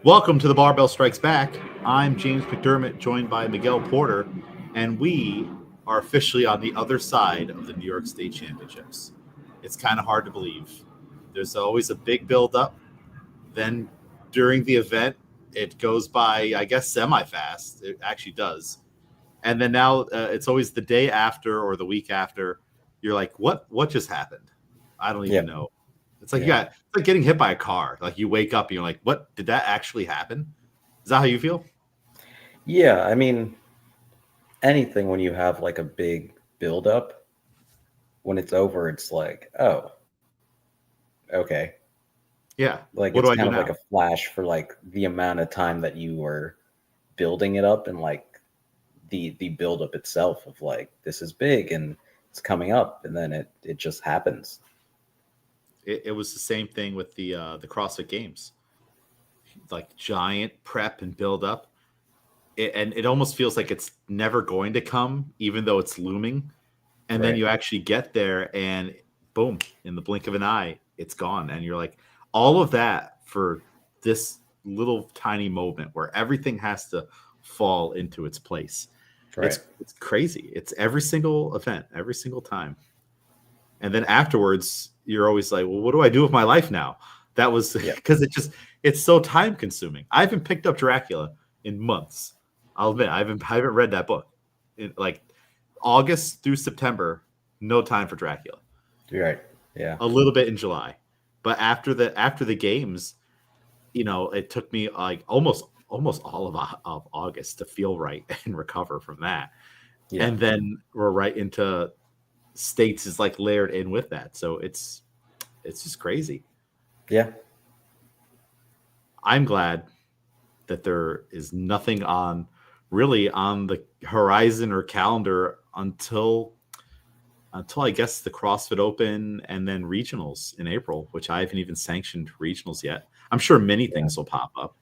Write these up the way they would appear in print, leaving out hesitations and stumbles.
Welcome to the Barbell Strikes Back. I'm James McDermott, joined by Miguel Porter, and we are officially on the other side of the New York State Championships. It's kind of hard to believe. There's always a big build-up. Then during the event, it goes by, I guess, semi-fast. It actually does. And then now it's always the day after or the week after. You're like, what just happened? I don't even know. It's like it's like getting hit by a car. Like you wake up and you're like, what did that actually happen? Is that how you feel? Yeah, I mean, anything when you have like a big buildup, when it's over, it's like, oh, okay. Yeah. Like What do it's I do kind of now? like a flash for like the amount of time that you were building it up and like the buildup itself of like this is big and it's coming up and then it just happens. It was the same thing with the CrossFit Games. Like giant prep and build up. And it almost feels like it's never going to come, even though it's looming. And then Right. you actually get there and boom, in the blink of an eye, it's gone. And you're like, all of that for this little tiny moment where everything has to fall into its place. Right. It's crazy. It's every single event, every single time. And then afterwards, you're always like, well, what do I do with my life now? That was Yeah. because it's so time consuming. I haven't picked up Dracula in months. I'll admit, I haven't read that book. In like August through September, no time for Dracula. You're right. Yeah. A little bit in July. But after the games, it took me like almost all of August to feel right and recover from that. Yeah. And then we're right into states is like layered in with that. So it's just crazy. Yeah. I'm glad that there is nothing on really on the horizon or calendar until I guess the CrossFit Open and then regionals in April, which I haven't even sanctioned regionals yet. I'm sure many Yeah. things will pop up.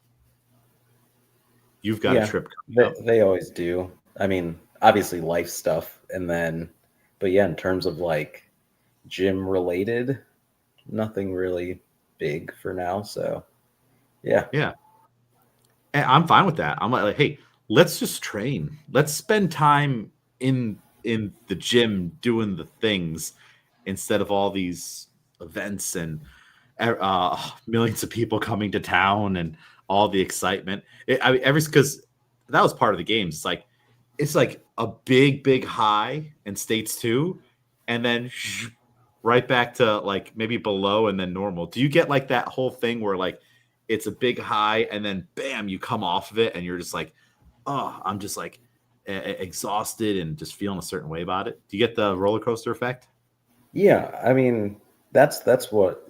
You've got a Yeah. trip coming They up. they always do. I mean, obviously life stuff and then but yeah, in terms of like gym related, nothing really big for now. So yeah, Yeah. And I'm fine with that. I'm like, hey, let's just train. Let's spend time in the gym doing the things instead of all these events and millions of people coming to town and all the excitement. I mean, every because that was part of the games. It's like a big high in states too, and then right back to like maybe below and then normal. Do you get like that whole thing where like it's a big high and then bam, you come off of it and you're just like, oh, I'm just like exhausted and just feeling a certain way about it? Do you get the roller coaster effect? yeah. I mean, that's what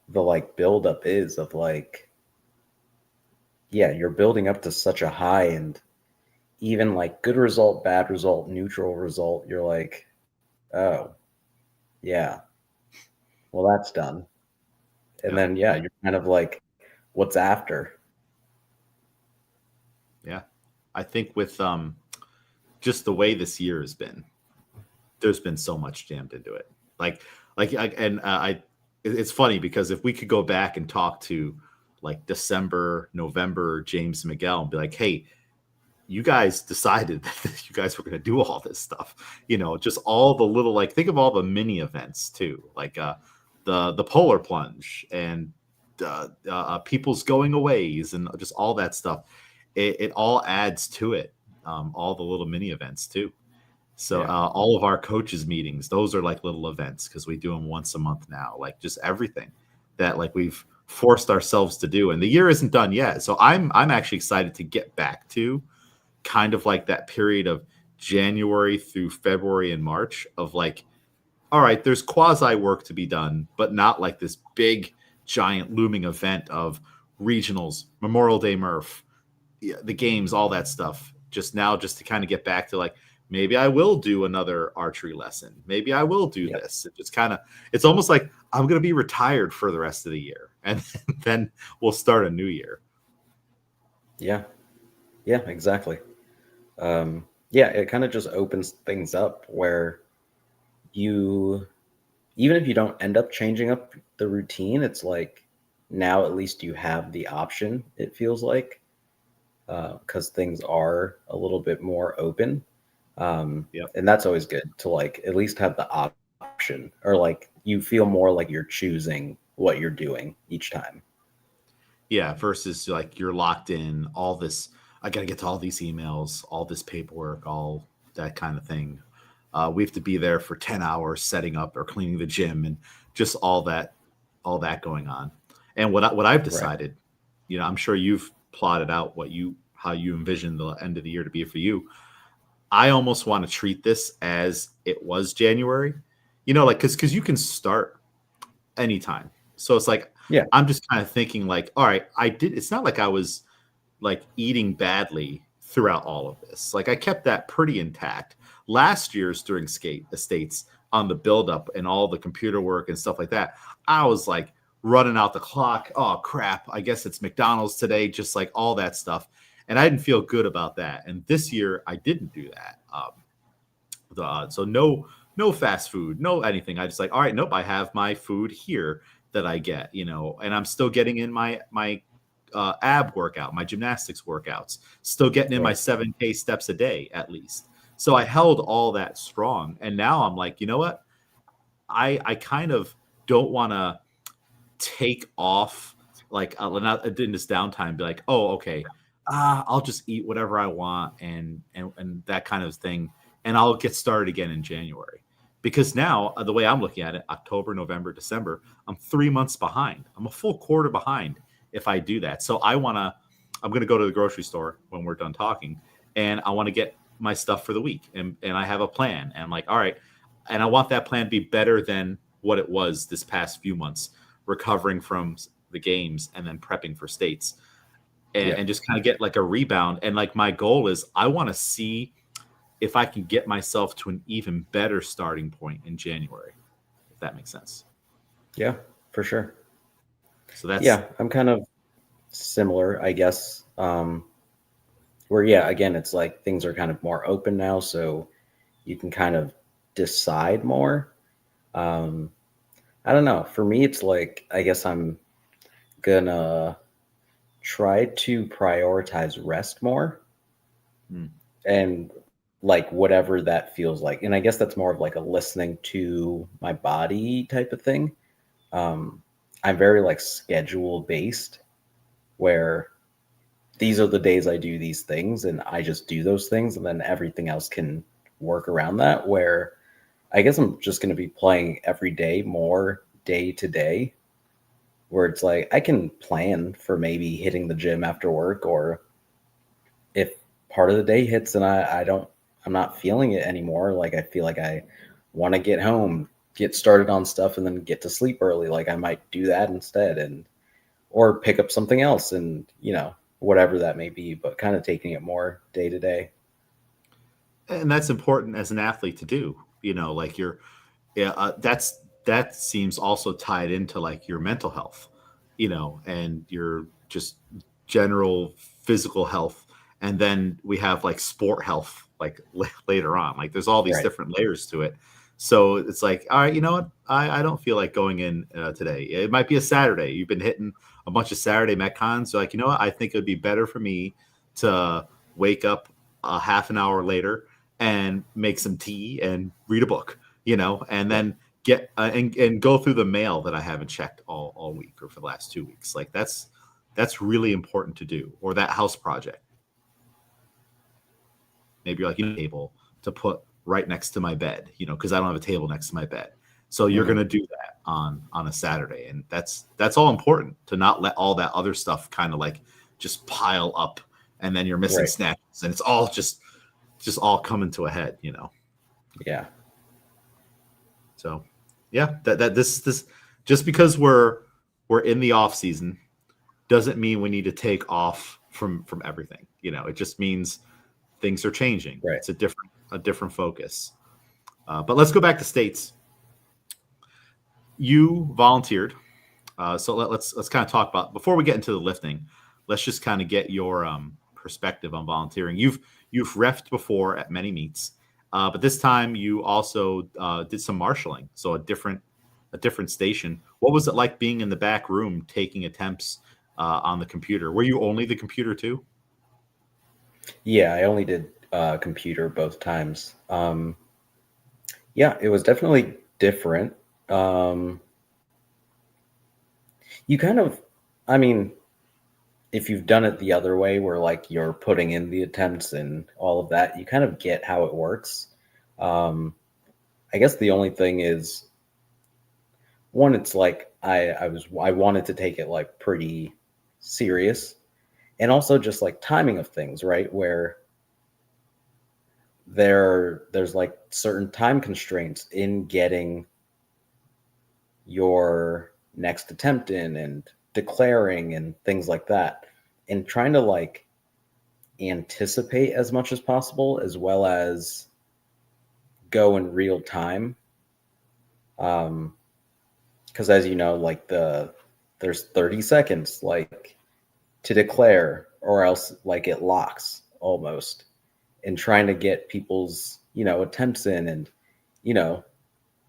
the like buildup is of like, yeah, you're building up to such a high, and even like good result, bad result, neutral result, you're like, oh, yeah, well, that's done. And Yeah. then yeah, you're kind of like, what's after? Yeah. I think with just the way this year has been, there's been so much jammed into it. Like, it's funny because if we could go back and talk to like December, November, James and Miguel and be like, hey, you guys decided that you guys were going to do all this stuff, just all the little, like, think of all the mini events too, like the polar plunge and people's going aways and just all that stuff. It all adds to it. All the little mini events too. So Yeah. all of our coaches meetings, those are like little events because we do them once a month now. Like just everything that like we've forced ourselves to do, and the year isn't done yet. So I'm actually excited to get back to kind of like that period of January through February and March of like, all right, there's quasi work to be done, but not like this big giant looming event of regionals, Memorial Day Murph, the games, all that stuff. Just now, just to kind of get back to like, maybe I will do another archery lesson. Maybe I will do Yep. this. It's almost like I'm going to be retired for the rest of the year. And then we'll start a new year. Yeah. Yeah, exactly. Yeah, it kind of just opens things up where you, even if you don't end up changing up the routine, it's like now at least you have the option, it feels like, because things are a little bit more open. Yep. And that's always good to like at least have the option, or like you feel more like you're choosing what you're doing each time. Yeah, versus like you're locked in all this. I got to get to all these emails, all this paperwork, all that kind of thing. We have to be there for 10 hours setting up or cleaning the gym and just all that going on. And what I've Right. decided, I'm sure you've plotted out how you envision the end of the year to be for you. I almost want to treat this as it was January, like because you can start anytime. So it's like Yeah. I'm just kind of thinking like, all right, I did. It's not like I was like eating badly throughout all of this. Like I kept that pretty intact. Last year's during skate estates on the buildup and all the computer work and stuff like that, I was like running out the clock. Oh crap! I guess it's McDonald's today. Just like all that stuff, and I didn't feel good about that. And this year I didn't do that. So no fast food, no anything. I just like, all right, nope, I have my food here that I get, and I'm still getting in my ab workout, my gymnastics workouts, still getting in my Right. 7K steps a day at least. So I held all that strong, and now I'm like, you know what? I kind of don't want to take off like not in this downtime. Be like, oh, okay, I'll just eat whatever I want and that kind of thing, and I'll get started again in January. Because now the way I'm looking at it, October, November, December, I'm 3 months behind. I'm a full quarter behind if I do that. So I'm gonna go to the grocery store when we're done talking, and I want to get my stuff for the week, and I have a plan, and I'm like, all right, and I want that plan to be better than what it was this past few months, recovering from the games and then prepping for states, Yeah. and just kind of get like a rebound. And like my goal is I want to see if I can get myself to an even better starting point in January, if that makes sense. Yeah, for sure. So that's Yeah, I'm kind of similar, I guess. Where yeah, again, it's like things are kind of more open now, so you can kind of decide more. Um, I don't know. For me, it's like I guess I'm gonna try to prioritize rest more, mm, and like whatever that feels like. And I guess that's more of like a listening to my body type of thing. Um, I'm very like schedule based, where these are the days I do these things and I just do those things and then everything else can work around that. Where I guess I'm just going to be playing every day more day to day, where it's like I can plan for maybe hitting the gym after work, or if part of the day hits and I'm not feeling it anymore, like I feel like I want to get home, get started on stuff and then get to sleep early, like I might do that instead, and or pick up something else, and whatever that may be, but kind of taking it more day to day. and that's important as an athlete to do. Like you're yeah, that seems also tied into like your mental health, and your just general physical health, and then we have like sport health, like later on. Like there's all these Right. different layers to it. So it's like, all right, you know what? I don't feel like going in today. It might be a Saturday. You've been hitting a bunch of Saturday Metcons. So like, you know what? I think it would be better for me to wake up a half an hour later and make some tea and read a book, and Yeah. then get and go through the mail that I haven't checked all week or for the last 2 weeks. Like that's really important to do. Or that house project. Maybe you're like, table to put right next to my bed, because I don't have a table next to my bed. So you're Hmm. gonna do that on a Saturday, and that's all important to not let all that other stuff kind of like just pile up, and then you're missing Right. snacks, and it's all just all coming to a head. Yeah. So yeah, that this just because we're in the off season doesn't mean we need to take off from everything. It just means things are changing. Right. It's a different focus. But let's go back to states. You volunteered, so let's kind of talk about before we get into the lifting. Let's just kind of get your perspective on volunteering. You've refed before at many meets, but this time you also did some marshaling, so a different a different station. What was it like being in the back room taking attempts on the computer? Were you only the computer too? Yeah, I only did computer both times. Yeah, it was definitely different. Um, you kind of, I mean, if you've done it the other way, where like you're putting in the attempts and all of that, you kind of get how it works. Um, I guess the only thing is, one, it's like I wanted to take it like pretty serious, and also just like timing of things, right? Where there's like certain time constraints in getting your next attempt in and declaring and things like that, and trying to like anticipate as much as possible, as well as go in real time. Because as you know, like there's 30 seconds like to declare, or else like it locks almost. And trying to get people's attempts in, and you know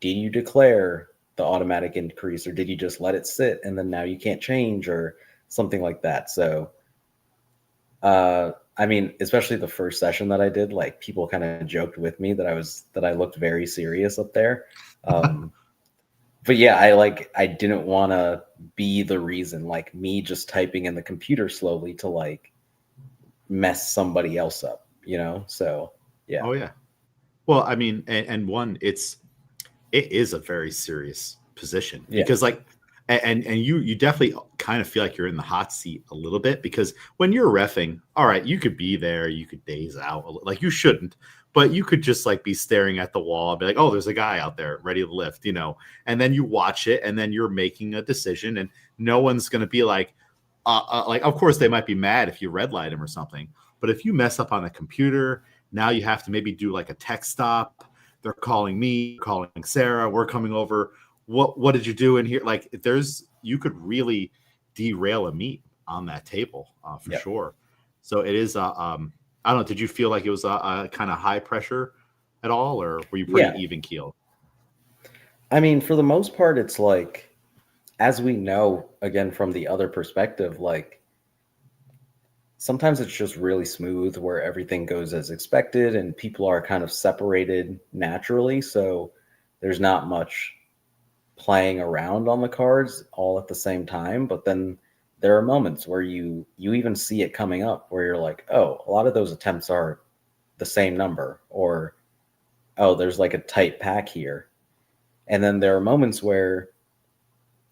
did you declare the automatic increase, or did you just let it sit and then now you can't change, or something like that. So I mean, especially the first session that I did, like people kind of joked with me that I looked very serious up there. But yeah, I didn't want to be the reason, like me just typing in the computer slowly to like mess somebody else up, So yeah, Oh yeah. Well, I mean, and one, it is a very serious position yeah, because like and you definitely kind of feel like you're in the hot seat a little bit, because when you're reffing, all right, you could be there, you could daze out like you shouldn't, but you could just like be staring at the wall and be like, oh, there's a guy out there ready to lift, and then you watch it and then you're making a decision, and no one's going to be like of course they might be mad if you red light him or something, but if you mess up on the computer, now you have to maybe do like a tech stop. They're calling me, calling Sarah. We're coming over. What did you do in here? Like, you could really derail a meet on that table for yeah, sure. So it is. I don't know. Did you feel like it was a kind of high pressure at all, or were you pretty yeah. even keel? I mean, for the most part, it's like, as we know, again, from the other perspective, like sometimes it's just really smooth where everything goes as expected and people are kind of separated naturally. So there's not much playing around on the cards all at the same time. But then there are moments where you even see it coming up where you're like, oh, a lot of those attempts are the same number, or oh, there's like a tight pack here. And then there are moments where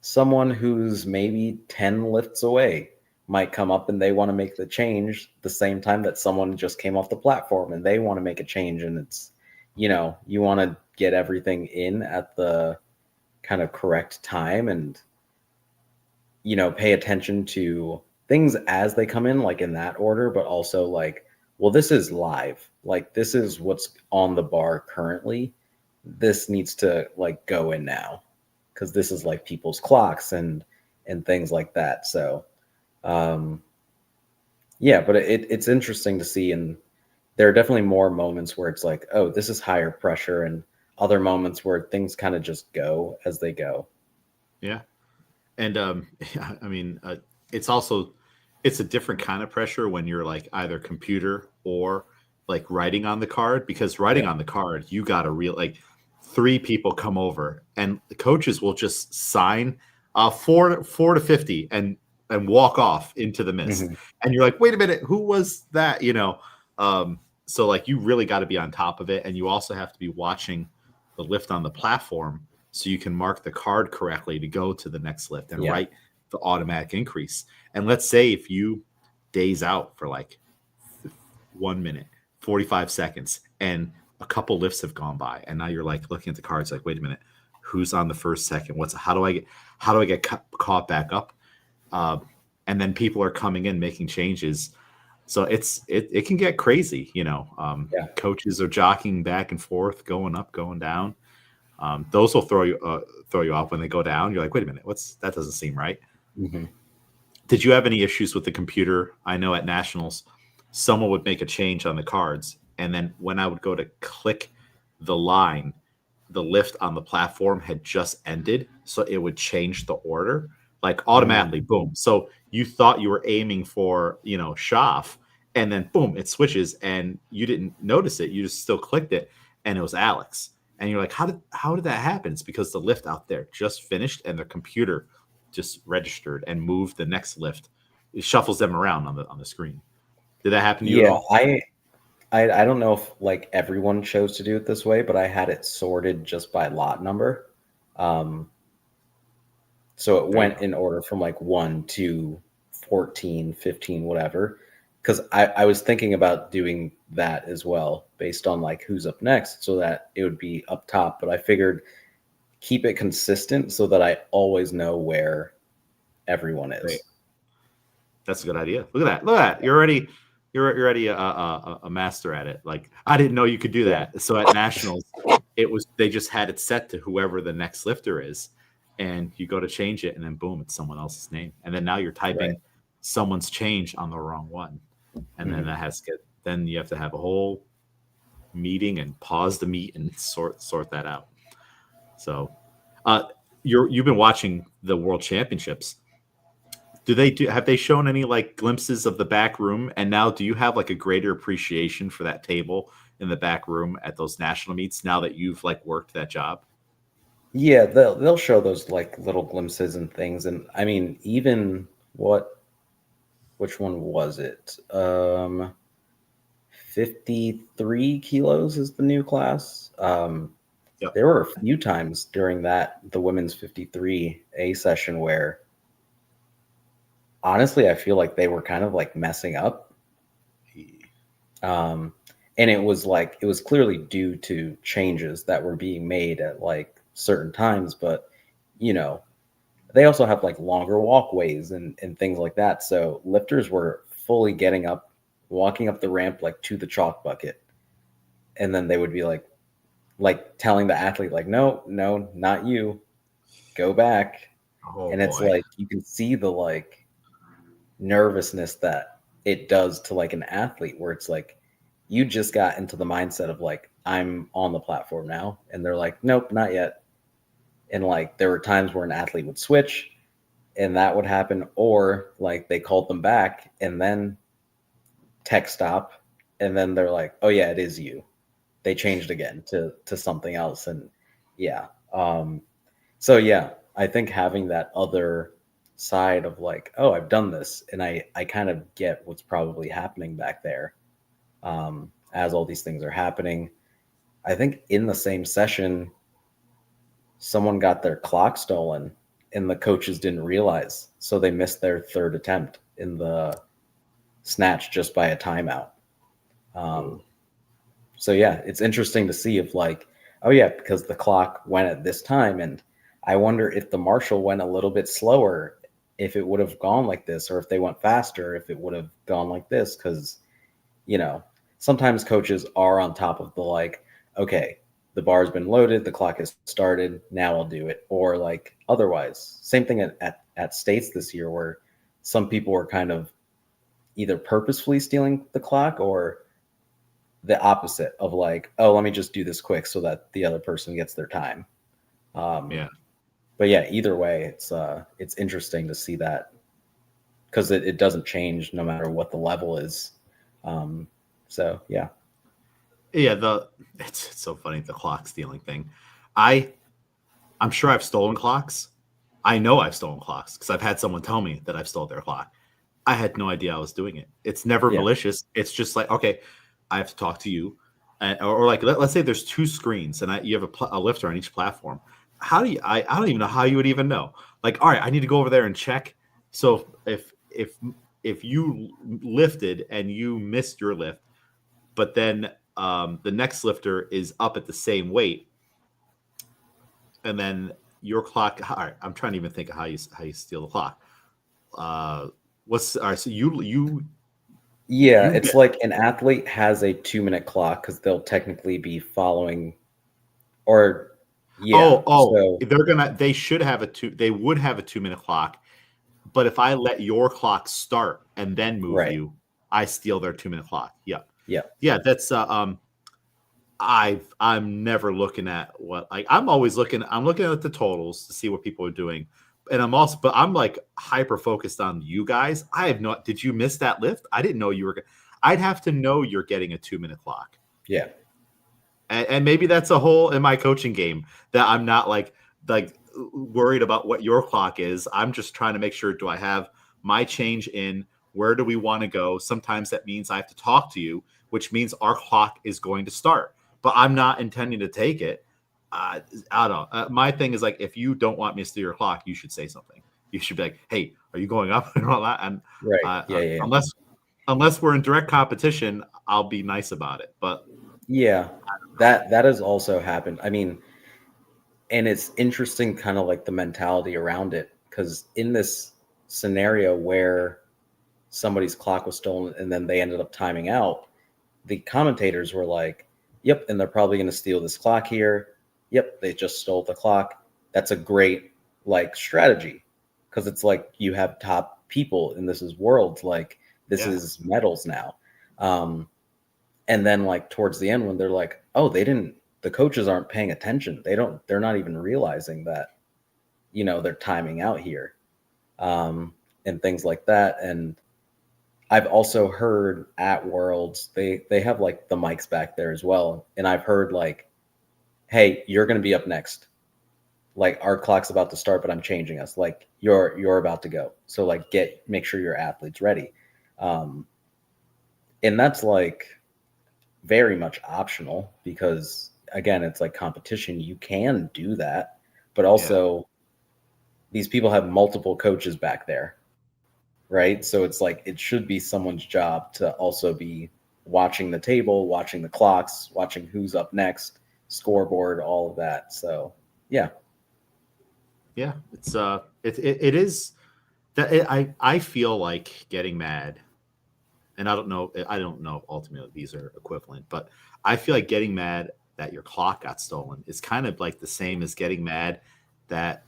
someone who's maybe 10 lifts away might come up and they want to make the change the same time that someone just came off the platform and they want to make a change. And it's, you want to get everything in at the kind of correct time, and, pay attention to things as they come in, like in that order, but also like, well, this is live. Like, this is what's on the bar currently. This needs to like go in now, because this is like people's clocks and things like that. So um yeah, but it's interesting to see, and there are definitely more moments where it's like, oh, this is higher pressure, and other moments where things kind of just go as they go. Yeah. And yeah, I mean, it's a different kind of pressure when you're like either computer or like writing on the card, because Yeah. writing on the card, you got to real like three people come over and the coaches will just sign 4 to 50 and walk off into the mist. Hmm. And you're like, wait a minute, who was that? So like you really got to be on top of it. And you also have to be watching the lift on the platform so you can mark the card correctly to go to the next lift and Yeah. write the automatic increase. And let's say if you days out for like 1 minute, 45 seconds, and a couple lifts have gone by, and now you're like looking at the cards like, wait a minute, who's on the first second? How do I get caught back up? Uh, and then people are coming in making changes. So it can get crazy, Yeah. coaches are jockeying back and forth, going up, going down. Those will throw you off when they go down. You're like, wait a minute, that doesn't seem right. Hmm. Did you have any issues with the computer? I know at nationals, someone would make a change on the cards, and then when I would go to click the line, the lift on the platform had just ended, so it would change the order, like Mm. automatically, boom. So you thought you were aiming for, Schaff, and then boom, it switches, and you didn't notice it. You just still clicked it, and it was Alex. And you're like, how did that happen? It's because the lift out there just finished, and their computer just registered and moved the next lift. It shuffles them around on the screen. Did that happen to you at Yeah, all? I don't know if like everyone chose to do it this way, but I had it sorted just by lot number. Um, so it There you went go. in order from like 1 to 14, 15, whatever. Because I was thinking about doing that as well based on like who's up next so that it would be up top. But I figured keep it consistent so that I always know where everyone Great. is. That's a good idea. Look at that. Look at that. You're already a master at it. Like, I didn't know you could do Yeah. that. So at nationals, they just had it set to whoever the next lifter is, and you go to change it, and then boom, it's someone else's name, and then now you're Right. typing someone's change on the wrong one, and then Mhm. that has to get. Then you have to have a whole meeting and pause the meet and sort that out. So, uh, you've been watching the World Championships. Have they shown any like glimpses of the back room? And now do you have like a greater appreciation for that table in the back room at those national meets now that you've like worked that job? Yeah, they'll show those like little glimpses and things. And I mean, even which one was it? 53 kilos is the new class. Yep. There were a few times during the women's 53A session where honestly I feel like they were kind of like messing up. Um, and it was clearly due to changes that were being made at like certain times, but you know, they also have like longer walkways and things like that. So lifters were fully getting up, walking up the ramp like to the chalk bucket, and then they would be like telling the athlete like, no, no, not you, go back. Oh And it's boy. like you can see the like nervousness that it does to like an athlete where it's like you just got into the mindset of like I'm on the platform now, and they're like, nope, not yet. And like there were times where an athlete would switch and that would happen, or like they called them back and then tech stop, and then they're like, oh yeah, it is you. They changed again to something else. And yeah. So yeah, I think having that other side of like, oh, I've done this, and I kind of get what's probably happening back there, as all these things are happening. I think in the same session someone got their clock stolen and the coaches didn't realize, so they missed their third attempt in the snatch just by a timeout. Oh, um, so yeah, it's interesting to see if like, oh yeah, because the clock went at this time, and I wonder if the marshal went a little bit slower, if it would have gone like this, or if they went faster, if it would have gone like this. Because you know, sometimes coaches are on top of the like, okay, the bar's been loaded, the clock has started, now I'll do it. Or like otherwise. Same thing at states this year where some people were kind of either purposefully stealing the clock or the opposite of like, oh, let me just do this quick so that the other person gets their time. Um, yeah. but yeah, either way, it's interesting to see that because it doesn't change no matter what the level is. Um, so yeah. Yeah, it's so funny, the clock stealing thing. I I'm sure I've stolen clocks. I know I've stolen clocks because I've had someone tell me that I've stole their clock. I had no idea I was doing it. It's never Yeah. malicious. It's just like, okay, I have to talk to you, or like let's say there's two screens and you have a lifter on each platform. How do you? I don't even know how you would even know. Like, all right, I need to go over there and check. So if you lifted and you missed your lift, but then the next lifter is up at the same weight, and then your clock. All right, I'm trying to even think of how you steal the clock. Uh, what's all right? So Yeah, you it's get. like an athlete has a 2-minute clock because they'll technically be following, or yeah. So They should have they would have a 2 minute clock, but if I let your clock start and then move right. you, I steal their 2 minute clock. Yeah. Yeah. Yeah. That's, I'm never looking at what, like, I'm looking at the totals to see what people are doing. And but I'm like hyper focused on you guys. I have not, did you miss that lift? I didn't know you were, I'd have to know you're getting a 2-minute clock. Yeah. And maybe that's a hole in my coaching game that I'm not like worried about what your clock is. I'm just trying to make sure, do I have my change in? Where do we want to go? Sometimes that means I have to talk to you, which means our clock is going to start, but I'm not intending to take it. I don't know. My thing is, like, if you don't want me to steal your clock, you should say something. You should be like, "Hey, are you going up?" and all that. And Right. Yeah. unless we're in direct competition, I'll be nice about it. But Yeah. That has also happened. I mean, and it's interesting, kind of like the mentality around it, because in this scenario where somebody's clock was stolen and then they ended up timing out, the commentators were like, yep, and they're probably going to steal this clock here. Yep, they just stole the clock. That's a great like strategy, because it's like you have top people in this is world, like this is medals now. And then like towards the end when they're like, oh, the coaches aren't paying attention. They're not even realizing that, they're timing out here, and things like that. And I've also heard at Worlds, they have like the mics back there as well. And I've heard like, hey, you're going to be up next. Like our clock's about to start, but I'm changing us. Like you're about to go. So like make sure your athlete's ready. And that's like very much optional, because again, it's like competition. You can do that, but also these people have multiple coaches back there. Right. So it's like, it should be someone's job to also be watching the table, watching the clocks, watching who's up next, scoreboard, all of that. So, yeah. Yeah. It is that I feel like getting mad, and I don't know if ultimately these are equivalent, but I feel like getting mad that your clock got stolen is kind of like the same as getting mad that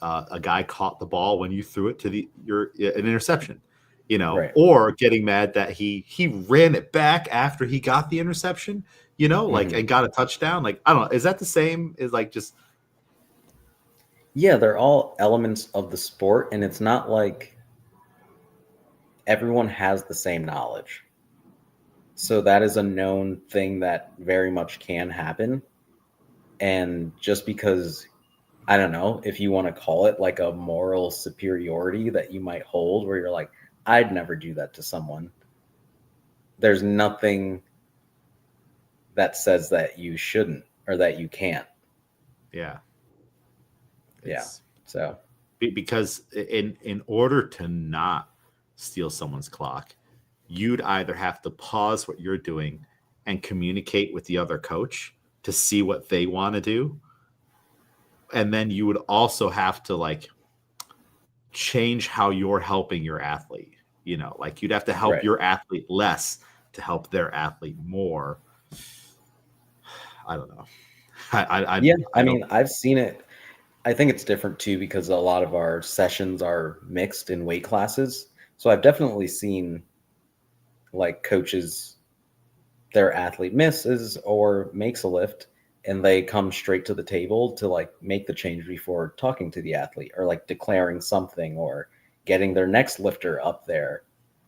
a guy caught the ball when you threw it to an interception, Right. or getting mad that he ran it back after he got the interception, like, Mm-hmm. and got a touchdown. Like, I don't know. Is that the same as like just? Yeah, they're all elements of the sport, and it's not like everyone has the same knowledge. So that is a known thing that very much can happen. And just because, I don't know if you want to call it like a moral superiority that you might hold, where you're like, I'd never do that to someone. There's nothing that says that you shouldn't or that you can't. Yeah. Yeah. So Because in order to not steal someone's clock, you'd either have to pause what you're doing and communicate with the other coach to see what they want to do, and then you would also have to like change how you're helping your athlete. Like, you'd have to help right. your athlete less to help their athlete more. I don't know. Yeah, I don't. mean, I've seen it. I think it's different too, because a lot of our sessions are mixed in weight classes. So I've definitely seen like coaches, their athlete misses or makes a lift, and they come straight to the table to like make the change before talking to the athlete, or like declaring something, or getting their next lifter up there,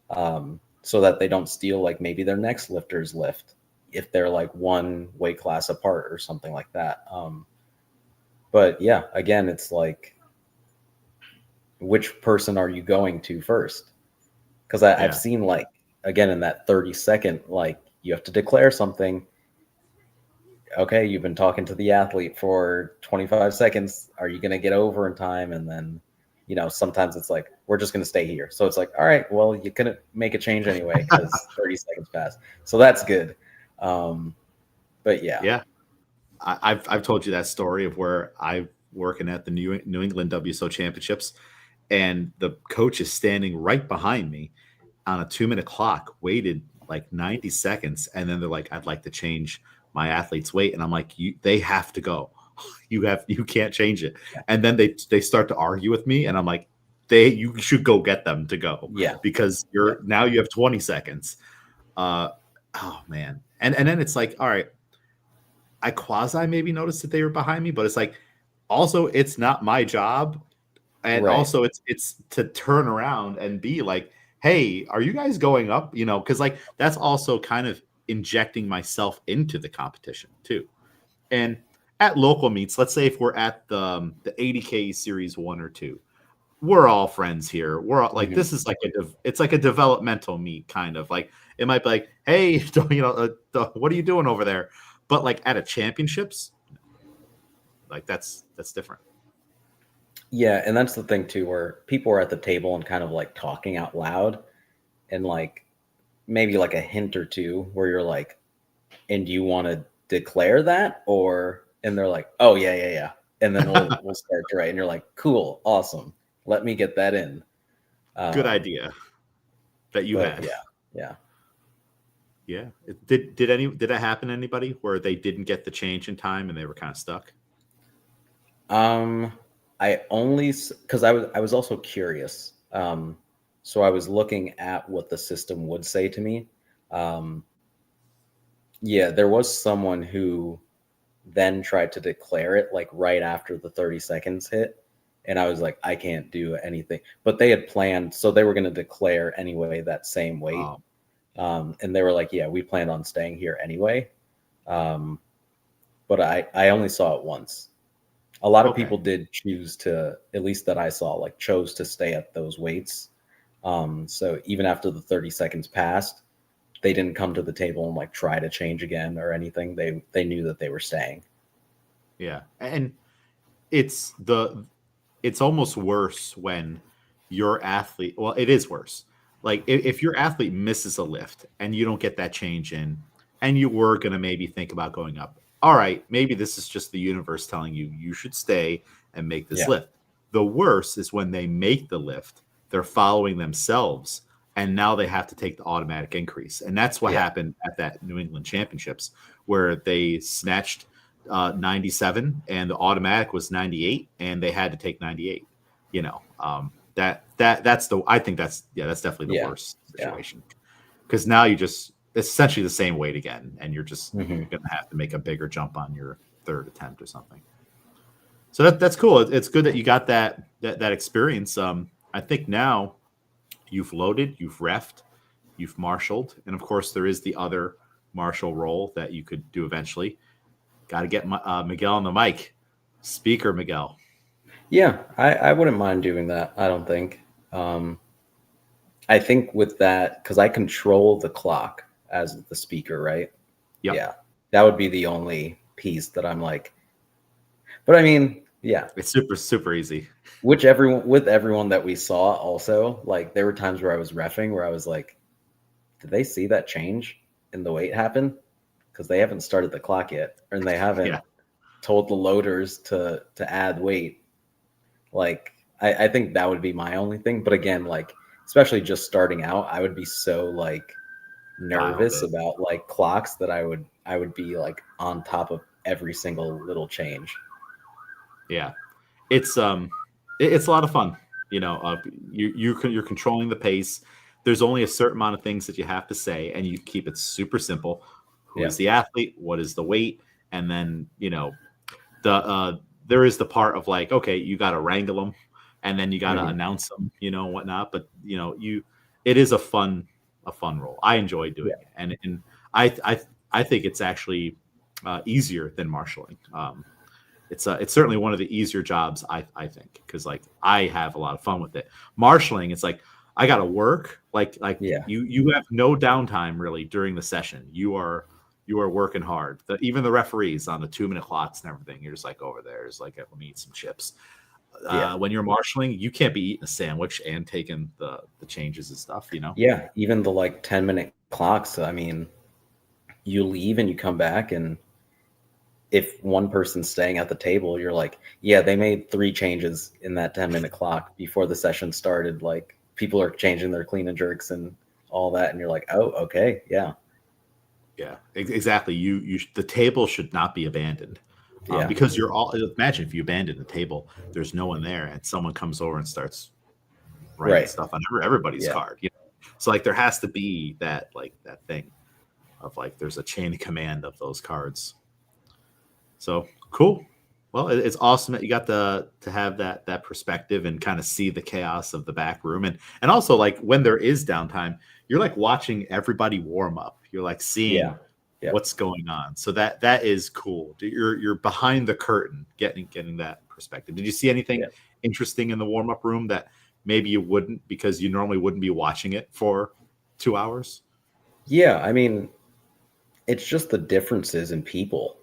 so that they don't steal like maybe their next lifter's lift if they're like one weight class apart or something like that. But yeah, again, it's like, which person are you going to first? Because I've seen like, again, in that 30-second, like you have to declare something. Okay, you've been talking to the athlete for 25 seconds. Are you going to get over in time? And then, sometimes it's like, we're just going to stay here. So it's like, all right, well, you couldn't make a change anyway because 30 seconds passed. So that's good. But yeah. Yeah. I've told you that story of where I'm working at the New England WSO Championships, and the coach is standing right behind me on a 2-minute clock, waited like 90 seconds, and then they're like, "I'd like to change my athlete's weight," and I'm like, "They have to go. You can't change it." And then they start to argue with me, and I'm like, you should go get them to go, because now you have 20 seconds. Oh man, and then it's like, all right. I quasi maybe noticed that they were behind me, but it's like also it's not my job, and Right. also it's to turn around and be like, hey, are you guys going up? You know, because like that's also kind of injecting myself into the competition too. And at local meets, let's say if we're at the 80K series 1 or 2, we're all friends here. We're all like, Mhm. this is like it's like a developmental meet kind of like, it might be like, hey, what are you doing over there? But like at a championships, like that's different. Yeah, and that's the thing too, where people are at the table and kind of like talking out loud, and like maybe like a hint or two where you're like, and do you want to declare that? Or and they're like, oh yeah, yeah, yeah. And then we'll start to write. And you're like, cool, awesome. Let me get that in. Good Um, idea that you but had. yeah, yeah. Yeah. Did that happen to anybody where they didn't get the change in time and they were kind of stuck? Um, I only because I was also curious. So I was looking at what the system would say to me. Um, yeah, there was someone who then tried to declare it like right after the 30 seconds hit. And I was like, I can't do anything. But they had planned, so they were going to declare anyway that same weight. Oh, And they were like, yeah, we planned on staying here anyway. Um, but I only saw it once. A lot of okay. people did choose to, at least that I saw, like chose to stay at those weights. So even after the 30 seconds passed, they didn't come to the table and like try to change again or anything. They knew that they were staying. Yeah. And it's the it's almost worse when your athlete, well, it is worse. Like if your athlete misses a lift and you don't get that change in, and you were going to maybe think about going up, all right, maybe this is just the universe telling you you should stay and make this Yeah. lift. The worst is when they make the lift, they're following themselves, and now they have to take the automatic increase. And that's what Yeah. happened at that New England Championships, where they snatched 97 and the automatic was 98 and they had to take 98. You know, that's the, I think that's definitely the Yeah. worst Yeah. situation, because now you just, it's essentially the same weight again, and Hmm. you're gonna have to make a bigger jump on your third attempt or something. So that's cool. It's good that you got that experience. I think now you've loaded, you've refed, you've marshaled, and of course there is the other marshal role that you could do eventually. Got to get Miguel on the mic. Speaker Miguel. Yeah. I wouldn't mind doing that. I don't think. Um, I think with that, because I control the clock as the speaker, right? Yep. Yeah. That would be the only piece that I'm like, but I mean, yeah, It's super easy. with everyone that we saw also, like there were times where I was reffing where I was like, did they see that change in the weight happen? Because they haven't started the clock yet, and they Yeah. haven't told the loaders to add weight. Like I think that would be my only thing. But again, like especially just starting out, I would be so like Dialed nervous in. about like clocks that I would be like on top of every single little change. Yeah. It's it's a lot of fun. You know, you're controlling the pace. There's only a certain amount of things that you have to say, and you keep it super simple. Who Yeah. is the athlete? What is the weight? And then there is the part of like, okay, you got to wrangle them, and then you got to Hmm. announce them, and whatnot. But it is a fun role. I enjoy Yeah. doing it, and I think it's actually easier than marshaling. It's certainly one of the easier jobs, I think, because like I have a lot of fun with it. Marshaling, it's like I got to work, like Yeah. you have no downtime really during the session. You are working hard. Even the referees on the 2-minute clocks and everything, you're just like over there. It's like, let me eat some chips. Yeah. When you're marshaling, you can't be eating a sandwich and taking the changes and stuff. Yeah. Even the like 10-minute clocks. I mean, you leave and you come back, and if one person's staying at the table, you're like, yeah, they made 3 changes in that 10-minute clock before the session started. Like people are changing their clean and jerks and all that, and you're like, oh, okay, yeah, Yeah, exactly. The table should not be abandoned, yeah, because you're all. Imagine if you abandon the table, there's no one there, and someone comes over and starts writing right, stuff on everybody's yeah, card. So like there has to be that thing of like there's a chain of command of those cards. So cool. Well, it's awesome that you got to have that perspective and kind of see the chaos of the back room, and also like when there is downtime, you're like watching everybody warm up. You're like Yeah. seeing Yep. what's going on. So that is cool. You're behind the curtain, getting that perspective. Did you see anything Yeah. interesting in the warm up room that maybe you wouldn't because you normally wouldn't be watching it for 2 hours? Yeah. I mean, it's just the differences in people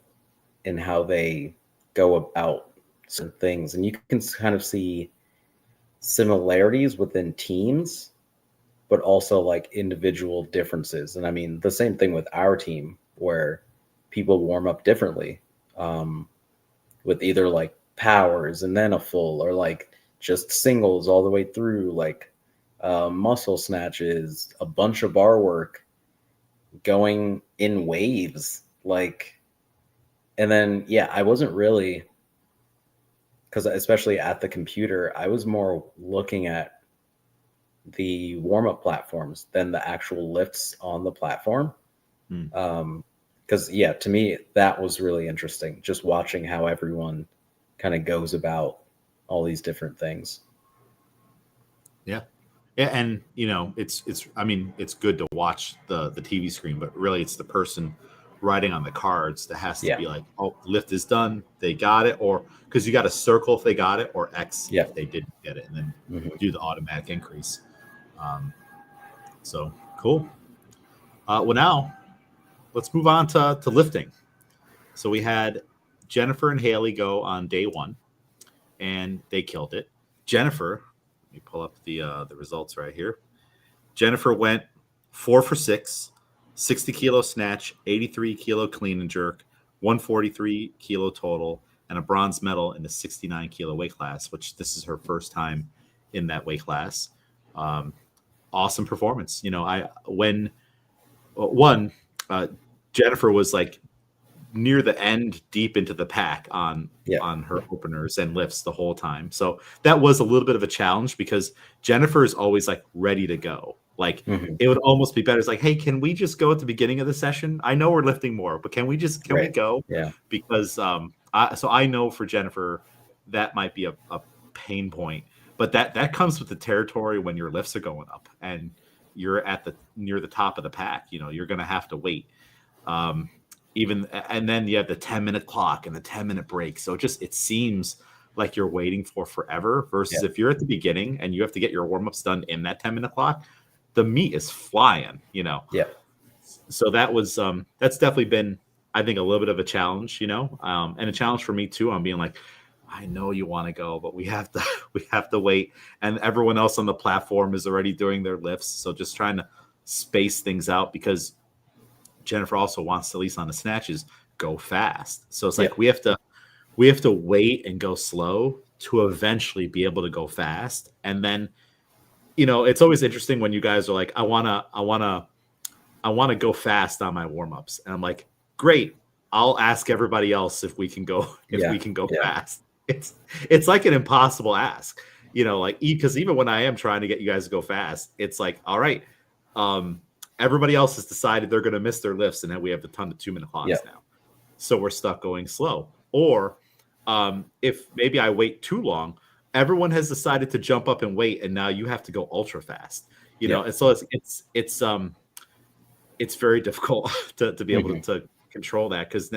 and how they go about certain things. And you can kind of see similarities within teams, but also like individual differences. And I mean, the same thing with our team where people warm up differently, um, with either like powers and then a full, or like just singles all the way through, like muscle snatches, a bunch of bar work going in waves. Like, and then, yeah, I wasn't really, because especially at the computer, I was more looking at the warm up platforms than the actual lifts on the platform. Hmm. Because, yeah, to me, that was really interesting, just watching how everyone kind of goes about all these different things. Yeah. Yeah, and it's I mean, it's good to watch the TV screen, but really it's the person writing on the cards that has to Yeah. be like, oh, lift is done, they got it, or because you got to circle if they got it, or X Yeah. if they didn't get it, and then Hmm. do the automatic increase. Um, so cool. Well, now let's move on to lifting. So we had Jennifer and Haley go on day one, and they killed it. Jennifer, let me pull up the results right here. Jennifer went 4 for 6, 60 kilo snatch, 83 kilo clean and jerk, 143 kilo total, and a bronze medal in the 69 kilo weight class, which this is her first time in that weight class. Um, awesome performance. I when one Jennifer was like near the end, deep into the pack Yeah. on her openers and lifts the whole time. So that was a little bit of a challenge because Jennifer is always like ready to go. Like Hmm. it would almost be better. It's like, hey, can we just go at the beginning of the session? I know we're lifting more, but can we Right. go? Yeah. Because so I know for Jennifer that might be a pain point, but that comes with the territory when your lifts are going up and you're at the near the top of the pack. You're going to have to wait. Um, even and then you have the 10-minute clock and the 10-minute break, so it seems like you're waiting for forever versus Yeah. if you're at the beginning and you have to get your warm-ups done in that 10-minute clock, the meat is flying. Yeah. So that's definitely been, I think, a little bit of a challenge, and a challenge for me too. I'm being like, I know you want to go, but we have to we have to wait, and everyone else on the platform is already doing their lifts, so just trying to space things out because Jennifer also wants to, at least on the snatches, go fast. So it's Yeah. like we have to wait and go slow to eventually be able to go fast. And then, it's always interesting when you guys are like, I wanna go fast on my warm-ups. And I'm like, great. I'll ask everybody else if we can go if Yeah. we can go Yeah. fast. It's like an impossible ask. Like because even when I am trying to get you guys to go fast, it's like, all right, um, everybody else has decided they're gonna miss their lifts, and then we have a ton of 2-minute Yeah. clocks now. So we're stuck going slow. Or if maybe I wait too long, everyone has decided to jump up and wait, and now you have to go ultra fast. Yeah. And so it's very difficult to be able Hmm. to control that because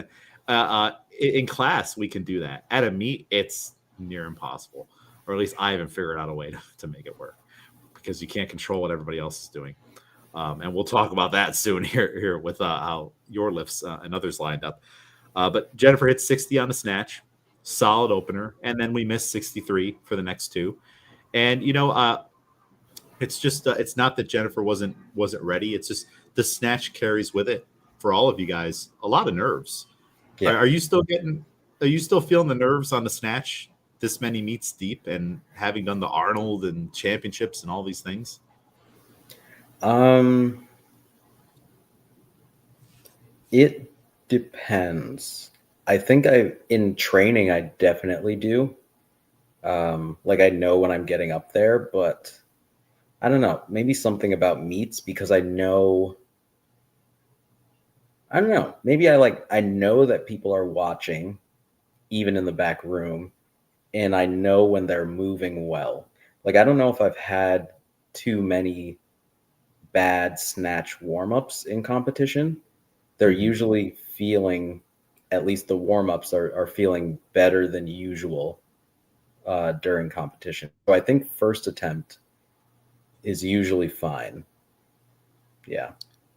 in class we can do that. At a meet, it's near impossible, or at least I haven't figured out a way to make it work because you can't control what everybody else is doing. And we'll talk about that soon here with how your lifts and others lined up. But Jennifer hit 60 on the snatch, solid opener, and then we missed 63 for the next two. And it's just it's not that Jennifer wasn't ready. It's just the snatch carries with it for all of you guys a lot of nerves. Yeah. Are you still getting? Are you still feeling the nerves on the snatch this many meets deep and having done the Arnold and championships and all these things? Um, it depends. I think in training, I definitely do. Like I know when I'm getting up there, but I don't know, maybe something about meets because I don't know, maybe I know that people are watching even in the back room, and I know when they're moving well. Like, I don't know if I've had too many bad snatch warm-ups in competition. They're Mhm. usually feeling, at least the warm-ups are feeling better than usual during competition. So I think first attempt is usually fine. Yeah.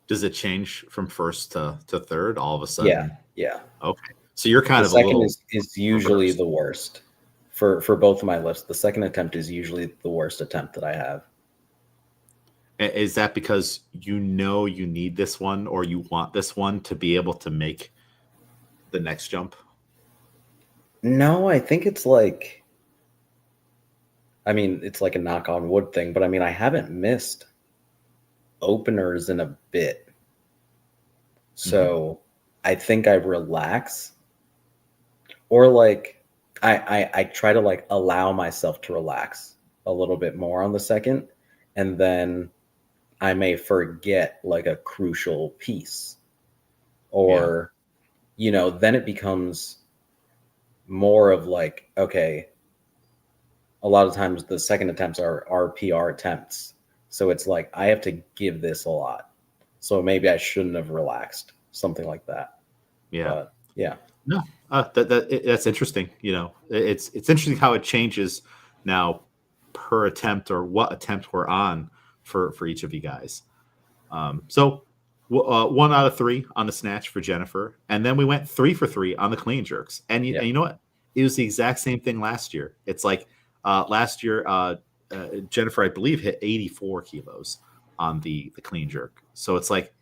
Does it change from first to third all of a Yeah. sudden? Yeah. Okay. So you're The kind of a second little is usually reversed. the worst for both of my lifts. The second attempt is usually the worst attempt that I have. Is that because you know you need this one or you want this one to be able to make the next jump? No, I think it's like, I mean, it's like a knock on wood thing, but I mean, I haven't missed openers in a bit. Mhm. So I think I relax, or like I try to like allow myself to relax a little bit more on the second, and then I may forget like a crucial piece, Yeah. or then it becomes more of like, okay, a lot of times the second attempts are PR attempts. So it's like I have to give this a lot. So maybe I shouldn't have relaxed, something like that. Yeah. But yeah. No, that's interesting. It's interesting how it changes now per attempt or what attempt we're on for each of you guys. So 1 out of 3 on the snatch for Jennifer, and then we went 3 for 3 on the clean jerks. And Yeah. you know what? It was the exact same thing last year. It's like last year, Jennifer, I believe, hit 84 kilos on the clean jerk. So it's like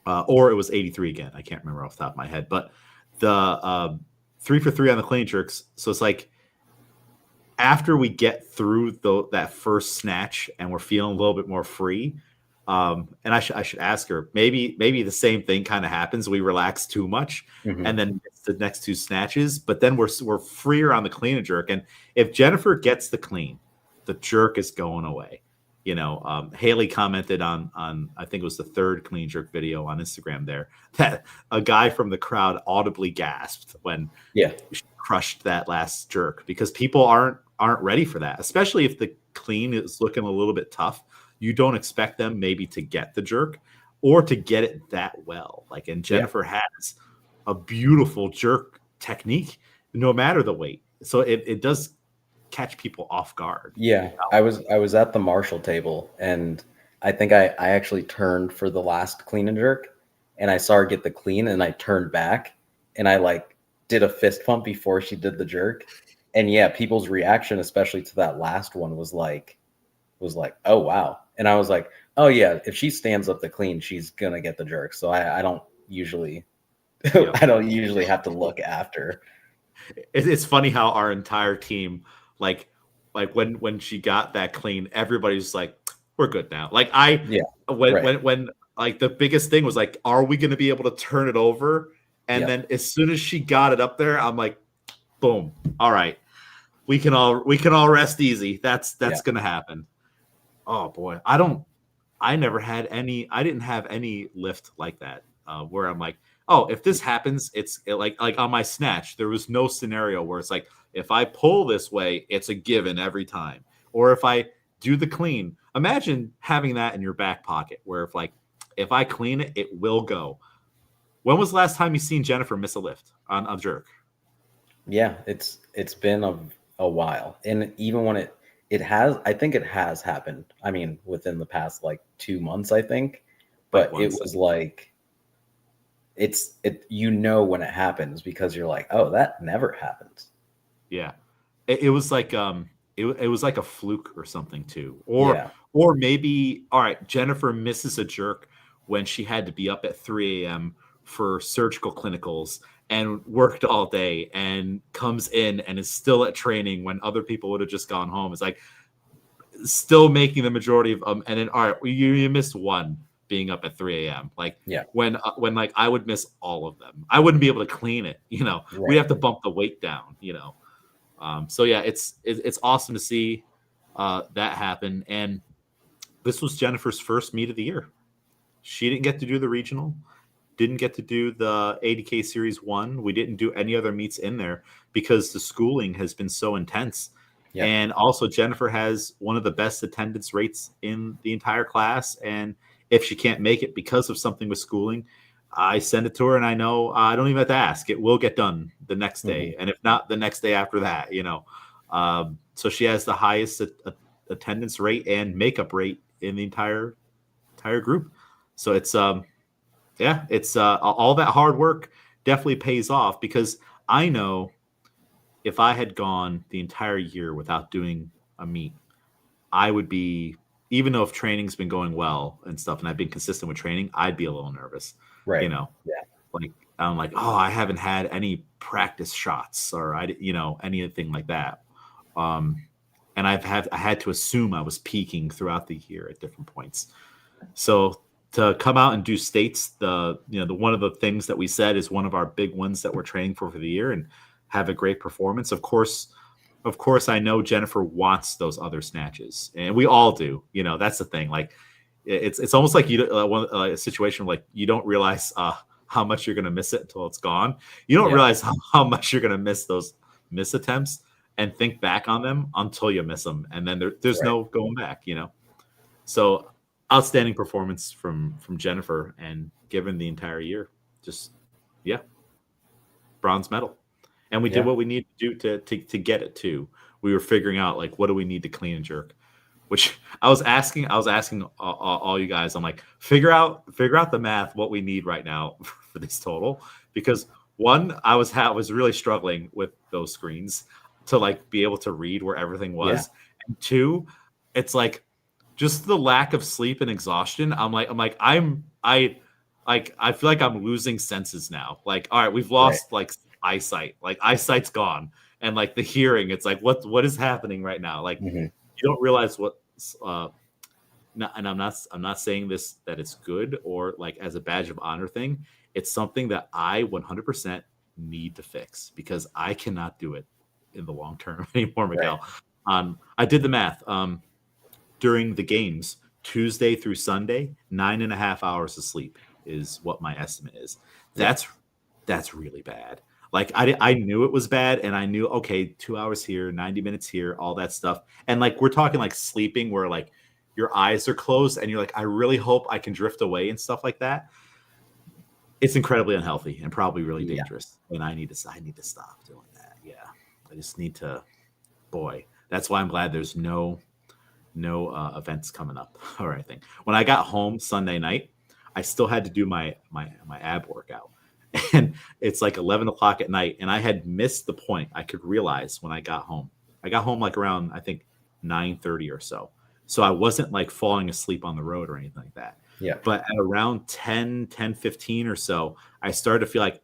or it was 83 again. I can't remember off the top of my head, but the 3 for 3 on the clean jerks. So it's like after we get through that first snatch and we're feeling a little bit more free. And I should ask her, maybe the same thing kind of happens. We relax too much Hmm. and then miss the next 2 snatches, but then we're freer on the clean and jerk. And if Jennifer gets the clean, the jerk is going away. Haley commented on I think it was the third clean jerk video on Instagram there that a guy from the crowd audibly gasped when Yeah. she crushed that last jerk because people aren't ready for that, especially if the clean is looking a little bit tough. You don't expect them maybe to get the jerk or to get it that well. Like, and Yeah. Jennifer has a beautiful jerk technique no matter the weight. So it does catch people off guard. Yeah. I was at the Marshall table, and I think I actually turned for the last clean and jerk, and I saw her get the clean, and I turned back, and I like did a fist pump before she did the jerk. And yeah, people's reaction, especially to that last one, was like, oh wow. And I was like, oh yeah, if she stands up the clean, she's gonna get the jerk. So I don't usually Yep. I don't usually have to look after. It's funny how our entire team, like when she got that clean, everybody's like, we're good now. Like Yeah, when right. when like the biggest thing was like, are we going to be able to turn it over? And Yep. then as soon as she got it up there, I'm like, boom, all right, we can all rest easy. That's Yeah. going to happen. Oh boy, I didn't have any lift like that where I'm like, oh, if this happens, like on my snatch, there was no scenario where it's like, if I pull this way, it's a given every time. Or if I do the clean, imagine having that in your back pocket where if I clean it, it will go. When was the last time you seen Jennifer miss a lift on a jerk? Yeah, it's been a while. And even when it has, I think it has happened. I mean, within the past like 2 months, I think. Like But it once? was like when it happens, because you're like, oh, that never happens. Yeah. It was like it was like a fluke or something too. Or Yeah. or maybe all right, Jennifer misses a jerk when she had to be up at 3 a.m. for surgical clinicals and worked all day and comes in and is still at training when other people would have just gone home. It's like still making the majority of and then all right, you missed one being up at 3 a.m. Like Yeah. when like I would miss all of them. I wouldn't be able to clean it, We'd Right. have to bump the weight down. So yeah, it's awesome to see that happen. And this was Jennifer's first meet of the year. She didn't get to do the regional, didn't get to do the 80K Series 1. We didn't do any other meets in there because the schooling has been so intense. Yeah. And also, Jennifer has one of the best attendance rates in the entire class. And if she can't make it because of something with schooling, I send it to her, and I know I don't even have to ask. It will get done the next day. And if not, the next day after that, So she has the highest attendance rate and makeup rate in the entire group. So it's it's all that hard work definitely pays off, because I know if I had gone the entire year without doing a meet, I would be, even though if training's been going well and stuff and I've been consistent with training, I'd be a little nervous. Right. Yeah. Like I'm like, oh, I haven't had any practice shots or anything like that. And I had to assume I was peaking throughout the year at different points. So to come out and do states, the one of the things that we said is one of our big ones that we're training for the year, and have a great performance. Of course, I know Jennifer wants those other snatches, and we all do. That's the thing. Like it's almost like a situation like you don't realize how much you're going to miss it until it's gone. You don't realize how much you're going to miss those miss attempts and think back on them until you miss them, and then there's no going back. So outstanding performance from Jennifer, and given the entire year, just bronze medal. And we did what we needed to do to get it too. We were figuring out like, what do we need to clean and jerk, which I was asking all you guys. I'm like, figure out the math, what we need right now for this total, because one, I was really struggling with those screens to like be able to read where everything was. And two, it's like just the lack of sleep and exhaustion. I feel like I'm losing senses now. Like, all right, we've lost like eyesight. Like eyesight's gone, and like the hearing, it's like what is happening right now? Like you don't realize what. And I'm not saying this that it's good or like as a badge of honor thing. It's something that I 100% need to fix, because I cannot do it in the long term anymore, Miguel. I did the math. During the games, Tuesday through Sunday, 9.5 hours of sleep is what my estimate is. That's really bad. Like I knew it was bad, and I knew, okay, 2 hours here, 90 minutes here, all that stuff. And like, we're talking like sleeping where like your eyes are closed and you're like, I really hope I can drift away and stuff like that. It's incredibly unhealthy and probably really dangerous. And I need to stop doing that. Yeah. I just need to, that's why I'm glad there's no events coming up or anything. When I got home Sunday night, I still had to do my ab workout, and it's like 11 o'clock at night, and I had missed the point. I could realize when I got home like around, I think 9:30 or so. So I wasn't like falling asleep on the road or anything like that. Yeah. But at around 10:15 or so, I started to feel like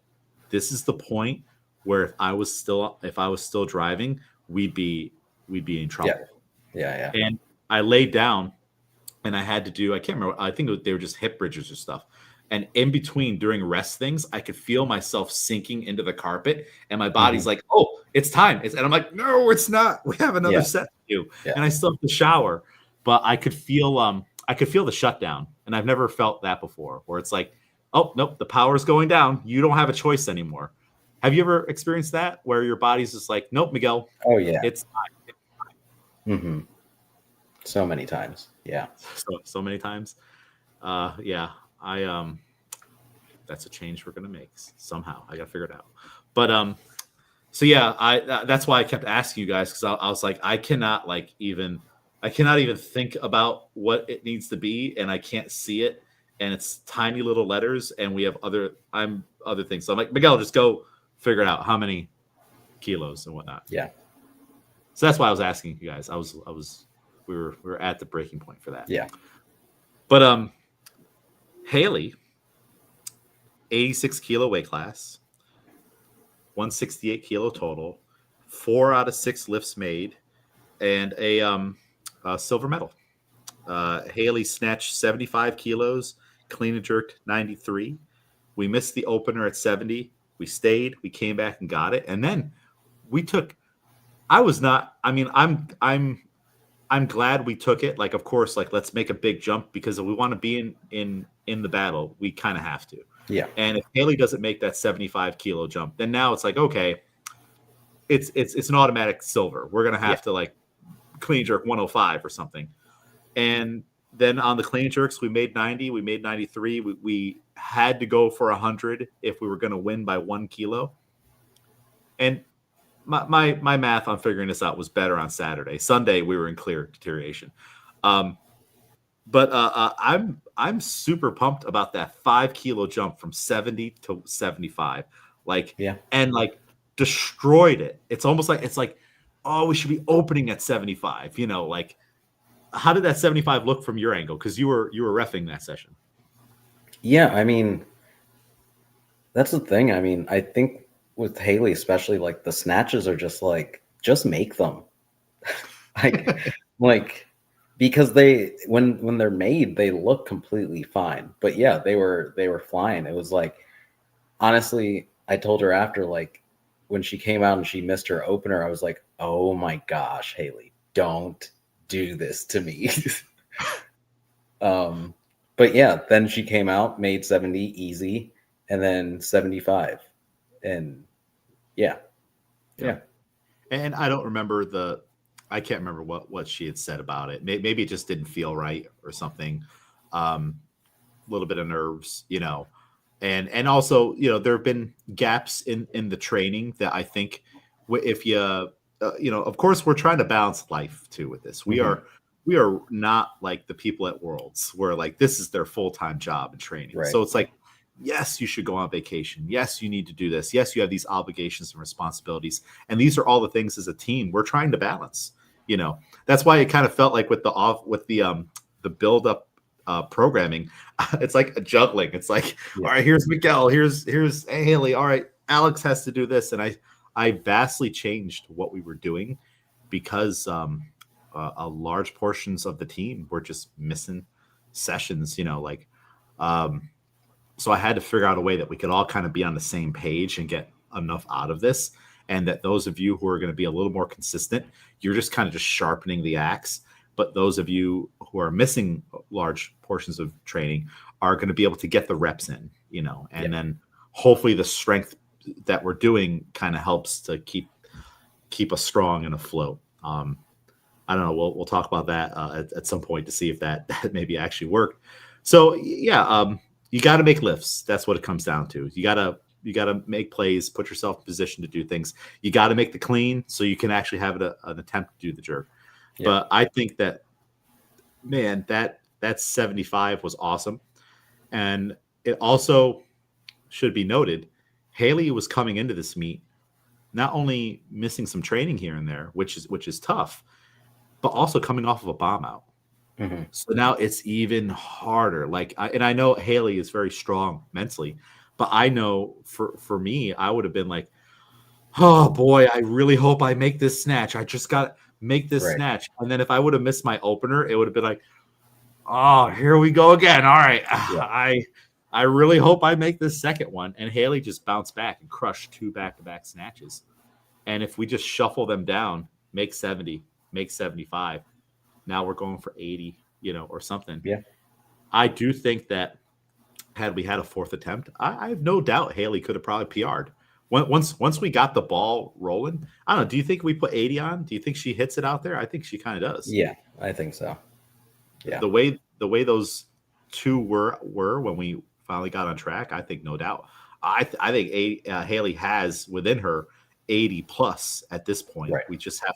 this is the point where if I was still driving, we'd be in trouble. Yeah. And I laid down, and I had to do, I can't remember, I think they were just hip bridges or stuff. And in between, during rest things, I could feel myself sinking into the carpet, and my body's like, oh, it's time. And I'm like, no, it's not. We have another set to do. And I still have to shower. But I could feel the shutdown. And I've never felt that before, where it's like, oh, nope, the power's going down. You don't have a choice anymore. Have you ever experienced that, where your body's just like, nope, Miguel. Oh, yeah. It's time. So many times. Yeah. So many times. That's a change we're gonna make somehow. I gotta figure it out. But that's why I kept asking you guys, because I was like, I cannot even think about what it needs to be, and I can't see it, and it's tiny little letters, and we have other things. So I'm like, Miguel, just go figure it out, how many kilos and whatnot. Yeah. So that's why I was asking you guys. We were at the breaking point for that. Yeah. But Haley, 86 kilo weight class, 168 kilo total, 4 out of 6 lifts made, and a silver medal. Haley snatched 75 kilos, clean and jerked 93. We missed the opener at 70. We stayed. We came back and got it, and then we took. I'm I'm glad we took it. Like, of course, like let's make a big jump because if we want to be in the battle, we kind of have to. Yeah. And if Haley doesn't make that 75 kilo jump, then now it's like, okay, it's an automatic silver. We're gonna Yeah. have to like clean jerk 105 or something. And then on the clean jerks, we made 90, we made 93. We had to go for 100 if we were going to win by 1 kilo. And my math on figuring this out was better on Saturday. Sunday we were in clear deterioration. But I'm super pumped about that 5 kilo jump from 70 to 75. Like Yeah. and like destroyed it. It's almost like oh, we should be opening at 75. Like how did that 75 look from your angle? Because you were reffing that session. Yeah, I mean, that's the thing. I mean, I think with Haley, especially, like the snatches are just like, just make them. like because they when they're made, they look completely fine. But yeah, they were flying. It was like, honestly, I told her after, like when she came out and she missed her opener, I was like, oh my gosh, Haley, don't do this to me. But yeah, then she came out, made 70 easy, and then 75. And yeah. And I don't remember I can't remember what she had said about it. Maybe it just didn't feel right or something. A little bit of nerves, and also, there have been gaps in the training that I think if you, of course, we're trying to balance life too with this. We are not like the people at Worlds where like this is their full-time job and training. Right. So it's like, yes, you should go on vacation. Yes, you need to do this. Yes, you have these obligations and responsibilities. And these are all the things as a team we're trying to balance. That's why it kind of felt like with the build up programming, it's like a juggling. It's like, all right, here's Miguel, here's Haley. All right, Alex has to do this. And I vastly changed what we were doing because a large portions of the team were just missing sessions, so I had to figure out a way that we could all kind of be on the same page and get enough out of this. And that those of you who are going to be a little more consistent, you're just kind of just sharpening the axe. But those of you who are missing large portions of training are going to be able to get the reps in, and then hopefully the strength that we're doing kind of helps to keep us strong and afloat. I don't know. We'll talk about that at some point to see if that maybe actually worked. So yeah, you got to make lifts. That's what it comes down to. You got to make plays, put yourself in position to do things. You got to make the clean so you can actually have an attempt to do the jerk. Yeah. But I think that, man, that 75 was awesome. And it also should be noted, Haley was coming into this meet not only missing some training here and there, which is tough, but also coming off of a bomb out. Mm-hmm. So now it's even harder. And I know Haley is very strong mentally, but I know for me, I would have been like, oh boy, I really hope I make this snatch. I just got to make this snatch. And then if I would have missed my opener, it would have been like, oh, here we go again. All right. Yeah. I really hope I make this second one. And Haley just bounced back and crushed 2 back-to-back snatches. And if we just shuffle them down, make 70, make 75, now we're going for 80, or something. Yeah. I do think that had we had a fourth attempt, I have no doubt Haley could have probably PR'd. Once we got the ball rolling, I don't know. Do you think we put 80 on? Do you think she hits it out there? I think she kind of does. Yeah, I think so. Yeah. The way those two were when we finally got on track, I think no doubt. I think Haley has within her 80 plus at this point. Right. We just have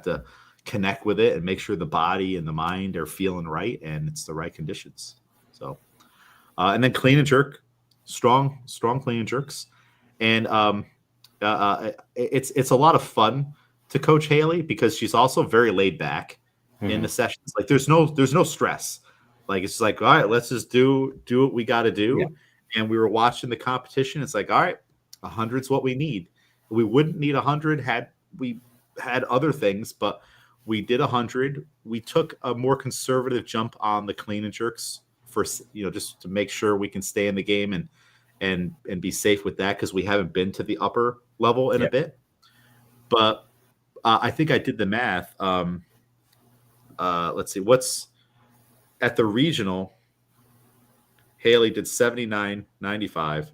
to connect with it and make sure the body and the mind are feeling right and it's the right conditions. So, and then clean and jerk, strong clean and jerks. And it's a lot of fun to coach Haley because she's also very laid back in the sessions. Like there's no stress. Like it's like, all right, let's just do what we got to do. Yeah. And we were watching the competition. It's like, all right, 100's what we need. We wouldn't need 100 had we had other things, but we did 100. We took a more conservative jump on the clean and jerks for, just to make sure we can stay in the game and be safe with that because we haven't been to the upper level in a bit. But I think I did the math. let's see, what's at the regional. Haley did 79.95,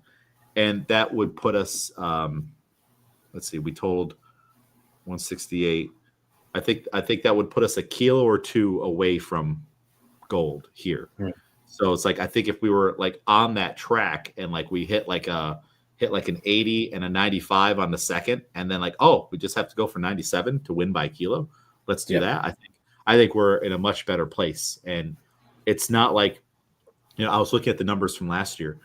and that would put us. Let's see, we totaled 168. I think that would put us a kilo or two away from gold here. Hmm. So it's like I think if we were like on that track and like we hit like an 80 and a 95 on the second, and then like, oh, we just have to go for 97 to win by a kilo. Let's do Yeah. that. I think we're in a much better place. And it's not like, I was looking at the numbers from last year.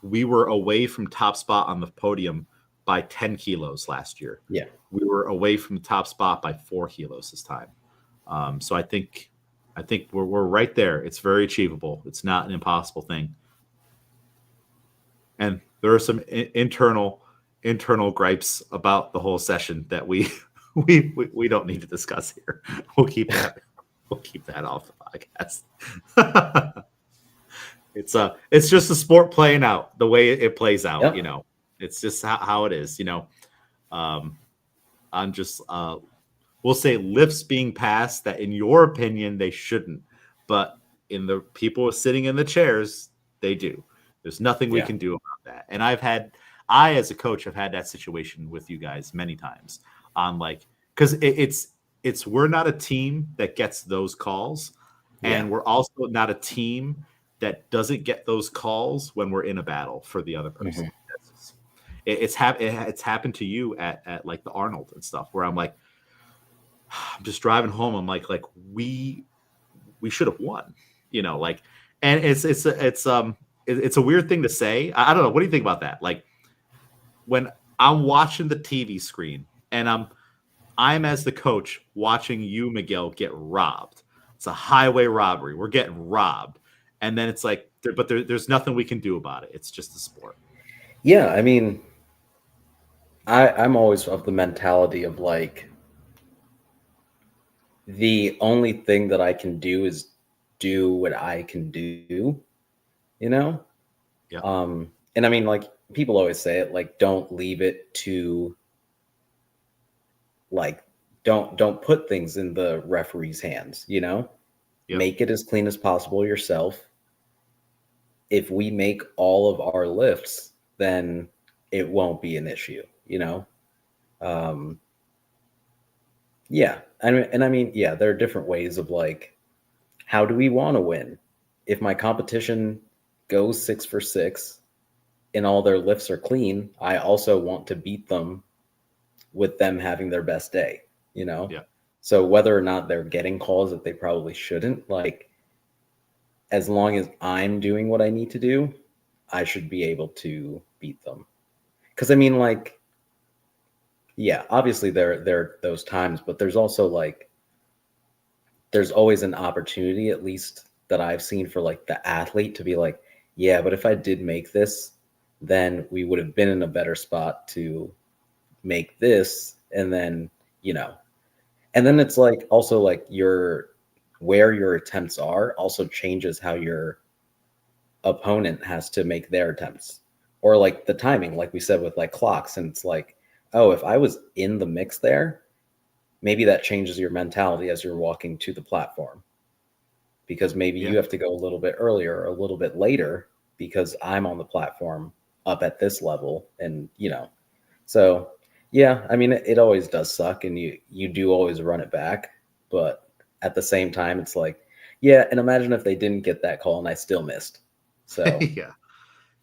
We were away from top spot on the podium by 10 kilos last year. Yeah. We were away from the top spot by 4 kilos this time. So I think we're right there. It's very achievable. It's not an impossible thing. And there are some internal gripes about the whole session that we don't need to discuss here. We'll keep that off the podcast. It's just a sport playing out the way it plays out. Yep. It's just how it is. I'm just we'll say lifts being passed that in your opinion they shouldn't, but in the people sitting in the chairs they do. There's nothing we can do about that. And I as a coach have had that situation with you guys many times on like, because it's we're not a team that gets those calls, and we're also not a team that doesn't get those calls when we're in a battle for the other person. It's happened to you at like the Arnold and stuff, where I'm like, I'm just driving home. I'm like we should have won, like, and it's a weird thing to say. I don't know. What do you think about that? Like when I'm watching the TV screen and I'm as the coach watching you, Miguel, get robbed. It's a highway robbery. We're getting robbed. And then it's like, but there's nothing we can do about it. It's just a sport. Yeah, I mean, I'm always of the mentality of like, the only thing that I can do is do what I can do, Yeah. And I mean, like people always say it, like, don't leave it to like, don't put things in the referee's hands, Yep. Make it as clean as possible yourself. If we make all of our lifts, then it won't be an issue, Yeah. I mean, yeah, there are different ways of like, how do we want to win? If my competition goes 6 for 6 and all their lifts are clean, I also want to beat them with them having their best day, Yeah. So whether or not they're getting calls that they probably shouldn't, like, as long as I'm doing what I need to do, I should be able to beat them. Because I mean, like, yeah, obviously there are those times, but there's also like, there's always an opportunity, at least that I've seen, for like the athlete to be like, yeah, but if I did make this, then we would have been in a better spot to make this. And then, and then it's like also like where your attempts are also changes how your opponent has to make their attempts, or like the timing, like we said with like clocks. And it's like, oh, if I was in the mix there, maybe that changes your mentality as you're walking to the platform, because maybe you have to go a little bit earlier or a little bit later because I'm on the platform up at this level. And, so yeah, I mean, it always does suck, and you do always run it back. But at the same time, it's like, yeah, and imagine if they didn't get that call and I still missed. So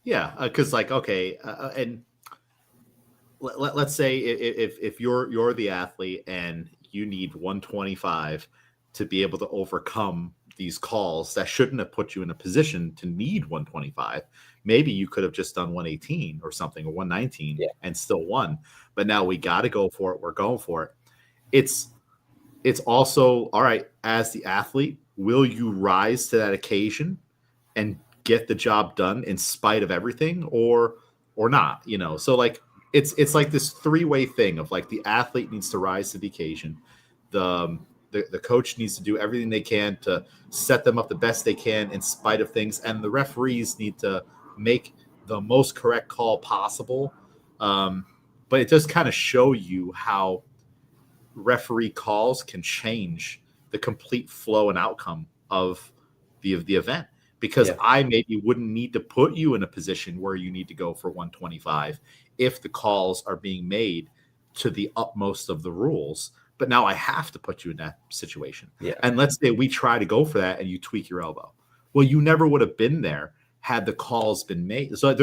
yeah, because like, okay, and let's say if you're the athlete and you need 125 to be able to overcome these calls that shouldn't have put you in a position to need 125. Maybe you could have just done 118 or something, or 119 and still won. But now we got to go for it. We're going for it. It's also, all right, as the athlete, will you rise to that occasion and get the job done in spite of everything, or not? So like it's like this three-way thing of like, the athlete needs to rise to the occasion, the coach needs to do everything they can to set them up the best they can in spite of things, and the referees need to make the most correct call possible. But it does kind of show you how referee calls can change the complete flow and outcome of the event, because I maybe wouldn't need to put you in a position where you need to go for 125 if the calls are being made to the utmost of the rules. But now I have to put you in that situation. Yeah. And let's say we try to go for that and you tweak your elbow. Well, you never would have been there had the calls been made. So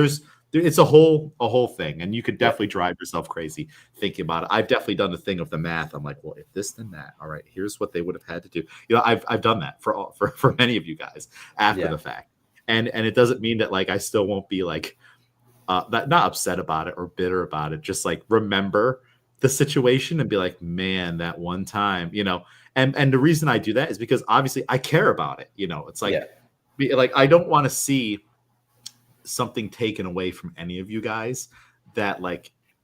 it's a whole thing, and you could definitely drive yourself crazy thinking about it. I've definitely done the thing of the math. I'm like, well, if this then that, all right, here's what they would have had to do. I've done that for many of you guys after the fact, and it doesn't mean that like I still won't be like not upset about it or bitter about it. Just like remember the situation and be like, man, that one time, and the reason I do that is because obviously I care about it. It's like I don't want to see something taken away from any of you guys that where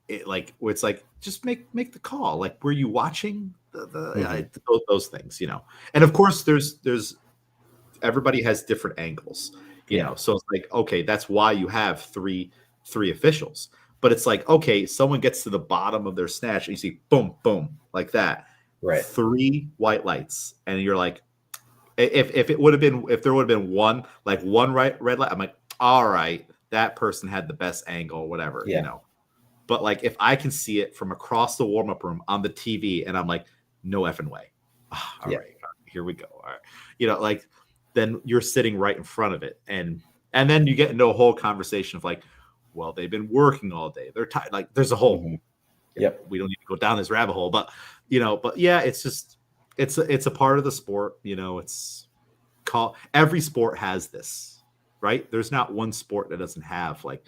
it's like just make the call. Like, were you watching those things, and of course there's everybody has different angles, so it's like, okay, that's why you have three officials. But it's like, okay, someone gets to the bottom of their snatch and you see boom boom like that, right, 3 white lights, and you're like, if there would have been one red light, I'm like, all right, that person had the best angle, whatever, But like, if I can see it from across the warm-up room on the TV, and I'm like, no effing way. All right, here we go. All right, like, then you're sitting right in front of it, and then you get into a whole conversation of like, well, they've been working all day, they're tired. Like, there's a whole, we don't need to go down this rabbit hole, but it's just it's a part of the sport. Every sport has this. Right? There's not one sport that doesn't have like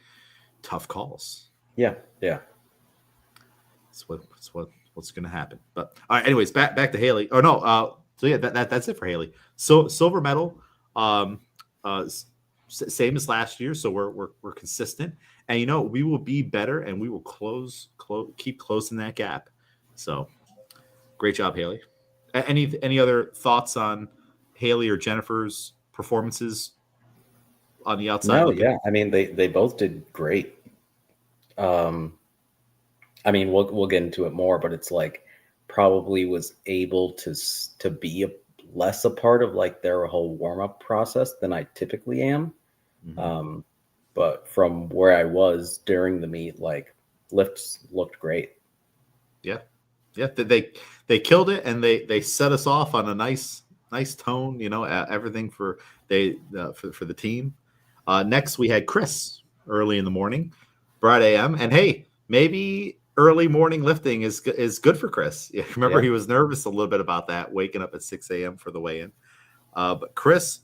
tough calls. Yeah. It's what's going to happen. But all right, anyways, back to Haley. Oh no, so yeah, that's it for Haley. So silver medal, same as last year. So we're consistent, and we will be better, and we will keep closing that gap. So great job, Haley. Any other thoughts on Haley or Jennifer's performances on the outside? No, yeah. I mean, they both did great. I mean, we'll get into it more, but it's like probably was able to be less a part of like their whole warm up process than I typically am. Mm-hmm. But from where I was during the meet, like lifts looked great. Yeah. They killed it, and they set us off on a nice tone. Everything for the team. Next, we had Chris early in the morning, bright AM, and hey, maybe early morning lifting is good for Chris. Remember, he was nervous a little bit about that, waking up at 6 a.m. for the weigh-in. But Chris,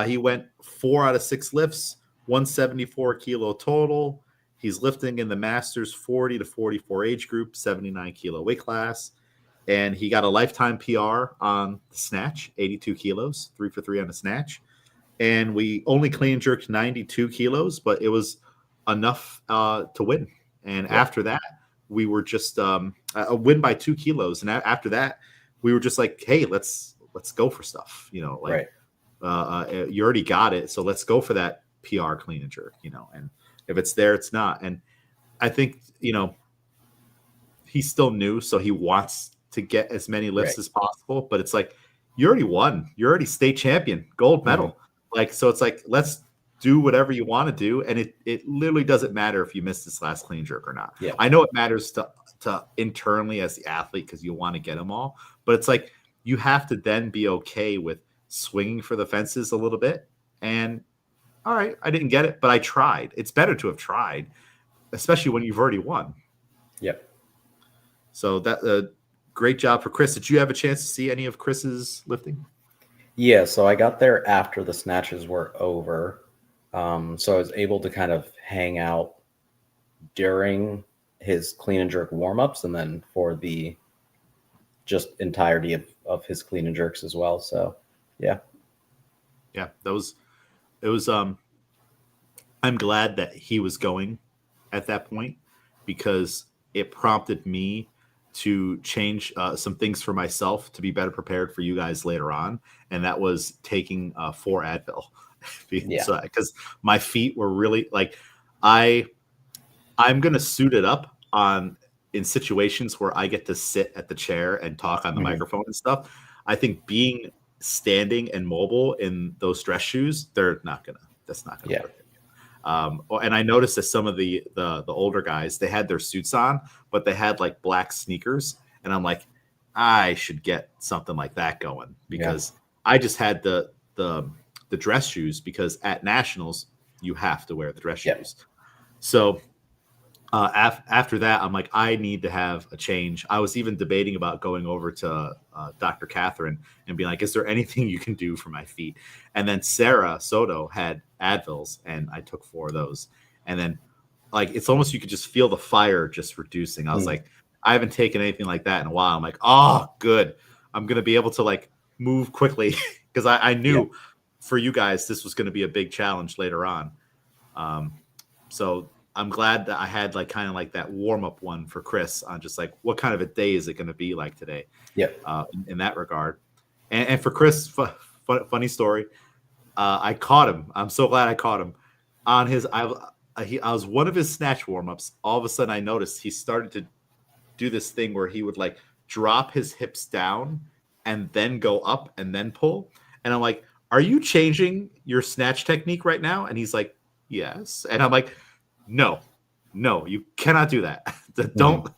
he went 4 out of 6 lifts, 174 kilo total. He's lifting in the Masters 40 to 44 age group, 79 kilo weight class. And he got a lifetime PR on the snatch, 82 kilos, 3 for 3 on the snatch. And we only clean and jerked 92 kilos, but it was enough to win. And after that, we were just a win by 2 kilos. And after that, we were just like, hey, let's go for stuff. You already got it, so let's go for that PR clean and jerk. And if it's there, it's not. And I think he's still new, so he wants to get as many lifts as possible. But it's like, you already won. You're already state champion, gold medal. Mm-hmm. Like, so it's like, let's do whatever you want to do. And it literally doesn't matter if you missed this last clean jerk or not. Yeah. I know it matters to internally as the athlete, because you want to get them all, but it's like, you have to then be okay with swinging for the fences a little bit. And all right, I didn't get it, but I tried. It's better to have tried, especially when you've already won. Yep. So that great job for Chris. Did you have a chance to see any of Chris's lifting? Yeah, so I got there after the snatches were over. So I was able to kind of hang out during his clean and jerk warm-ups, and then for the just entirety of his clean and jerks as well. So yeah. It was I'm glad that he was going at that point, because it prompted me to change some things for myself to be better prepared for you guys later on. And that was taking 4 Advil. Because my feet were really like, I'm going to suit it up in situations where I get to sit at the chair and talk on the microphone and stuff. I think being standing and mobile in those dress shoes, that's not gonna Yeah. work. And I noticed that some of the older guys, they had their suits on, but they had like black sneakers, and I'm like, I should get something like that going Yeah. because I just had the dress shoes because at nationals you have to wear the dress Yeah. shoes. So after that, I'm like, I need to have a change. I was even debating about going over to Dr. Catherine and being like, is there anything you can do for my feet? And then Sarah Soto had Advils, and I took 4 of those. And then, like, it's almost you could just feel the fire just reducing. I was Mm. like, I haven't taken anything like that in a while. I'm like, oh, good. I'm going to be able to, like, move quickly because I knew for you guys this was going to be a big challenge later on. So I'm glad that I had like kind of like that warm up one for Chris on just like what kind of a day is it going to be like today, Yeah. in that regard. And for Chris, funny story, I caught him. I'm so glad I caught him on his. I was one of his snatch warm ups. All of a sudden, I noticed he started to do this thing where he would like drop his hips down and then go up and then pull. And I'm like, are you changing your snatch technique right now? And he's like, yes. And I'm like, no, you cannot do that. don't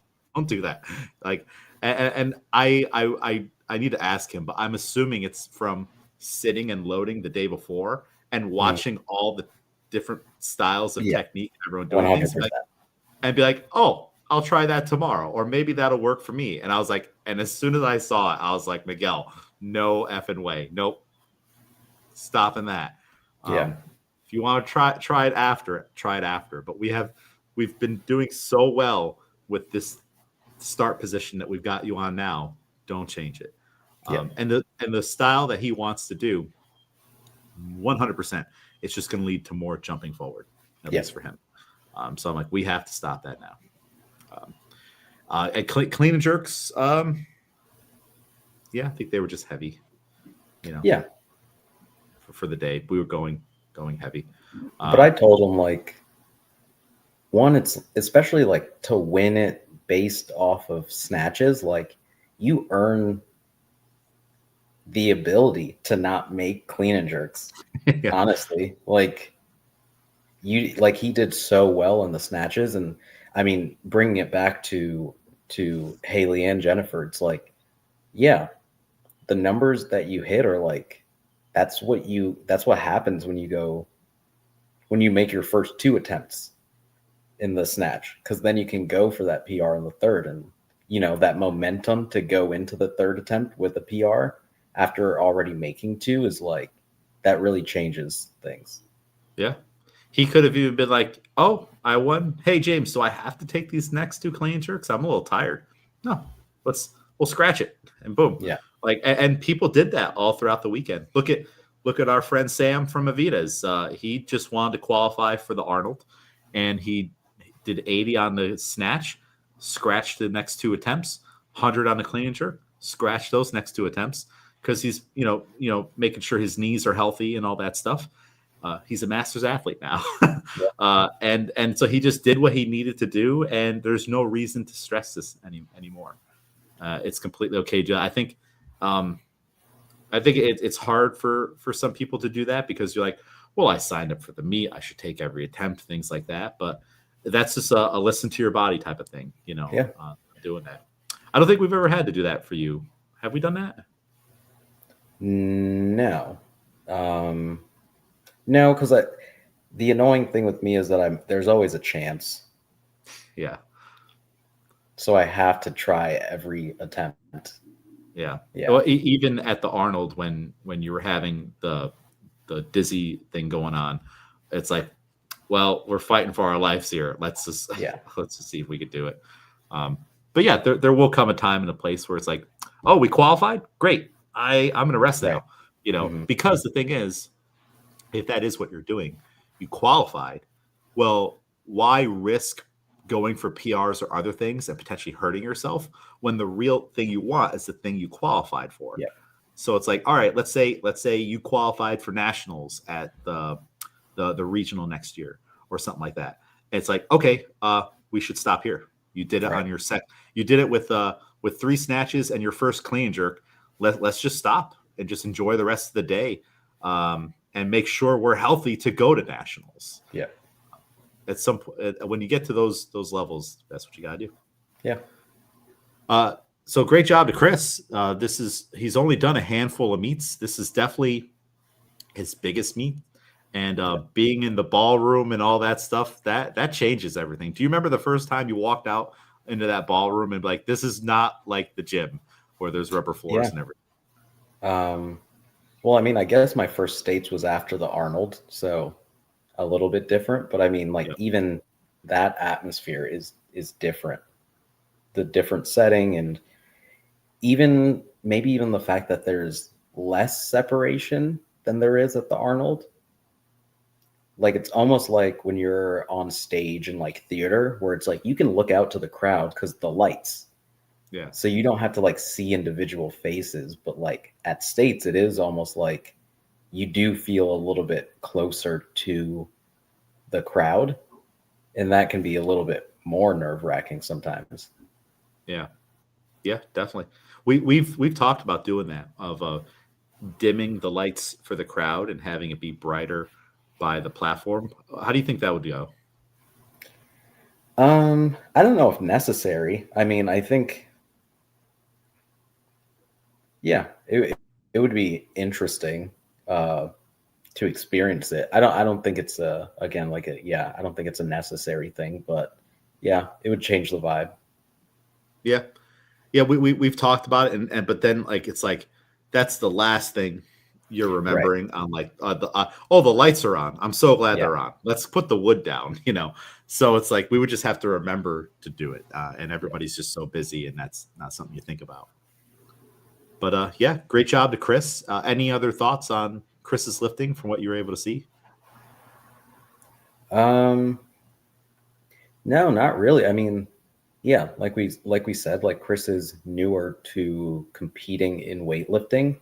do that. Like, and I need to ask him, but I'm assuming it's from sitting and loading the day before and watching all the different styles of technique and everyone doing things, 100%. and be like, oh, I'll try that tomorrow, or maybe that'll work for me. And I was like, and as soon as I saw it, I was like, Miguel, no effing way, nope, stopping that. Yeah. If you want to try it after, try it after. But we've been doing so well with this start position that we've got you on now. Don't change it. And the style that he wants to do, 100%, it's just going to lead to more jumping forward, at least for him. So I'm like, we have to stop that now. And clean and jerks, I think they were just heavy, for the day. We were going heavy. But I told him, like, one, it's especially like to win it based off of snatches, like you earn the ability to not make clean and jerks. Honestly, like he did so well in the snatches, and I mean, bringing it back to Haley and Jennifer, it's like, yeah, the numbers that you hit are like, that's what happens when you make your first 2 attempts in the snatch, because then you can go for that PR in the third, and that momentum to go into the third attempt with a PR after already making 2 is like, that really changes things. Yeah. He could have even been like, oh, I won. Hey, James, do I have to take these next 2 clean jerks? I'm a little tired. No, we'll scratch it, and boom. Yeah. Like, and people did that all throughout the weekend. Look at our friend Sam from Avitas. He just wanted to qualify for the Arnold, and he did 80 on the snatch, scratched the next 2 attempts, 100 on the clean and jerk, scratched those next 2 attempts because he's making sure his knees are healthy and all that stuff. He's a masters athlete now. And so he just did what he needed to do, and there's no reason to stress this anymore. It's completely okay. I think it's hard for some people to do that because you're like, well, I signed up for the meet, I should take every attempt, things like that. But that's just a listen to your body type of thing, doing that. I don't think we've ever had to do that for you. Have we done that? No. No, because the annoying thing with me is that there's always a chance. Yeah. So I have to try every attempt. Yeah. Well, even at the Arnold, when you were having the dizzy thing going on, it's like, well, we're fighting for our lives here. Let's just see if we could do it. But yeah, there will come a time and a place where it's like, oh, we qualified? Great. I'm going to rest now, because the thing is, if that is what you're doing, you qualified. Well, why risk going for PRs or other things and potentially hurting yourself when the real thing you want is the thing you qualified for? Yeah. So it's like, all right, let's say you qualified for nationals at the regional next year or something like that. It's like, okay, we should stop here. You did it on your set. You did it with 3 snatches and your first clean and jerk. let's just stop and just enjoy the rest of the day, and make sure we're healthy to go to nationals. Yeah. At some point, when you get to those levels, that's what you got to do. Yeah. So great job to Chris. He's only done a handful of meets. This is definitely his biggest meet, and being in the ballroom and all that stuff, that changes everything. Do you remember the first time you walked out into that ballroom and like, this is not like the gym where there's rubber floors and everything? Well, I mean, I guess my first states was after the Arnold, so a little bit different. But I mean, like even that atmosphere is different. The different setting, and maybe even the fact that there's less separation than there is at the Arnold. Like it's almost like when you're on stage in like theater, where it's like you can look out to the crowd because the lights. Yeah. So you don't have to like see individual faces, but like at states, it is almost like you do feel a little bit closer to the crowd, and that can be a little bit more nerve-wracking sometimes. Yeah, definitely. We've talked about doing that, of dimming the lights for the crowd and having it be brighter by the platform. How do you think that would go? I don't know if necessary. I mean, I think, yeah, it would be interesting to experience it. I don't think it's I don't think it's a necessary thing, but yeah, it would change the vibe. Yeah, we've talked about it, and but then like it's like that's the last thing you're remembering on like the lights are on. I'm so glad they're on. Let's put the wood down, So it's like we would just have to remember to do it, and everybody's just so busy, and that's not something you think about. But yeah, great job to Chris. Any other thoughts on Chris's lifting from what you were able to see? No, not really. I mean, yeah, like we said, like Chris is newer to competing in weightlifting.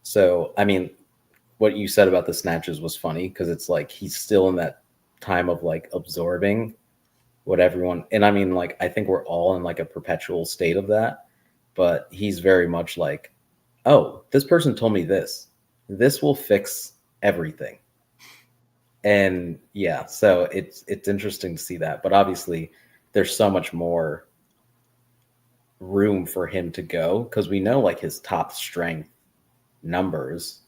So, I mean, what you said about the snatches was funny because it's like he's still in that time of like absorbing what everyone, and I mean, like, I think we're all in like a perpetual state of that, but he's very much like, oh, this person told me this will fix everything. And yeah, so it's interesting to see that, but obviously there's so much more room for him to go because we know like his top strength numbers,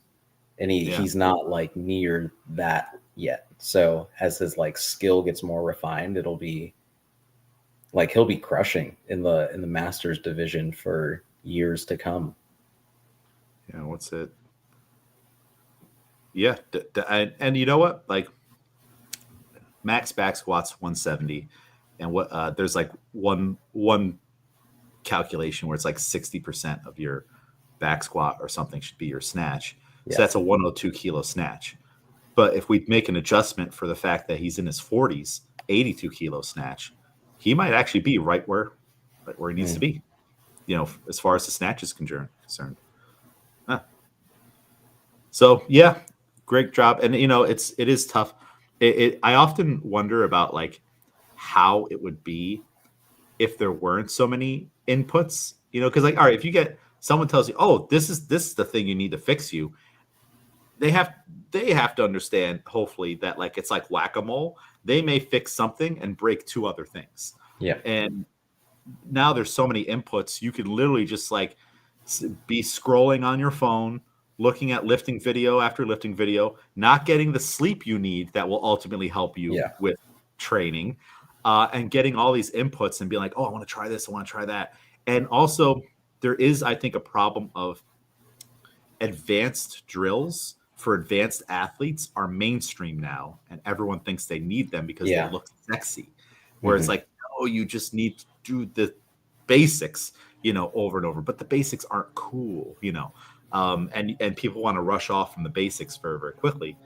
and he's not like near that yet. So as his like skill gets more refined, it'll be like he'll be crushing in the masters division for years to come. Yeah, what's it? Yeah, and you know what? Like max back squats 170, and what there's like one calculation where it's like 60% of your back squat or something should be your snatch. Yeah. So that's a 102 kilo snatch. But if we make an adjustment for the fact that he's in his 40s, 82 kilo snatch, he might actually be right where he needs to be, as far as the snatch is concerned. Huh. So yeah, great job. And it is tough. I often wonder about like how it would be if there weren't so many inputs, because like, all right, if you get someone tells you, oh, this is the thing you need to fix you, they have to understand, hopefully, that like it's like whack-a-mole. They may fix something and break two other things. Yeah. And now there's so many inputs, you could literally just like be scrolling on your phone, looking at lifting video after lifting video, not getting the sleep you need that will ultimately help you with training, and getting all these inputs and being like, oh, I want to try this, I want to try that. And also there is, I think, a problem of advanced drills for advanced athletes are mainstream now, and everyone thinks they need them because they look sexy. Where it's like, oh, you just need to do the basics, over and over. But the basics aren't cool, and people want to rush off from the basics very, very quickly.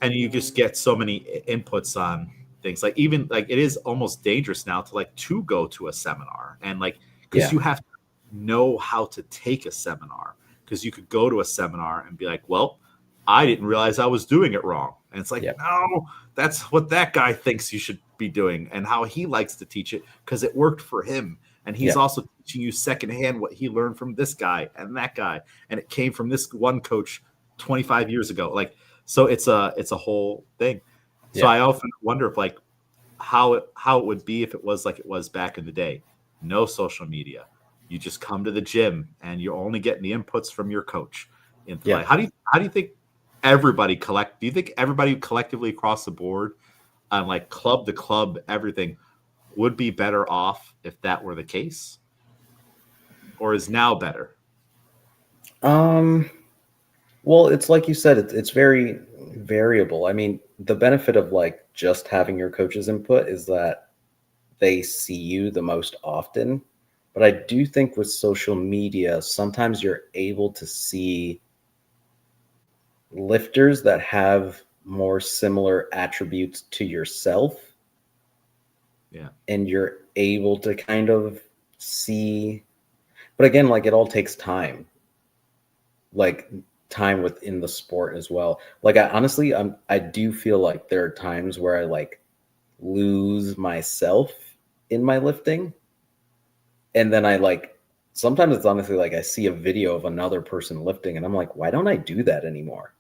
And you just get so many inputs on things. Like even like it is almost dangerous now to go to a seminar, and like because you have to know how to take a seminar, because you could go to a seminar and be like, well, I didn't realize I was doing it wrong. And it's like, no, that's what that guy thinks you should be doing and how he likes to teach it because it worked for him. And he's also teaching you secondhand what he learned from this guy and that guy, and it came from this one coach 25 years ago. Like, so it's a whole thing. So Yeah. I often wonder if like how it would be if it was like it was back in the day. No social media. You just come to the gym and you're only getting the inputs from your coach. And Yeah. like, how do you think everybody do you think everybody collectively across the board on like club to club everything would be better off if that were the case? Or is now better? Well, it's like you said, it's very variable. I mean, the benefit of like just having your coach's input is that they see you the most often. But I do think with social media, sometimes you're able to see lifters that have more similar attributes to yourself. Yeah. And you're able to kind of see, but again, like it all takes time. Like time within the sport as well. Like I honestly, I do feel like there are times where I like lose myself in my lifting, and then I like sometimes it's honestly like I see a video of another person lifting, and I'm like, why don't I do that anymore?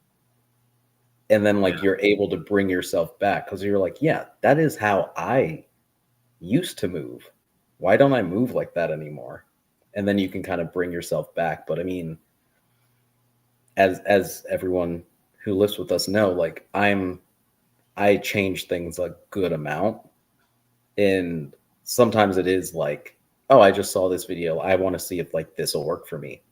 And then like Yeah. you're able to bring yourself back because you're like, yeah, that is how I used to move. Why don't I move like that anymore? And then you can kind of bring yourself back. But I mean, as everyone who lives with us know, like I change things a good amount. And sometimes it is like, oh, I just saw this video. I want to see if like this will work for me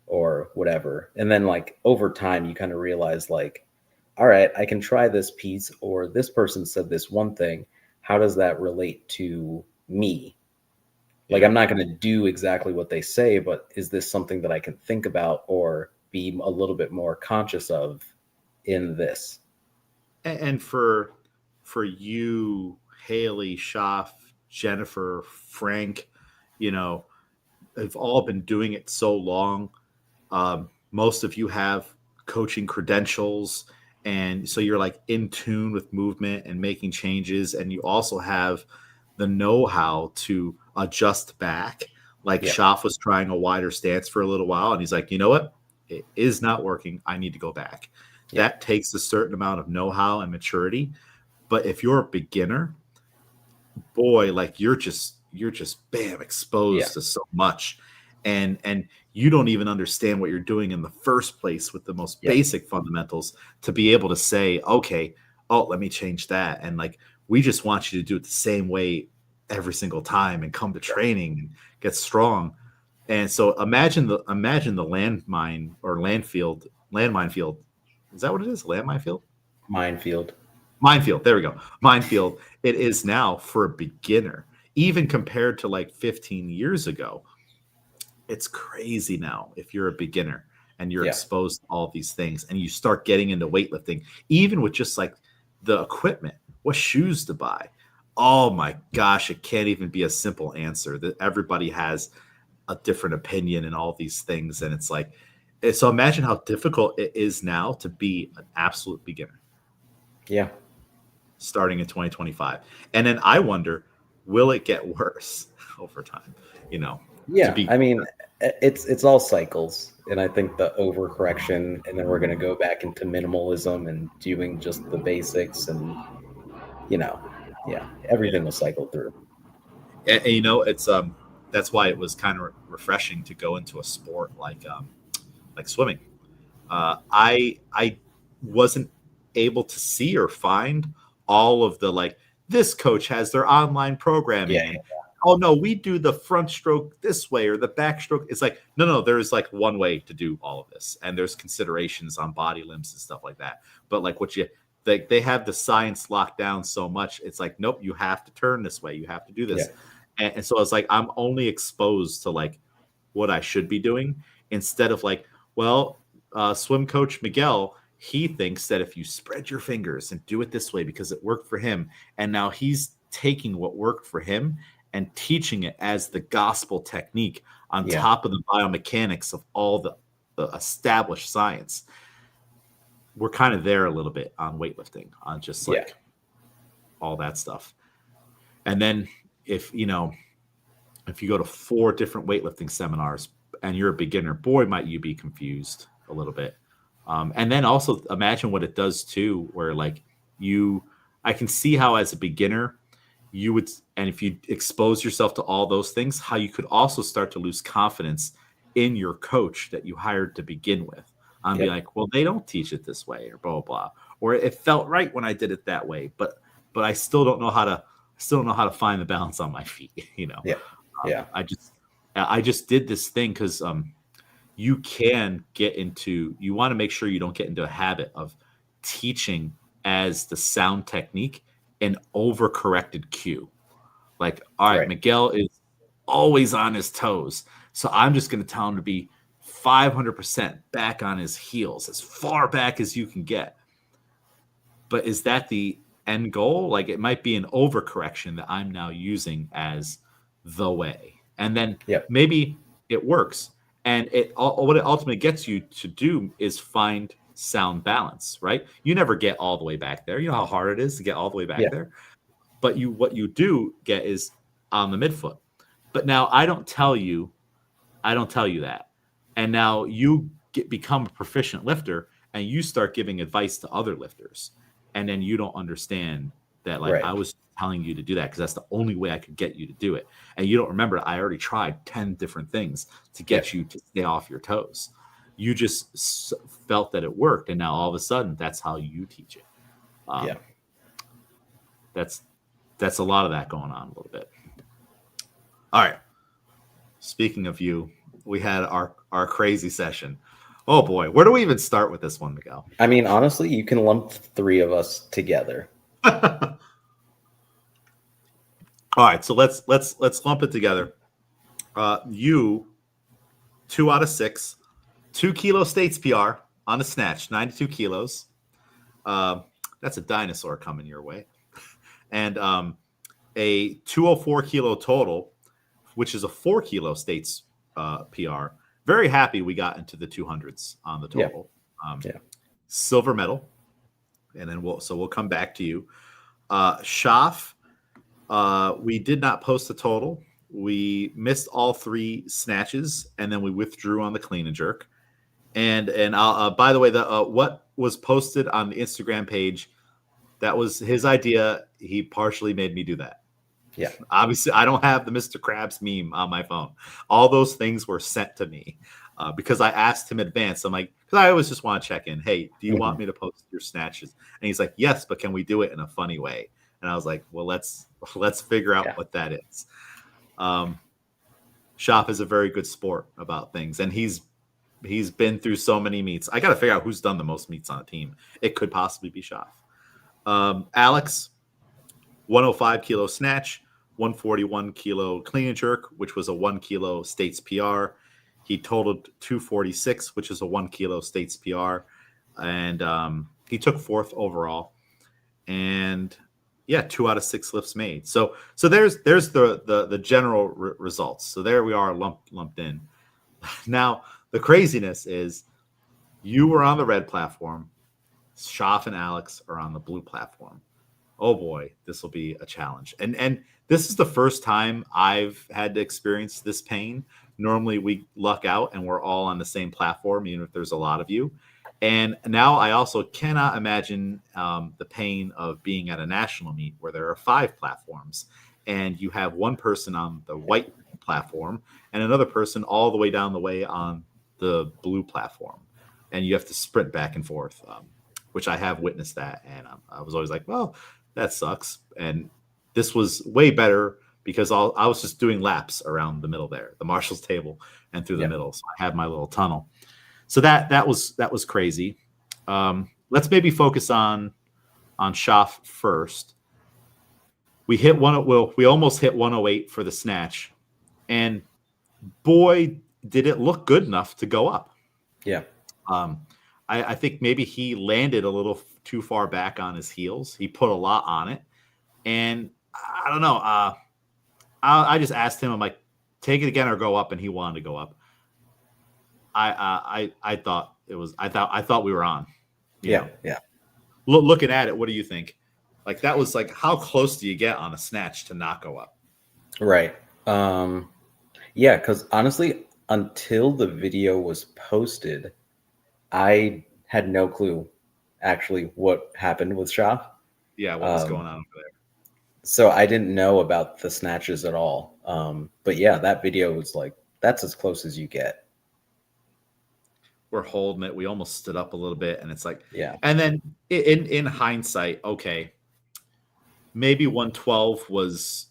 or whatever. And then like over time you kind of realize like, all right, I can try this piece, or this person said this one thing. How does that relate to me? Like, Yeah. I'm not going to do exactly what they say, but is this something that I can think about or be a little bit more conscious of in this? And for you, Haley, Schaff, Jennifer, Frank, you know, have all been doing it so long. Most of you have coaching credentials, and so you're like in tune with movement and making changes, and you also have the know-how to adjust back. Like Yeah. Schaff was trying a wider stance for a little while, and he's like, you know what? It is not working. I need to go back. Yeah. That takes a certain amount of know-how and maturity. But if you're a beginner, boy, like you're just bam Yeah. exposed to so much, and you don't even understand what you're doing in the first place with the most Yeah. basic fundamentals to be able to say, okay, oh, let me change that. And like we just want you to do it the same way every single time and come to training and get strong. And so imagine the landmine or landmine field. Is that what it is? Landmine field? Minefield. Minefield. There we go. Minefield. It is now for a beginner, even compared to like 15 years ago. It's crazy now if you're a beginner and you're Yeah. exposed to all these things and you start getting into weightlifting, even with just like the equipment, what shoes to buy. Oh my gosh, it can't even be a simple answer. That everybody has a different opinion and all these things. And it's like, so imagine how difficult it is now to be an absolute beginner Yeah. starting in 2025. And then I wonder, will it get worse over time? You know, to Yeah. be I mean, it's all cycles. And I think the overcorrection, and then we're going to go back into minimalism and doing just the basics, and yeah, everything will cycle through. and, it's that's why it was kind of refreshing to go into a sport like swimming. I wasn't able to see or find all of the like this coach has their online Yeah. programming and oh no, we do the front stroke this way or the back stroke. It's like no, there's like one way to do all of this, and there's considerations on body limbs and stuff like that. But like what you they have the science locked down so much, it's like nope, you have to turn this way, you have to do Yeah. this, and so it's like I'm only exposed to like what I should be doing instead of like, well, swim coach Miguel, he thinks that if you spread your fingers and do it this way because it worked for him, and now he's taking what worked for him and teaching it as the gospel technique on Yeah. top of the biomechanics of all the established science. We're kind of there a little bit on weightlifting, on just Yeah. like all that stuff. And then if if you go to 4 different weightlifting seminars and you're a beginner, boy, might you be confused a little bit. And then also imagine what it does too, where like I can see how as a beginner you would, and if you expose yourself to all those things, how you could also start to lose confidence in your coach that you hired to begin with. Be like, well, they don't teach it this way, or blah, blah, blah, or it felt right when I did it that way, but I still don't know how to find the balance on my feet, you know? Yeah. I just did this thing because you can get into, you want to make sure you don't get into a habit of teaching as the sound technique an overcorrected cue. Like, all right, Miguel is always on his toes, so I'm just going to tell him to be 500% back on his heels, as far back as you can get. But is that the end goal? Like, it might be an overcorrection that I'm now using as the way. And then maybe it works. And what it ultimately gets you to do is find sound balance, right? You never get all the way back there. You know how hard it is to get all the way back there. But what you do get is on the midfoot. But now I don't tell you that. And now you become a proficient lifter and you start giving advice to other lifters. And then you don't understand that, like, I was telling you to do that because that's the only way I could get you to do it. And you don't remember I already tried 10 different things to get you to stay off your toes. You just felt that it worked. And now all of a sudden, that's how you teach it. That's a lot of that going on a little bit. All right. Speaking of you, we had our crazy session. Oh boy, where do we even start with this one, Miguel? I mean, honestly, you can lump 3 of us together. All right, so let's lump it together. You 2 out of 6, 2 kilo states PR on a snatch, 92 kilos. That's a dinosaur coming your way, and a 204 kilo total, which is a 4 kilo states PR. Very happy we got into the 200s on the total. Silver medal, and then we'll come back to you. Shaf, we did not post the total. We missed all 3 snatches, and then we withdrew on the clean and jerk. And by the way, what was posted on the Instagram page, that was his idea. He partially made me do that. Yeah. Obviously, I don't have the Mr. Krabs meme on my phone. All those things were sent to me because I asked him in advance. I'm like, because I always just want to check in. Hey, do you want me to post your snatches? And he's like, yes, but can we do it in a funny way? And I was like, well, let's figure out what that is. Shop is a very good sport about things, and he's been through so many meets. I got to figure out who's done the most meets on a team. It could possibly be Shop. Alex, 105 kilo snatch, 141 kilo clean and jerk, which was a 1 kilo states PR. He totaled 246, which is a 1 kilo states PR. And he took 4th overall. And 2 out of 6 lifts made. So there's the general results. So there we are lumped in. Now, the craziness is you were on the red platform. Shaf and Alex are on the blue platform. Oh boy, this will be a challenge. And this is the first time I've had to experience this pain. Normally we luck out and we're all on the same platform, even if there's a lot of you. And now I also cannot imagine the pain of being at a national meet where there are 5 platforms and you have one person on the white platform and another person all the way down the way on the blue platform. And you have to sprint back and forth, which I have witnessed that. And I was always like, well, that sucks. And this was way better because I was just doing laps around the middle there, the marshal's table and through the middle. So I had my little tunnel. So that was crazy. Let's maybe focus on Shaf first. We almost hit 108 for the snatch, and boy, did it look good enough to go up. Yeah. I think maybe he landed a little too far back on his heels. He put a lot on it, and I don't know. I just asked him, I'm like, take it again or go up, and he wanted to go up. I thought we were on. Yeah. Looking at it, what do you think? Like, that was like, how close do you get on a snatch to not go up? Right. Yeah, because honestly, until the video was posted, I had no clue actually what happened with Shah. Yeah, what was Um, going on over there? so I didn't know about the snatches at all. But yeah, that video was like, that's as close as you get. We're holding it. We almost stood up a little bit, and it's like, Yeah. and then in hindsight, okay, maybe 112 was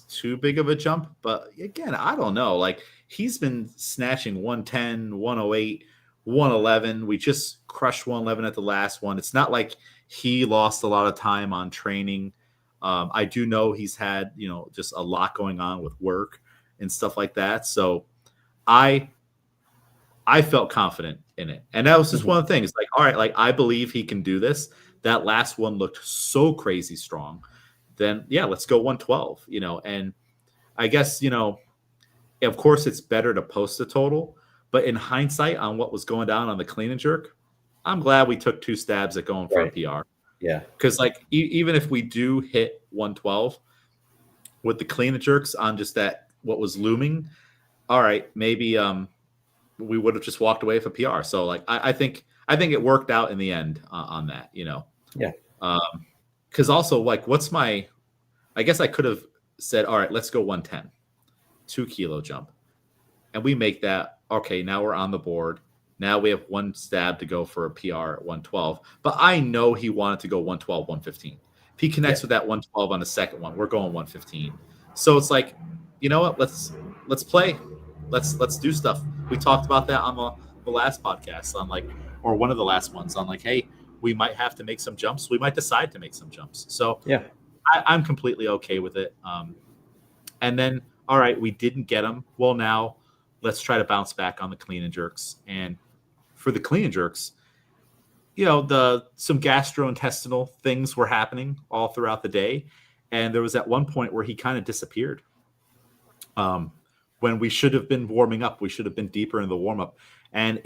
too big of a jump, but again, I don't know. Like he's been snatching 110, 108, 111. We just crushed 111 at the last one. It's not like he lost a lot of time on training. I do know he's had, just a lot going on with work and stuff like that. So I I felt confident in it. And that was just Mhm. one of the things. Like, all right, like I believe he can do this. That last one looked so crazy strong. Then yeah, let's go 112, and I guess, of course it's better to post a total, but in hindsight on what was going down on the clean and jerk, I'm glad we took two stabs at going for a Right. PR. Yeah. Because like even if we do hit 112 with the clean and jerks on just that what was looming, all right, maybe we would have just walked away with a PR. So like I think it worked out in the end on that. Yeah. Because also like I guess I could have said, all right, let's go 110, 2 kilo jump. And we make that, okay, now we're on the board. Now we have one stab to go for a PR at 112. But I know he wanted to go 112, 115. If he Yeah. connects with that 112 on the second one, we're going 115. So it's like, you know what? Let's play. Let's do stuff. We talked about that on the last podcast on like, or one of the last ones on like, hey, we might have to make some jumps. We might decide to make some jumps. So Yeah. I'm completely okay with it. And then, all right, we didn't get them. Well, now let's try to bounce back on the clean and jerks. And for the clean and jerks, some gastrointestinal things were happening all throughout the day. And there was at one point where he kind of disappeared. Um, when we should have been warming up, we should have been deeper in the warm up. And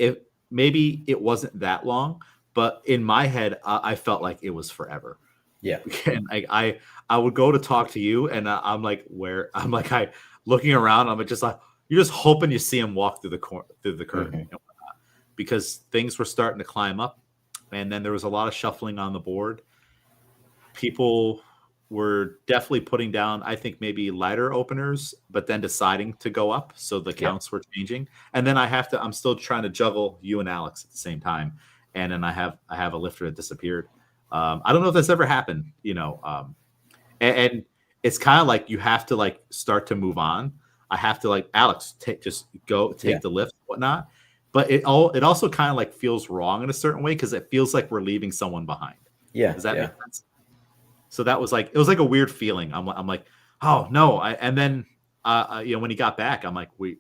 maybe it wasn't that long, but in my head, I felt like it was forever. Yeah. And I would go to talk to you, and I'm like, where I'm like, I looking around, I'm just like, you're just hoping you see him walk through the curtain Mhm. and whatnot, because things were starting to climb up, and then there was a lot of shuffling on the board. People were definitely putting down, I think maybe lighter openers, but then deciding to go up, so the Yeah. counts were changing. And then I'm still trying to juggle you and Alex at the same time, and then I have a lifter that disappeared. I don't know if that's ever happened, and it's kind of like you have to like start to move on. I have to like Alex just go Yeah. take the lift, whatnot. But it also kind of like feels wrong in a certain way because it feels like we're leaving someone behind. Yeah. Does that make Yeah. sense? So that was like it was like a weird feeling. I'm like, oh no, and then when he got back, I'm like, we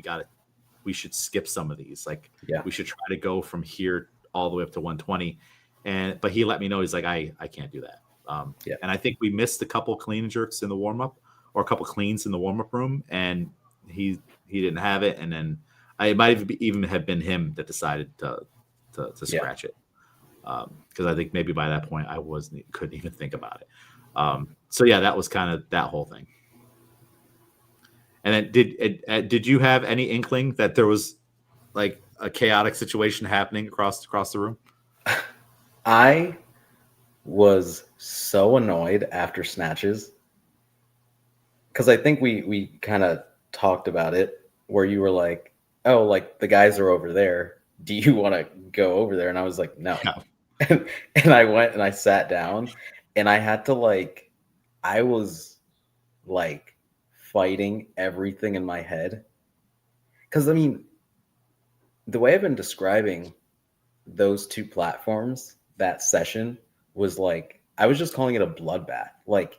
got it. We should skip some of these. Like Yeah. we should try to go from here all the way up to 120. But he let me know, he's like, I can't do that. Yeah. And I think we missed a couple clean and jerks in the warm up, or a couple cleans in the warm up room, and he didn't have it. And then it might even have been him that decided to Yeah. scratch it, because I think maybe by that point I couldn't even think about it. So yeah, that was kind of that whole thing. And then did you have any inkling that there was like a chaotic situation happening across the room? I was so annoyed after snatches because I think we kind of talked about it where you were like, "Oh, like the guys are over there. Do you want to go over there?" And I was like, "No." Yeah. And I went and I sat down and I had to I was like fighting everything in my head because I mean, the way I've been describing those two platforms, that session was like I was just calling it a bloodbath. Like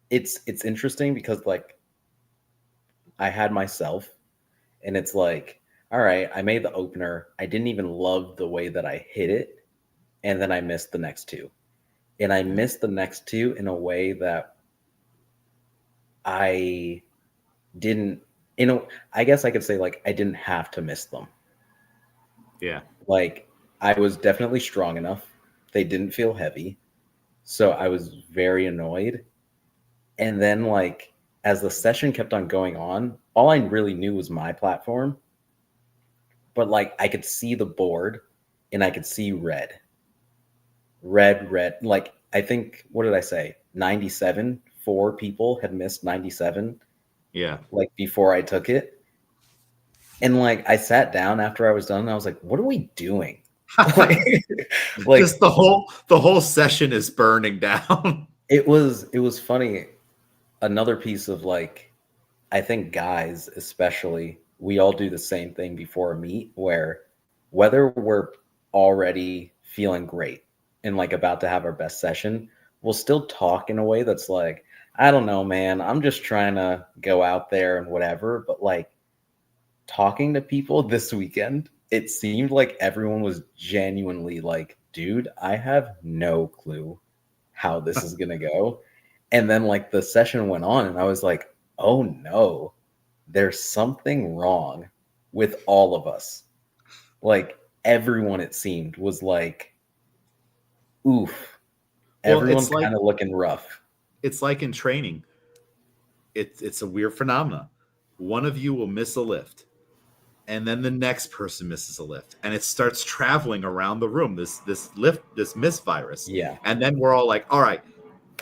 it's interesting because like I had myself and it's like, all right, I made the opener. I didn't even love the way that I hit it. And then I missed the next two. And I missed the next two in a way that I didn't, I guess I could say like I didn't have to miss them. Yeah. Like I was definitely strong enough. They didn't feel heavy. So I was very annoyed. And then like as the session kept on going on, all I really knew was my platform. But like I could see the board and I could see red. Red. Like I think, what did I say? 97. 4 people had missed 97 Yeah. like before I took it. And like I sat down after I was done and I was like, what are we doing? like, Just the whole session is burning down. it was funny. Another piece of like, I think guys especially, we all do the same thing before a meet where whether we're already feeling great and like about to have our best session, we'll still talk in a way that's like, I don't know, man, I'm just trying to go out there and whatever. But like talking to people this weekend, it seemed like everyone was genuinely like, dude, I have no clue how this is going to go. And then like the session went on and I was like, oh no, there's something wrong with all of us. Like everyone, it seemed, was like, oof, Well, everyone's kind of looking rough. It's like in training. It's a weird phenomena. One of you will miss a lift, and then the next person misses a lift, and it starts traveling around the room. This miss virus. Yeah. And then we're all like, all right,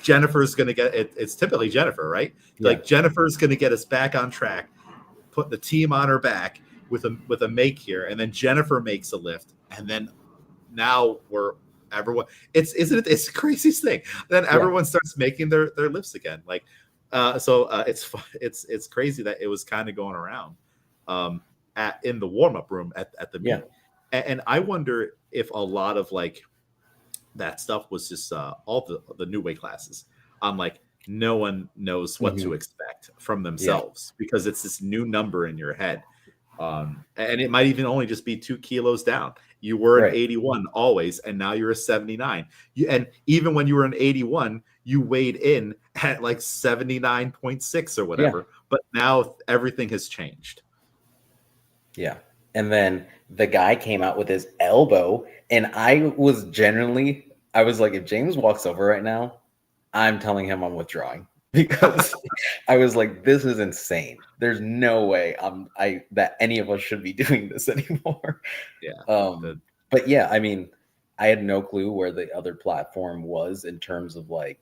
Jennifer's gonna get it. It's typically Jennifer, right? Yeah. Like Jennifer's gonna get us back on track, put the team on her back with a make here, and then Jennifer makes a lift, and then now we're everyone. It's the craziest thing. Then everyone starts making their lifts again. Like, it's crazy that it was kind of going around in the warm up room at the meet. Yeah. And I wonder if a lot of like that stuff was just all the new weight classes. Like no one knows what to expect from themselves because it's this new number in your head. And it might even only just be 2 kilos down. You were an 81 always, and now you're a 79. And even when you were an 81, you weighed in at like 79.6 or whatever. Yeah. But now everything has changed. Yeah. And then the guy came out with his elbow, and I was like, if James walks over right now, I'm telling him I'm withdrawing because I was like, this is insane. There's no way that any of us should be doing this anymore. Yeah. But yeah, I mean, I had no clue where the other platform was in terms of like,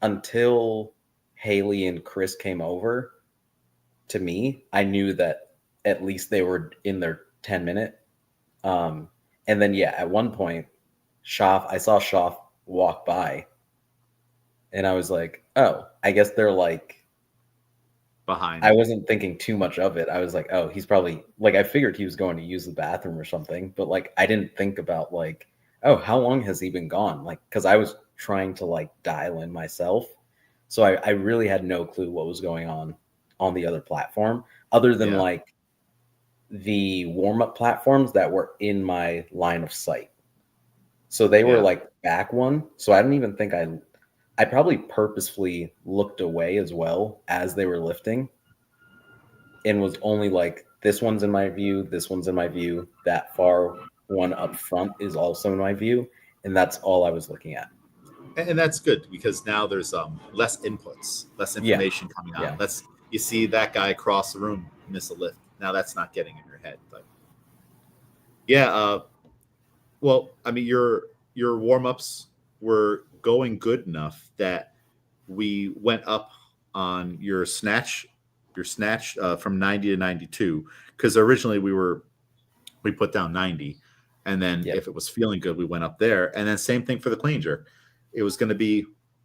until Haley and Chris came over to me, I knew that at least they were in their 10-minute. And then, yeah, at one point, I saw Schaff walk by and I was like, oh, I guess they're like behind. I wasn't thinking too much of it. I was like, oh, he's probably like, I figured he was going to use the bathroom or something, but like, I didn't think about like, oh, how long has he been gone? Like, cause I was trying to like dial in myself. So I really had no clue what was going on the other platform other than like the warm-up platforms that were in my line of sight. So they were like back one. So I don't even think I probably purposefully looked away as well as they were lifting and was only like, this one's in my view, this one's in my view, that far one up front is also in my view. And that's all I was looking at. And that's good because now there's less inputs, less information coming out. You see that guy across the room miss a lift. Now that's not getting in your head. But yeah, well, I mean, your warm-ups were going good enough that we went up on your snatch from 90 to 92 because originally we put down 90, and then if it was feeling good, we went up there, and then same thing for the clean jerk. It was going to be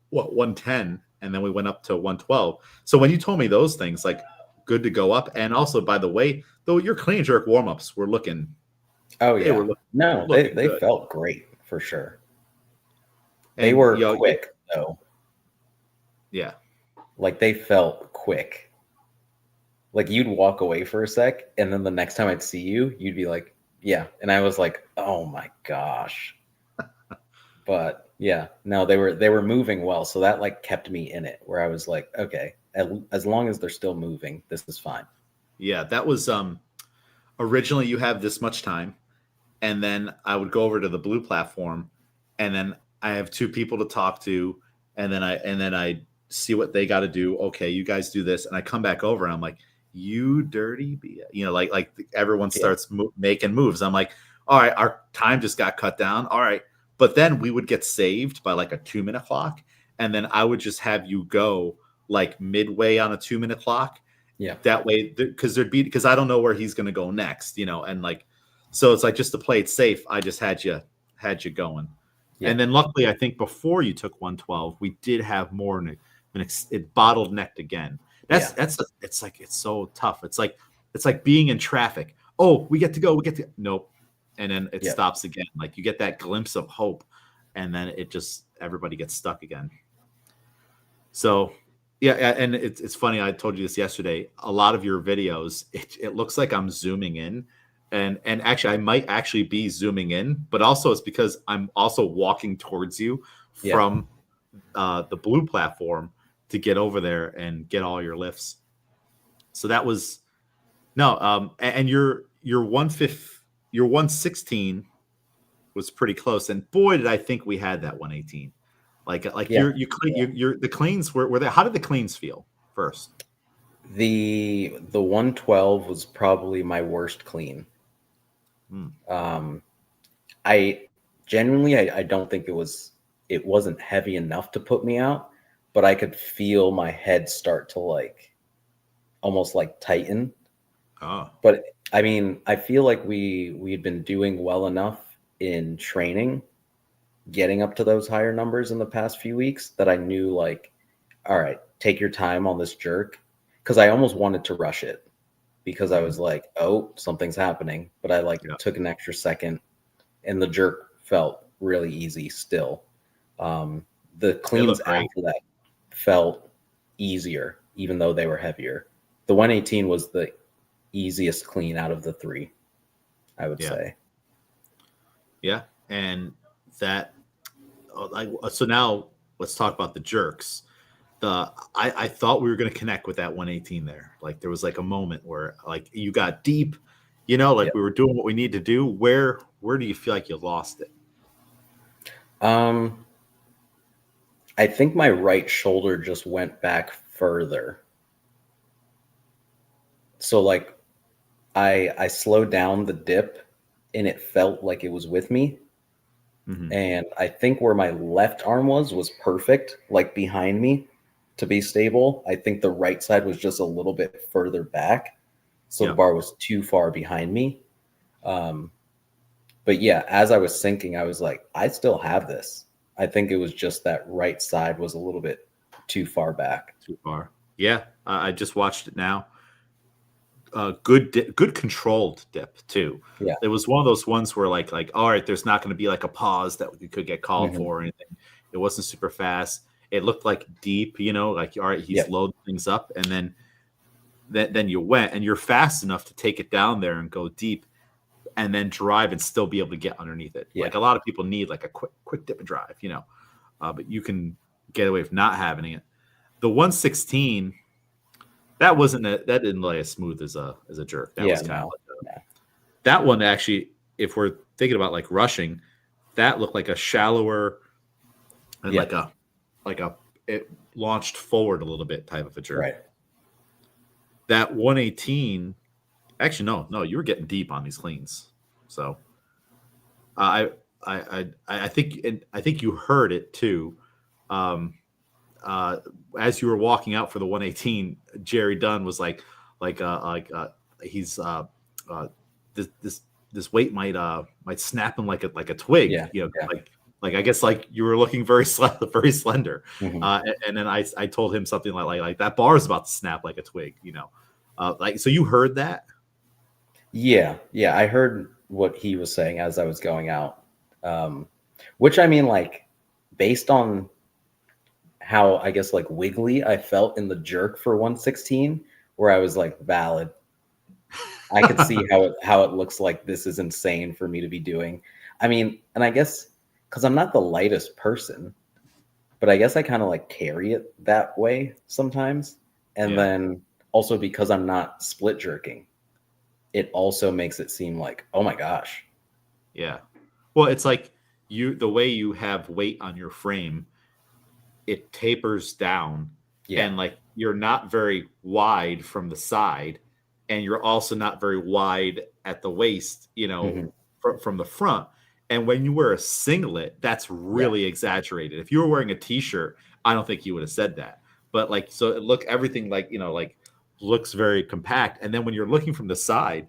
110, and then we went up to 112. So when you told me those things, like good to go up, and also by the way, though, your clean jerk warm-ups were looking. Oh yeah, they felt great for sure. And they were quick though. Yeah, like they felt quick. Like you'd walk away for a sec, and then the next time I'd see you, you'd be like, "Yeah," and I was like, "Oh my gosh!" But yeah, no, they were moving well, so that like kept me in it. Where I was like, "Okay, as long as they're still moving, this is fine." Yeah, that was originally you have this much time, and then I would go over to the blue platform, and then I have 2 people to talk to, and then I see what they got to do. Okay, you guys do this, and I come back over and I'm like, you dirty like everyone starts making moves. I'm like, all right, our time just got cut down. All right, but then we would get saved by like a 2-minute clock, and then I would just have you go like midway on a 2-minute clock. Yeah. That way, because I don't know where he's going to go next, and like, so it's like, just to play it safe, I just had you going. Yeah. And then luckily, I think before you took 112, we did have more, and it bottlenecked again. It's like, it's so tough. It's like being in traffic. Oh, we get to go. Nope. And then it stops again. Like, you get that glimpse of hope, and then everybody gets stuck again. So yeah, and it's funny. I told you this yesterday. A lot of your videos, it looks like I'm zooming in, and actually I might actually be zooming in, but also it's because I'm also walking towards you from the blue platform to get over there and get all your lifts. So that was and your 116 was pretty close, and boy, did I think we had that 118. The cleans were there. How did the cleans feel first? The 112 was probably my worst clean. I genuinely, I don't think it wasn't heavy enough to put me out, but I could feel my head start to like almost like tighten. But I mean, I feel like we'd been doing well enough in training, getting up to those higher numbers in the past few weeks, that I knew, like, all right, take your time on this jerk. Because I almost wanted to rush it, because I was like, oh, something's happening. But I took an extra second, and the jerk felt really easy still. The cleans after that felt easier, even though they were heavier. The 118 was the easiest clean out of the three, I would say. Yeah, and that. So now let's talk about the jerks. I thought we were going to connect with that 118 there. Like, there was like a moment where like you got deep, we were doing what we need to do. Where do you feel like you lost it? I think my right shoulder just went back further. So like I slowed down the dip, and it felt like it was with me. Mm-hmm. And I think where my left arm was perfect, like behind me to be stable. I think the right side was just a little bit further back. So the bar was too far behind me. But yeah, as I was sinking, I was like, I still have this. I think it was just that right side was a little bit too far back. Too far. Yeah. I just watched it now. Good controlled dip too. Yeah. It was one of those ones where like, all right, there's not going to be like a pause that we could get called for or anything. It wasn't super fast. It looked like deep, like, all right, he's loading things up, and then you went, and you're fast enough to take it down there and go deep, and then drive and still be able to get underneath it. Like, a lot of people need like a quick dip and drive, but you can get away with not having it. The 116, that didn't lay as smooth as a jerk. That was kind of like that one. Actually, if we're thinking about like rushing, that looked like a shallower and it launched forward a little bit type of a jerk. Right. That 118, actually no, you were getting deep on these cleans. So I think you heard it too. As you were walking out for the 118, Jerry Dunn was he's this weight might snap him like a twig. Like I guess like you were looking very slender. Mm-hmm. And then I told him something like that bar is about to snap like a twig. So you heard that? Yeah, I heard what he was saying as I was going out. Which, I mean, like, based on how I guess like wiggly I felt in the jerk for 116, where I was like, valid. I could see how it looks like this is insane for me to be doing. I mean, and I guess because I'm not the lightest person, but I guess I kind of like carry it that way sometimes. And then also because I'm not split jerking, it also makes it seem like, oh my gosh. Yeah. Well, it's like the way you have weight on your frame, it tapers down Yeah. and like you're not very wide from the side, and you're also not very wide at the waist, Hmm. from the front. And when you wear a singlet, that's Yeah. really exaggerated. If you were wearing a t-shirt, I don't think you would have said that. But like, so it look everything like, like looks very compact. And then when you're looking from the side,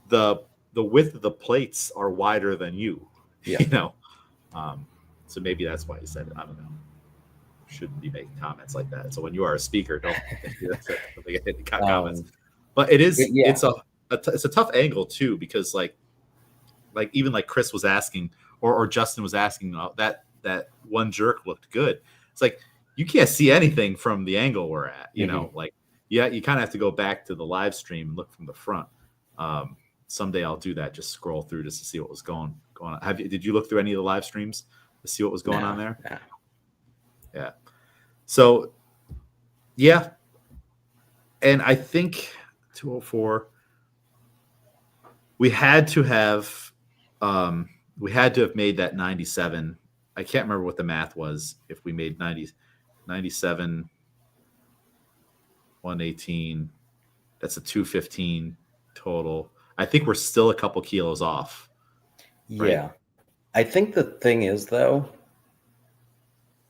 the the width of the plates are wider than you, Yeah. you know. Um, so maybe that's why you said it. I don't know. Shouldn't be making comments like that. So when you are a speaker, don't make comments. Um, But it is yeah. it's a tough angle too, because like even like Chris was asking, or Justin was asking, that one jerk looked good. It's like you can't see anything from the angle we're at, Hmm. like, yeah, you kind of have to go back to the live stream and look from the front. um Someday I'll do that, just scroll through just to see what was going on. Did you look through any of the live streams to see what was going on No. there? No. Yeah. So yeah, and I think 204, we had to have we had to have made that 97. I can't remember what the math was. If we made 97, 118, that's a 215 total. I think we're still a couple kilos off, right? Yeah. I think the thing is, though,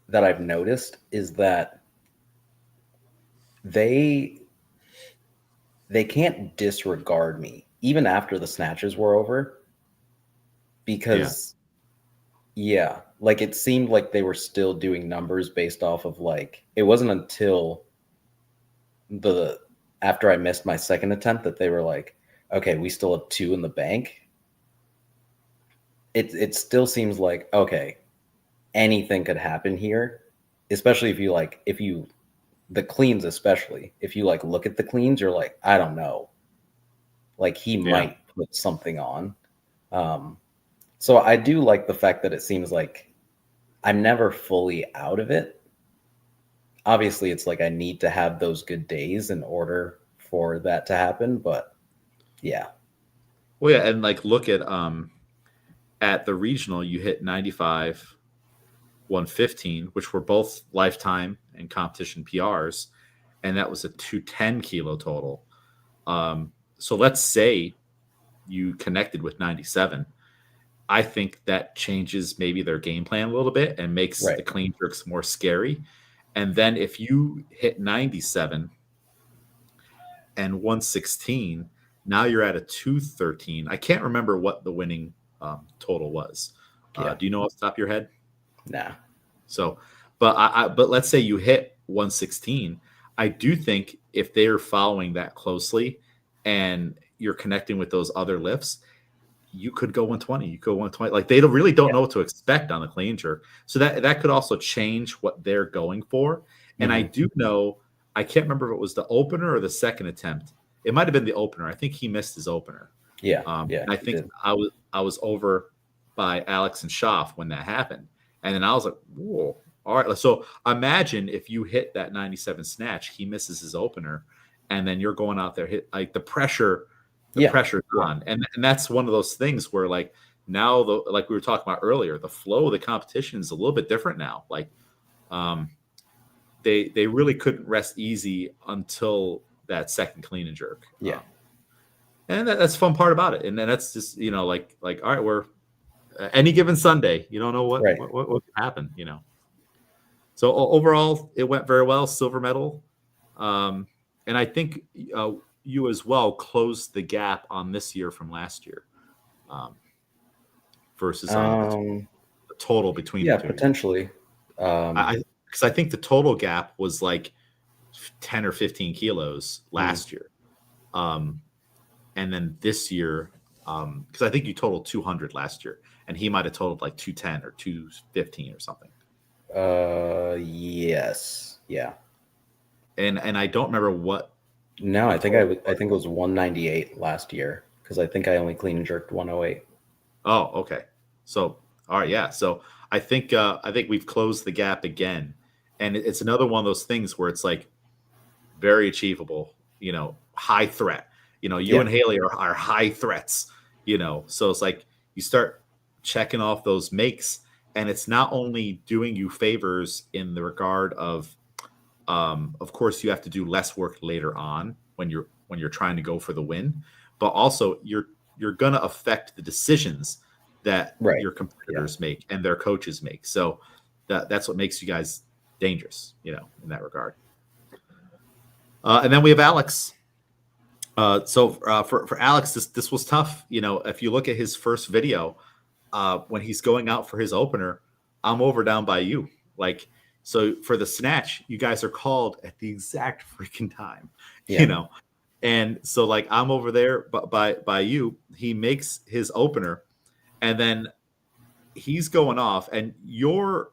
that I've noticed is that they they can't disregard me even after the snatches were over, Yeah. because yeah, like it seemed like they were still doing numbers based off of, like, it wasn't until the after I missed my second attempt that they were like, okay, we still have two in the bank. It still seems like, okay, anything could happen here, especially if you the cleans, especially if you like look at the cleans, you're like, I don't know, like he Yeah. might put something on. um so I do like the fact that it seems like I'm never fully out of it. Obviously it's like I need to have those good days in order for that to happen, but yeah. Well, yeah, and like look at the regional, you hit 95, 115, which were both lifetime and competition PRs, and that was a 210 kilo total. So let's say you connected with 97. I think that changes maybe their game plan a little bit and makes the Right. clean jerks more scary. And then if you hit 97 and 116, now you're at a 213. I can't remember what the winning total was. Yeah. Do you know off the top of your head? Nah. So, but let's say you hit 116. I do think if they are following that closely and you're connecting with those other lifts, you could go 120. You go 120. Like they really don't Yeah. know what to expect on the clean jerk. So that could also change what they're going for. And I Hmm. do know, I can't remember if it was the opener or the second attempt. It might have been the opener. I think he missed his opener. Yeah. Yeah, And I he think did. I was over by Alex and Schaff when that happened. And then I was like, whoa. All right. So imagine if you hit that 97 snatch, he misses his opener, and then you're going out there, hit like the Yeah. pressure's Yeah. on. And that's one of those things where like now like we were talking about earlier, the flow of the competition is a little bit different now. Like um they really couldn't rest easy until that second clean and jerk. Yeah. And that's the fun part about it. And then that's just, like all right, we're any given Sunday, you don't know Right. what can happen. So overall, it went very well, silver medal. Um, and I think you as well closed the gap on this year from last year, um, versus Um, the total between the yeah, two of you. potentially. Um, Because I think the total gap was like 10 or 15 kilos mm, last year. Um, and then this year, because I think you totaled 200 last year, and he might have totaled like 210 or 215 or something. yes. Yeah. And I don't remember what No, the total I was. think it was 198 last year, because I think I only clean and jerked 108. Oh, okay. So, all right, yeah. So I think we've closed the gap again, and it's another one of those things where it's like very achievable. High threat. You Yeah. and Haley are high threats. So it's like you start checking off those makes, and it's not only doing you favors in the regard of Of course, you have to do less work later on when you're trying to go for the win, but also you're gonna affect the decisions that Right. your Yeah. competitors make and their coaches make. So that's what makes you guys dangerous, in that regard. And then we have Alex. For Alex, this was tough. If you look at his first video, when he's going out for his opener, I'm over down by you. Like, so for the snatch, you guys are called at the exact freaking time, you Yeah. know. And so like I'm over there by you. He makes his opener, and then he's going off, and your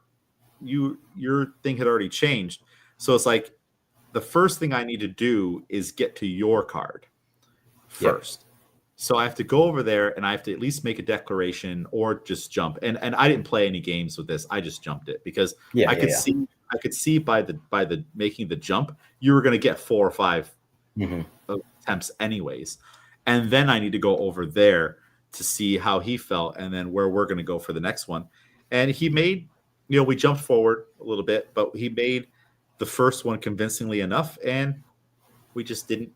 thing had already changed. So it's like the first thing I need to do is get to your card Yep. first. So I have to go over there and I have to at least make a declaration or just jump. And I didn't play any games with this. I just jumped it because Yeah. I Yeah. could Yeah. see by the making the jump, you were going to get 4 or 5 Hmm. attempts anyways. And then I need to go over there to see how he felt and then where we're going to go for the next one. And he made, we jumped forward a little bit, but he made the first one convincingly enough, and we just didn't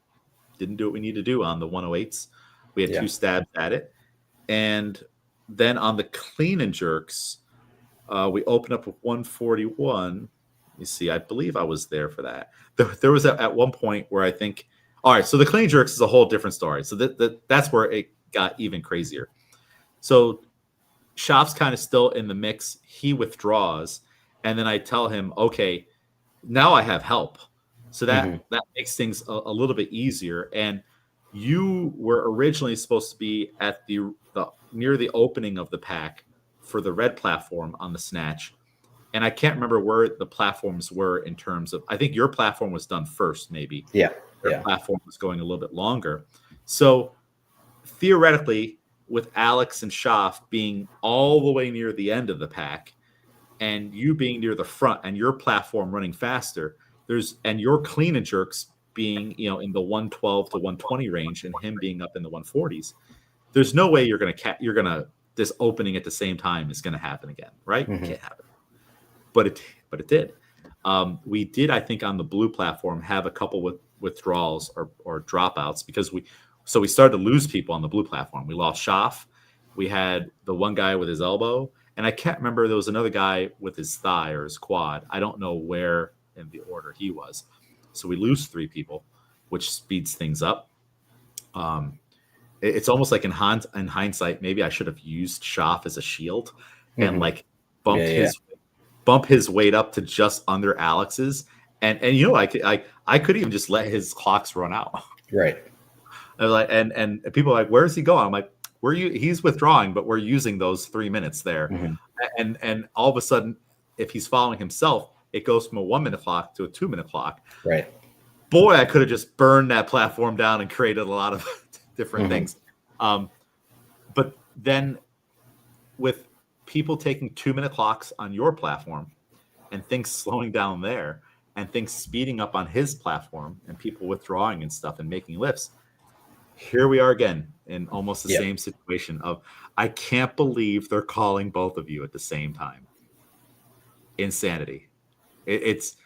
do what we need to do on the 108s. We had Yeah. 2 stabs at it. And then on the clean and jerks, we opened up with 141. You see, I believe I was there for that. There was at one point where I think, all right, so the clean jerks is a whole different story. So that's where it got even crazier. So Shop's kind of still in the mix. He withdraws, and then I tell him, okay, now I have help. So Hmm. that makes things a little bit easier. And you were originally supposed to be at the near the opening of the pack for the red platform on the snatch. And I can't remember where the platforms were in terms of, I think your platform was done first, maybe. Yeah. Their Yeah. platform was going a little bit longer. So theoretically, with Alex and Schaff being all the way near the end of the pack and you being near the front and your platform running faster, and your clean and jerks being, in the 112 to 120 range and him being up in the 140s, there's no way you're gonna this opening at the same time is gonna happen again, right? Hmm. Can't happen. But it did. We did, I think, on the blue platform have a couple with withdrawals or dropouts because we started to lose people on the blue platform. We lost Schaff. We had the one guy with his elbow, and I can't remember. There was another guy with his thigh or his quad. I don't know where in the order he was. So we lose 3 people, which speeds things up. It's almost like in hindsight, maybe I should have used Schaff as a shield and Hmm. like Yeah. bumped Yeah. his weight up to just under Alex's. And I could even just let his clocks run out. Right. I was like, and people are like, where's he going? I'm like, he's withdrawing, but we're using those 3 minutes there. Hmm. And all of a sudden, if he's following himself, it goes from a 1 minute clock to a 2 minute clock. Right. Boy, I could have just burned that platform down and created a lot of different things. But then with people taking 2 minute clocks on your platform and things slowing down there and things speeding up on his platform and people withdrawing and stuff and making lifts, here we are again in almost the same situation of, I can't believe they're calling both of you at the same time. Insanity. It's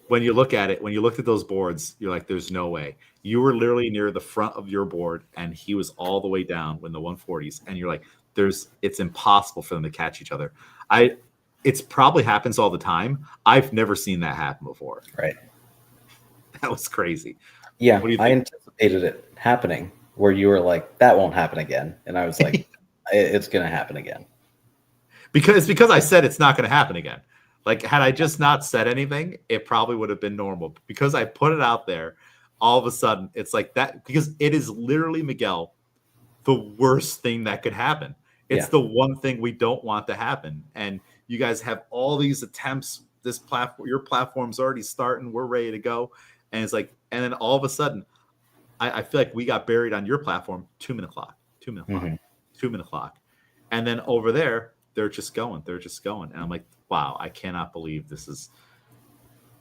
when you look at it, when you looked at those boards, you're like, there's no way. You were literally near the front of your board and he was all the way down when the 140s. And you're like, it's impossible for them to catch each other. It's probably happens all the time. I've never seen that happen before. Right. That was crazy. Yeah. What do you I think? anticipated it happening where you were like, that won't happen again. And I was like, it's going to happen again. Because I said it's not going to happen again. Like, had I just not said anything, it probably would have been normal. But because I put it out there, all of a sudden, it's like that. Because it is literally, Miguel, the worst thing that could happen. It's the one thing we don't want to happen. And you guys have all these attempts. This platform, your platform's already starting. We're ready to go. And it's like, and then all of a sudden, I feel like we got buried on your platform, 2 minute clock, 2 minute clock, 2 minute clock. And then over there, they're just going. And I'm like, wow, I cannot believe this is.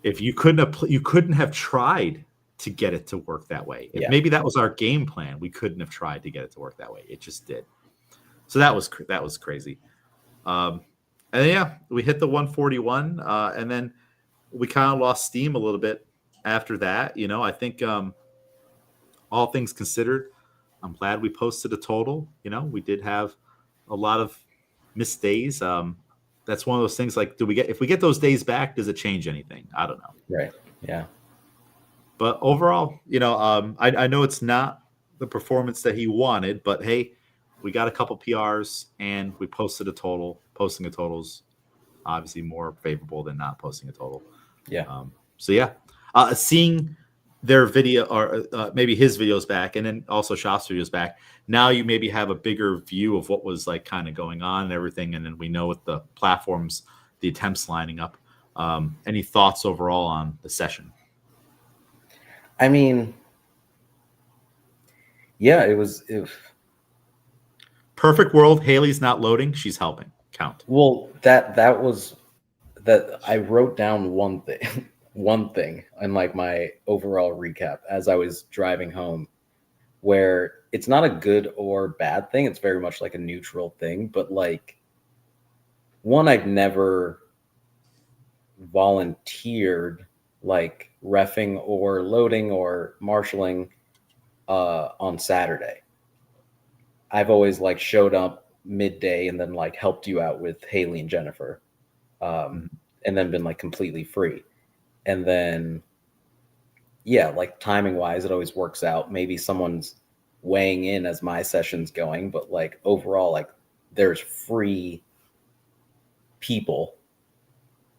If you couldn't have tried to get it to work that way. If maybe that was our game plan, we couldn't have tried to get it to work that way. It just did. So that was crazy. And then, we hit the 141, and then we kind of lost steam a little bit after that. I think all things considered, I'm glad we posted a total. We did have a lot of missed days. That's one of those things. Like, if we get those days back, does it change anything? I don't know. Right. Yeah. But overall, I know it's not the performance that he wanted, but hey, we got a couple PRs and we posted a total. Posting a total's obviously more favorable than not posting a total. Yeah. So yeah, seeing their video or maybe his videos back, and then also Shop's videos back. Now you maybe have a bigger view of what was like kind of going on and everything, and then we know what the platforms, the attempts lining up. Any thoughts overall on the session? I mean, yeah, it was. Perfect world. Haley's not loading. She's helping. Count. Well, that was that I wrote down one thing, one thing in like my overall recap as I was driving home, where it's not a good or bad thing. It's very much like a neutral thing, but like one, I've never volunteered like reffing or loading or marshaling on Saturday. I've always like showed up midday and then like helped you out with Haley and Jennifer, and then been like completely free. And then, yeah, like timing wise, it always works out. Maybe someone's weighing in as my session's going, but like overall, like there's free people.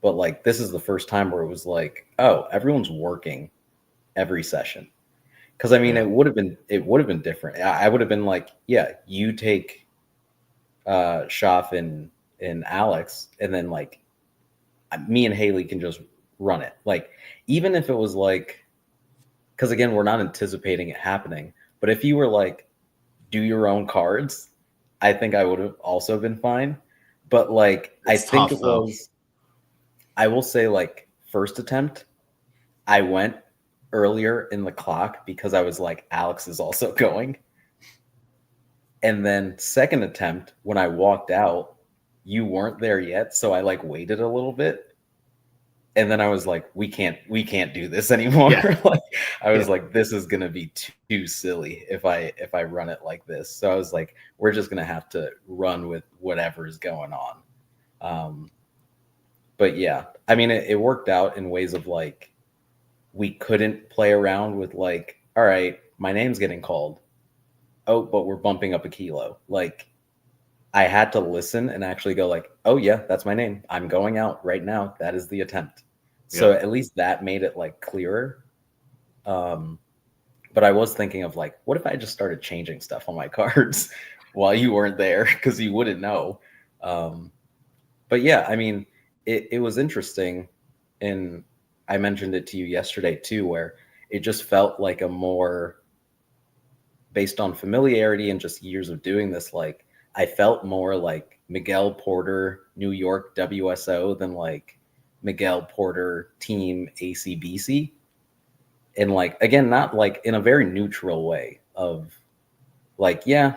But like this is the first time where it was like, oh, everyone's working every session. Because I mean, Yeah. it would have been different. I would have been like, yeah, you take Shaf and Alex, and then like me and Haley can just run it. Like even if it was like, because again, we're not anticipating it happening. But if you were like, do your own cards, I think I would have also been fine. But like, It's I think tough, it though. was. I will say like first attempt, I went earlier in the clock because I was like, Alex is also going. And then second attempt, when I walked out, you weren't there yet. So I like waited a little bit. And then I was like, we can't do this anymore. Yeah. Like I was Yeah. like, this is gonna be too silly if I run it like this. So I was like, we're just gonna have to run with whatever's going on. But yeah, I mean it worked out in ways of like we couldn't play around with like, all right, my name's getting called. Oh, but we're bumping up a kilo. Like I had to listen and actually go like, oh yeah, that's my name. I'm going out right now. That is the attempt. So Yep. at least that made it like clearer. But I was thinking of like, what if I just started changing stuff on my cards while you weren't there because you wouldn't know. But yeah, I mean, it was interesting, and I mentioned it to you yesterday too, where it just felt like a more based on familiarity and just years of doing this. Like I felt more like Miguel Porter, New York WSO than like Miguel Porter Team ACBC. And like again, not like in a very neutral way of like, yeah,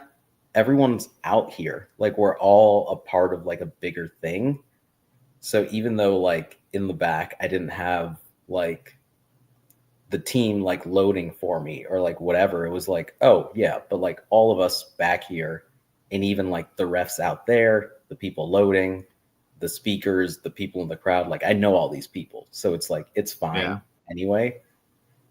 everyone's out here. Like we're all a part of like a bigger thing. So even though like in the back I didn't have like the team like loading for me or like whatever, it was like, oh yeah, but like all of us back here and even like the refs out there, the people loading, the speakers, the people in the crowd, like I know all these people. So it's like it's Yeah. fine anyway.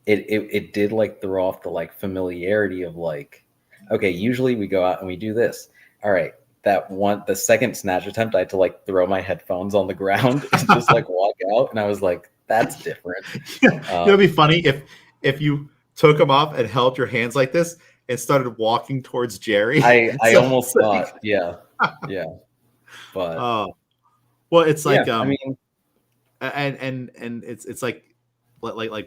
It did like throw off the like familiarity of like, okay, usually we go out and we do this. All right, the second snatch attempt, I had to like throw my headphones on the ground and just like walk out, and I was like, that's different. It'd be funny if you took them off and held your hands like this and started walking towards Jerry. I So almost it's like, thought, yeah, yeah, but oh, well, it's yeah, like I mean, and it's like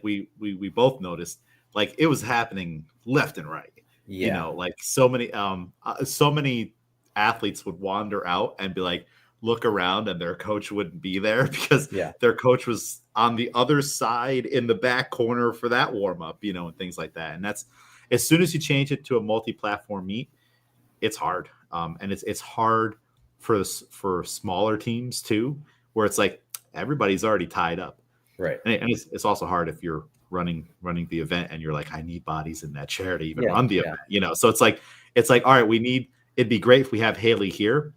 we both noticed, like it was happening left and right. yeah, Like so many athletes would wander out and be like, look around, and their coach wouldn't be there because yeah, their coach was on the other side in the back corner for that warm up, and things like that. And that's as soon as you change it to a multi-platform meet, it's hard. And it's hard for smaller teams too, where it's like everybody's already tied up. Right. And it's also hard if you're running the event and you're like, I need bodies in that chair to even Yeah. run the Yeah. event, you know. So it's like, all right, it'd be great if we have Haley here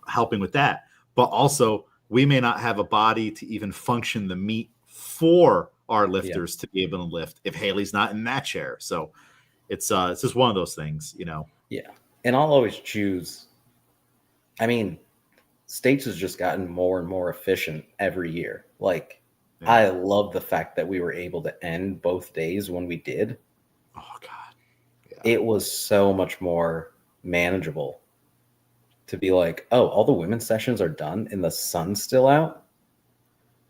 helping with that, but also we may not have a body to even function the meet for our Yeah. lifters to be able to lift if Haley's not in that chair. So it's just one of those things, you know. Yeah. And I'll always choose. I mean, States has just gotten more and more efficient every year. Like, Yeah. I love the fact that we were able to end both days when we did. Oh God. Yeah. It was so much more manageable to be like, oh, all the women's sessions are done and the sun's still out.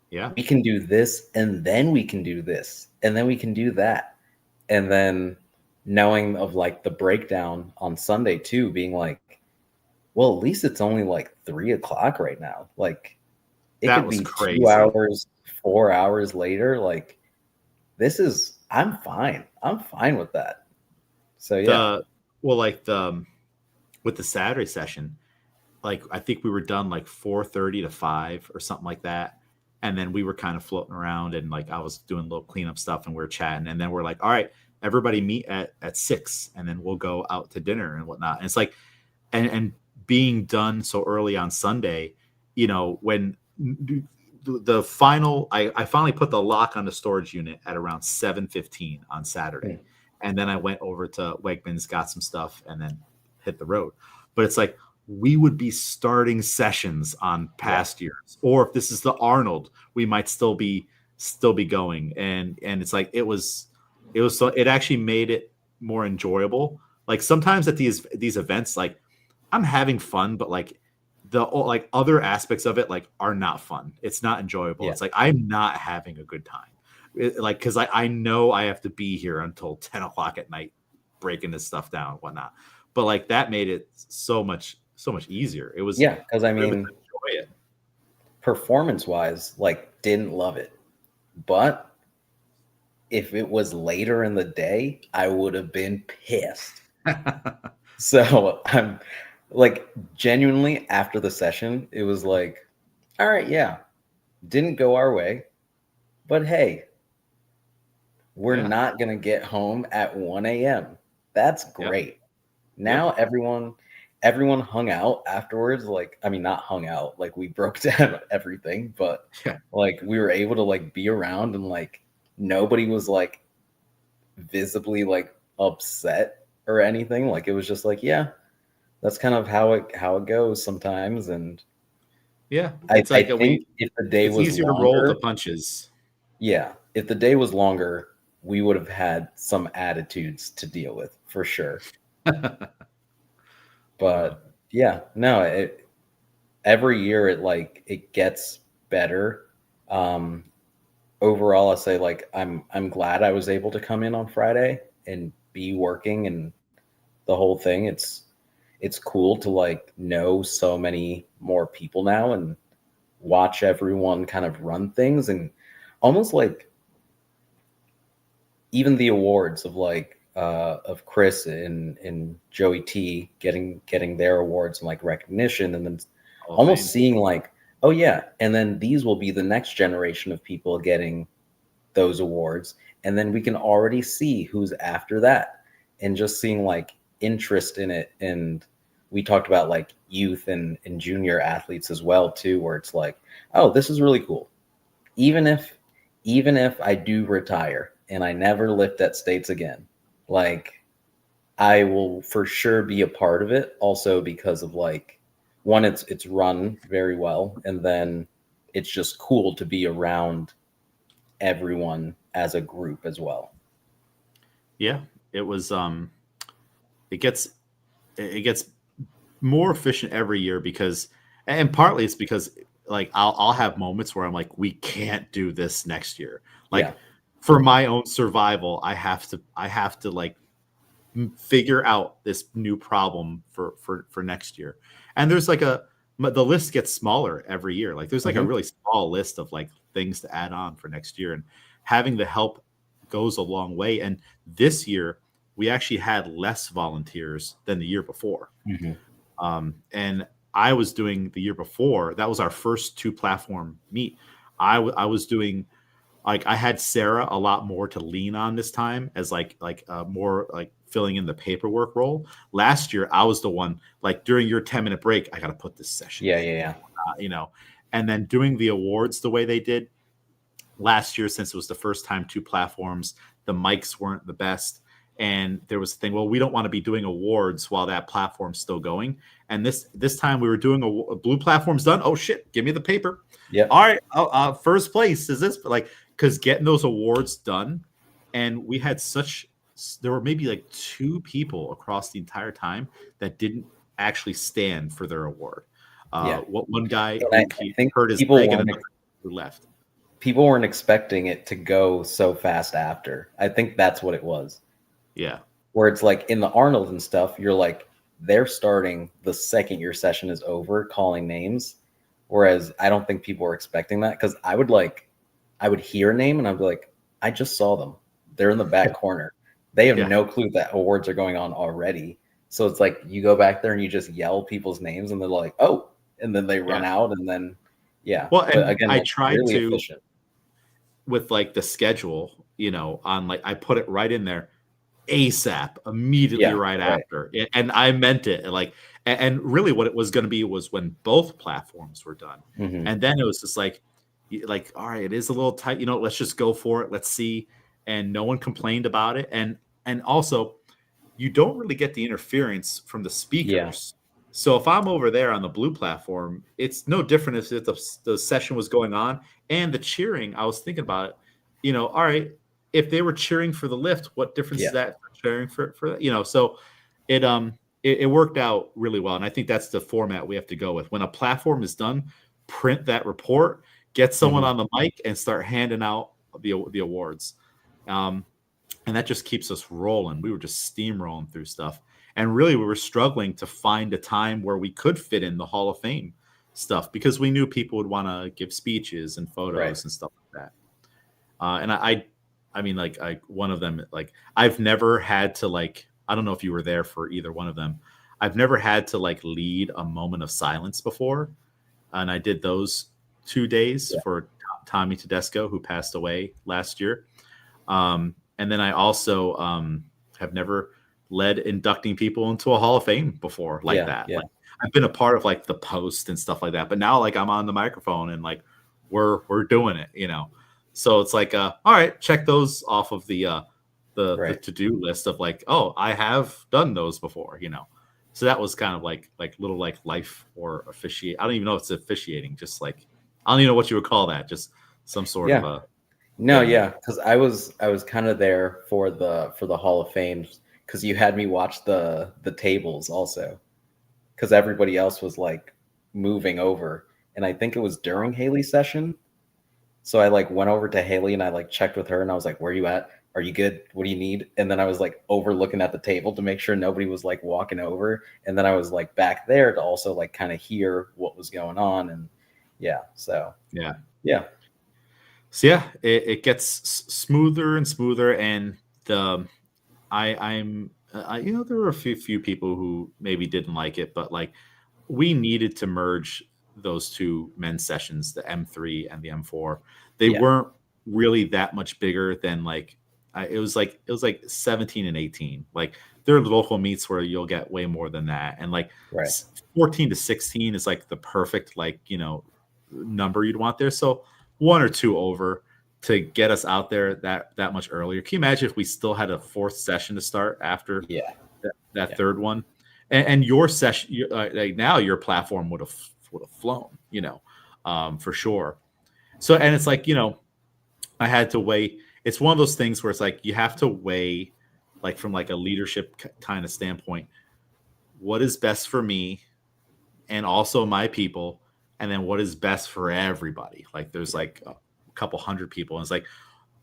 Yeah. We can do this and then we can do this and then we can do that. And then knowing of like the breakdown on Sunday too, being like, well, at least it's only like 3 o'clock right now. Like, it That could was be crazy. 2 hours, 4 hours later. Like, I'm fine. I'm fine with that. So yeah. With the Saturday session, like I think we were done like 4:30 to 5 or something like that. And then we were kind of floating around and like I was doing a little cleanup stuff and we were chatting. And then we're like, all right, everybody meet at 6 and then we'll go out to dinner and whatnot. And it's like, and being done so early on Sunday, you know, when the final, I finally put the lock on the storage unit at around 7:15 on Saturday. And then I went over to Wegmans, got some stuff, and then hit the road. But it's like we would be starting sessions on past years, or if this is the Arnold, we might still be going. And it's like it actually made it more enjoyable. Like sometimes at these events, like I'm having fun, but like the like other aspects of it like are not fun. It's not enjoyable. Yeah. It's like I'm not having a good time. Like because I know I have to be here until 10 o'clock at night breaking this stuff down and whatnot. But like that made it so much easier. It was Because I able to mean, enjoy it. performance wise, like, didn't love it. But if it was later in the day, I would have been pissed. So I'm like, genuinely after the session, it was like, all right, yeah, didn't go our way, but hey, we're Yeah. not going to get home at 1 a.m. That's great. Now everyone hung out afterwards. Like, I mean, not hung out, like we broke down everything, but Yeah. like we were able to like be around and like nobody was like visibly like upset or anything. Like, it was just like, yeah, that's kind of how it goes sometimes. And Yeah. I It's like think if the day it's was easier to roll longer, the punches. yeah, if the day was longer, we would have had some attitudes to deal with for sure. But yeah, no, every year it gets better. Overall, I say like I'm glad I was able to come in on Friday and be working and the whole thing. It's cool to like know so many more people now and watch everyone kind of run things and almost like even the awards of Chris and Joey T getting their awards and like recognition and then almost seeing like, oh yeah, and then these will be the next generation of people getting those awards and then we can already see who's after that and just seeing like interest in it. And we talked about like youth and junior athletes as well too, where it's like, oh, this is really cool. Even if I do retire and I never lift at States again, like I will for sure be a part of it also because of like one, it's run very well, and then it's just cool to be around everyone as a group as well. Yeah. It was it gets more efficient every year because and partly it's because like I'll have moments where I'm like we can't do this next year. Like Yeah. for my own survival, I have to like figure out this new problem for next year. And there's like the list gets smaller every year. Like there's like a really small list of like things to add on for next year and having the help goes a long way. And this year we actually had less volunteers than the year before. And I was doing the year before, that was our first 2 platform meet. I was doing like I had Sarah a lot more to lean on this time as more like filling in the paperwork role. Last year, I was the one like during your 10-minute break, I got to put this session Yeah, in, yeah, yeah. and then doing the awards the way they did last year, since it was the first time two platforms, the mics weren't the best. And there was a thing, well, we don't want to be doing awards while that platform's still going. And this time we were doing a blue platform's done. Oh shit, give me the paper. Yep. All right, first place is this, like, because getting those awards done, and we had there were maybe like two people across the entire time that didn't actually stand for their award. Yeah. What one guy And who I think hurt his people leg and weren't another who left. people weren't expecting it to go so fast after. I think that's what it was. Yeah. Where it's like in the Arnold and stuff, you're like, they're starting the second your session is over, calling names. Whereas I don't think people were expecting that, because I would hear a name and I'd be like, I just saw them. They're in the back corner. They have no clue that awards are going on already. So it's like you go back there and you just yell people's names and they're like, oh, and then they run out, and then Well, and but again, I like, tried really to efficient. with like the schedule, on like I put it right in there ASAP, immediately right after. And I meant it. Like, and really what it was going to be was when both platforms were done. Mm-hmm. And then it was just like, all right, it is a little tight, let's just go for it. Let's see. And no one complained about it. And also you don't really get the interference from the speakers. So if I'm over there on the blue platform, it's no different if the session was going on and the cheering. I was thinking about it, all right, if they were cheering for the lift, what difference is that for cheering for so it worked out really well. And I think that's the format we have to go with. When a platform is done, print that report, get someone on the mic and start handing out the awards. And that just keeps us rolling. We were just steamrolling through stuff. And really, we were struggling to find a time where we could fit in the Hall of Fame stuff, because we knew people would want to give speeches and photos and stuff like that. And I mean, like, one of them, like, I've never had to, like, I don't know if you were there for either one of them. I've never had to, like, lead a moment of silence before. And I did those 2 days for Tommy Tedesco, who passed away last year. And then I also have never led inducting people into a Hall of Fame before like that. Like, I've been a part of like the post and stuff like that, but now like I'm on the microphone and like we're doing it, So it's like, all right, check those off of the to-do list of like, oh, I have done those before, So that was kind of like little like life or officiate. I don't even know if it's officiating, just like, I don't even know what you would call that. Just some sort of a. No, because I was kind of there for the Hall of Fame, because you had me watch the tables also, because everybody else was like moving over, and I think it was during Haley's session. So I like went over to Haley and I like checked with her and I was like, "Where are you at? Are you good? What do you need?" And then I was like overlooking at the table to make sure nobody was like walking over, and then I was like back there to also like kind of hear what was going on, and So it gets smoother and smoother, and I'm there were a few people who maybe didn't like it, but like we needed to merge those two men's sessions, the M3 and the M4. They weren't really that much bigger than like it was like 17 and 18. Like there are local meets where you'll get way more than that, and like 14 to 16 is like the perfect like number you'd want there. So one or two over to get us out there that much earlier. Can you imagine if we still had a fourth session to start after that third one? And your session, like now your platform would have flown, for sure. So, and it's like, I had to weigh. It's one of those things where it's like you have to weigh, like from like a leadership kind of standpoint, what is best for me and also my people, and then what is best for everybody. Like there's like a couple hundred people, and it's like,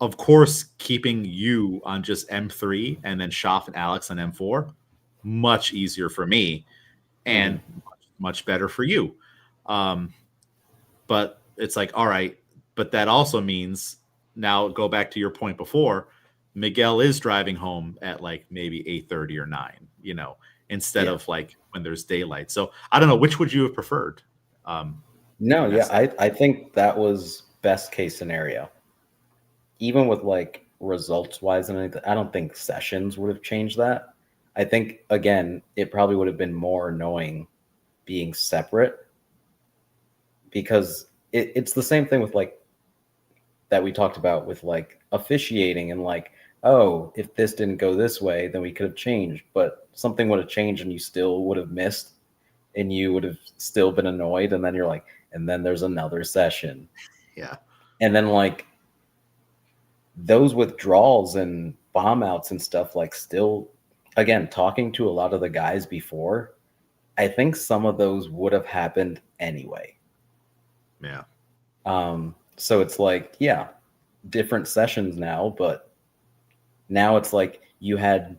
of course, keeping you on just M3 and then Schaff and Alex on M4, much easier for me and much better for you. But it's like, all right, but that also means now go back to your point before, Miguel is driving home at like maybe 8:30 or 9, instead of like when there's daylight. So I don't know, which would you have preferred? I think that was best case scenario. Even with like results wise and anything, I don't think sessions would have changed that. I think again, it probably would have been more annoying being separate, because it's the same thing with like that we talked about with like officiating and like, oh, if this didn't go this way, then we could have changed, but something would have changed and you still would have missed and you would have still been annoyed. And then you're like, and then there's another session. Yeah. And then like those withdrawals and bomb outs and stuff, like still, again, talking to a lot of the guys before, I think some of those would have happened anyway. Yeah. So it's like, yeah, different sessions now, but now it's like you had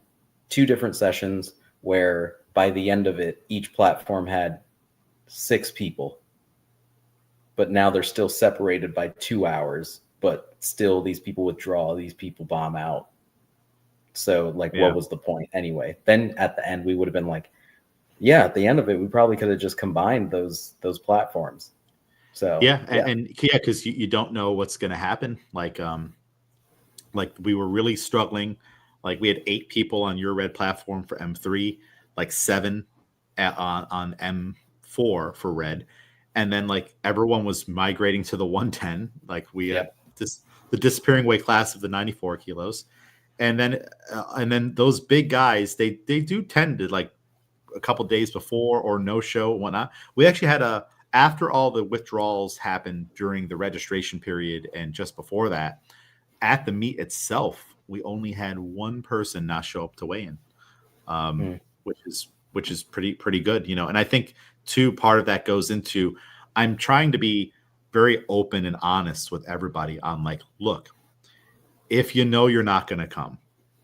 2 different sessions where by the end of it, each platform had 6 people, but now they're still separated by 2 hours, but still these people withdraw, these people bomb out. So like, Yeah. what was the point anyway? Then at the end, we would have been like, yeah, at the end of it, we probably could have just combined those platforms. So Yeah, and yeah, because you don't know what's going to happen. Like we were really struggling. Like we had 8 people on your red platform for M3, like 7 on M4 for red, and then like everyone was migrating to the 110. Like we had the disappearing weight class of the 94 kilos, and then those big guys they do tend to like a couple days before or no show and whatnot. We actually had after all the withdrawals happened during the registration period and just before that, at the meet itself, we only had 1 person not show up to weigh in, which is pretty good, you know. And I think too, part of that goes into I'm trying to be very open and honest with everybody on like, look, if you know you're not going to come,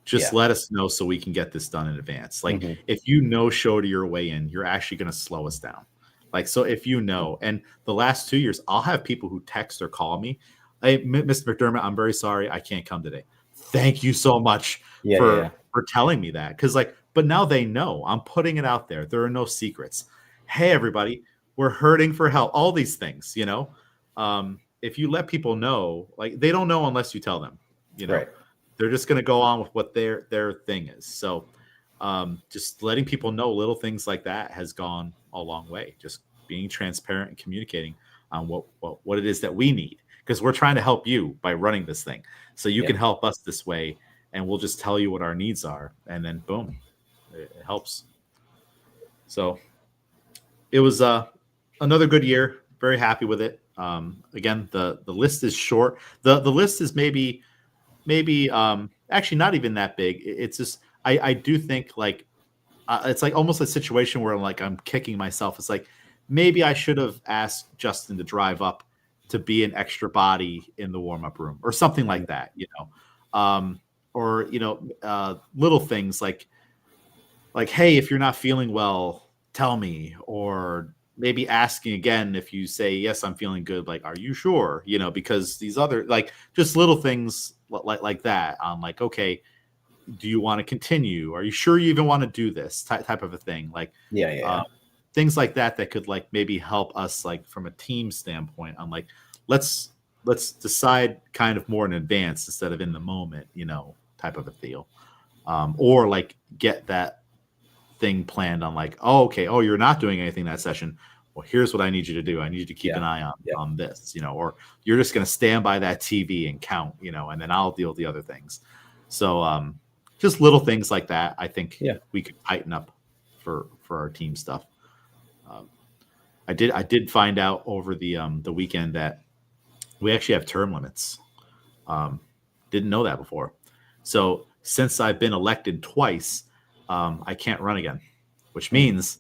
just let us know so we can get this done in advance. Like if you no show to your weigh in, you're actually going to slow us down. Like, so if you know, and the last 2 years, I'll have people who text or call me, hey, Mr. McDermott, I'm very sorry. I can't come today. Thank you so much for telling me that. Cause like, but now they know I'm putting it out there. There are no secrets. Hey, everybody, we're hurting for help. All these things, you know, if you let people know, like they don't know unless you tell them, you know, they're just going to go on with what their thing is. So just letting people know little things like that has gone a long way. Just being transparent and communicating on what it is that we need, because we're trying to help you by running this thing. So you can help us this way, and we'll just tell you what our needs are, and then boom, it helps. So it was another good year. Very happy with it. Again, the list is short. The list is maybe actually not even that big. It's just I do think like it's like almost a situation where like I'm kicking myself. It's like maybe I should have asked Justin to drive up to be an extra body in the warm-up room or something like that, you know. Or you know, little things like hey, if you're not feeling well, tell me. Or maybe asking again if you say yes, I'm feeling good, like are you sure, you know, because these other like just little things like that on like, okay, do you want to continue, are you sure you even want to do this type of a thing, like things like that could like maybe help us like from a team standpoint on like let's decide kind of more in advance instead of in the moment, you know, type of a deal. Or like get that thing planned on like, oh, okay, oh, you're not doing anything that session, well, here's what I need you to do. I need you to keep an eye on this, you know, or you're just going to stand by that TV and count, you know, and then I'll deal with the other things. So just little things like that, I think we could tighten up for our team stuff. I did find out over the weekend that we actually have term limits. Didn't know that before. So since I've been elected twice, I can't run again, which means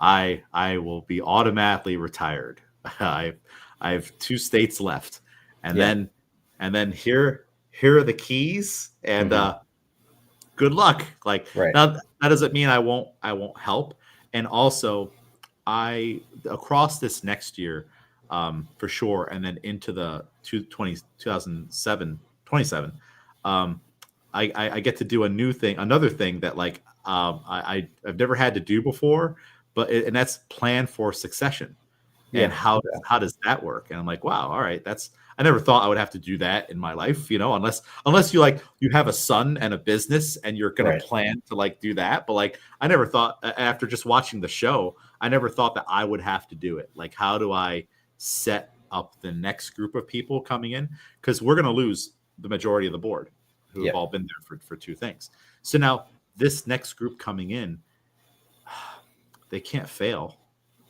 I will be automatically retired. I have 2 states left, and then here are the keys, and good luck. Like now, that doesn't mean I won't help. And also, across this next year, for sure, and then into the 2027, I get to do another thing that like I've never had to do before, and that's plan for succession. And how does that work? And I'm like, wow, all right, I never thought I would have to do that in my life, you know, unless you like you have a son and a business and you're gonna Right. plan to like do that. But like I never thought after just watching the show, I never thought that I would have to do it. Like, how do I set up the next group of people coming in? Because we're gonna lose the majority of the board who have Yeah. all been there for two things. So now this next group coming in, they can't fail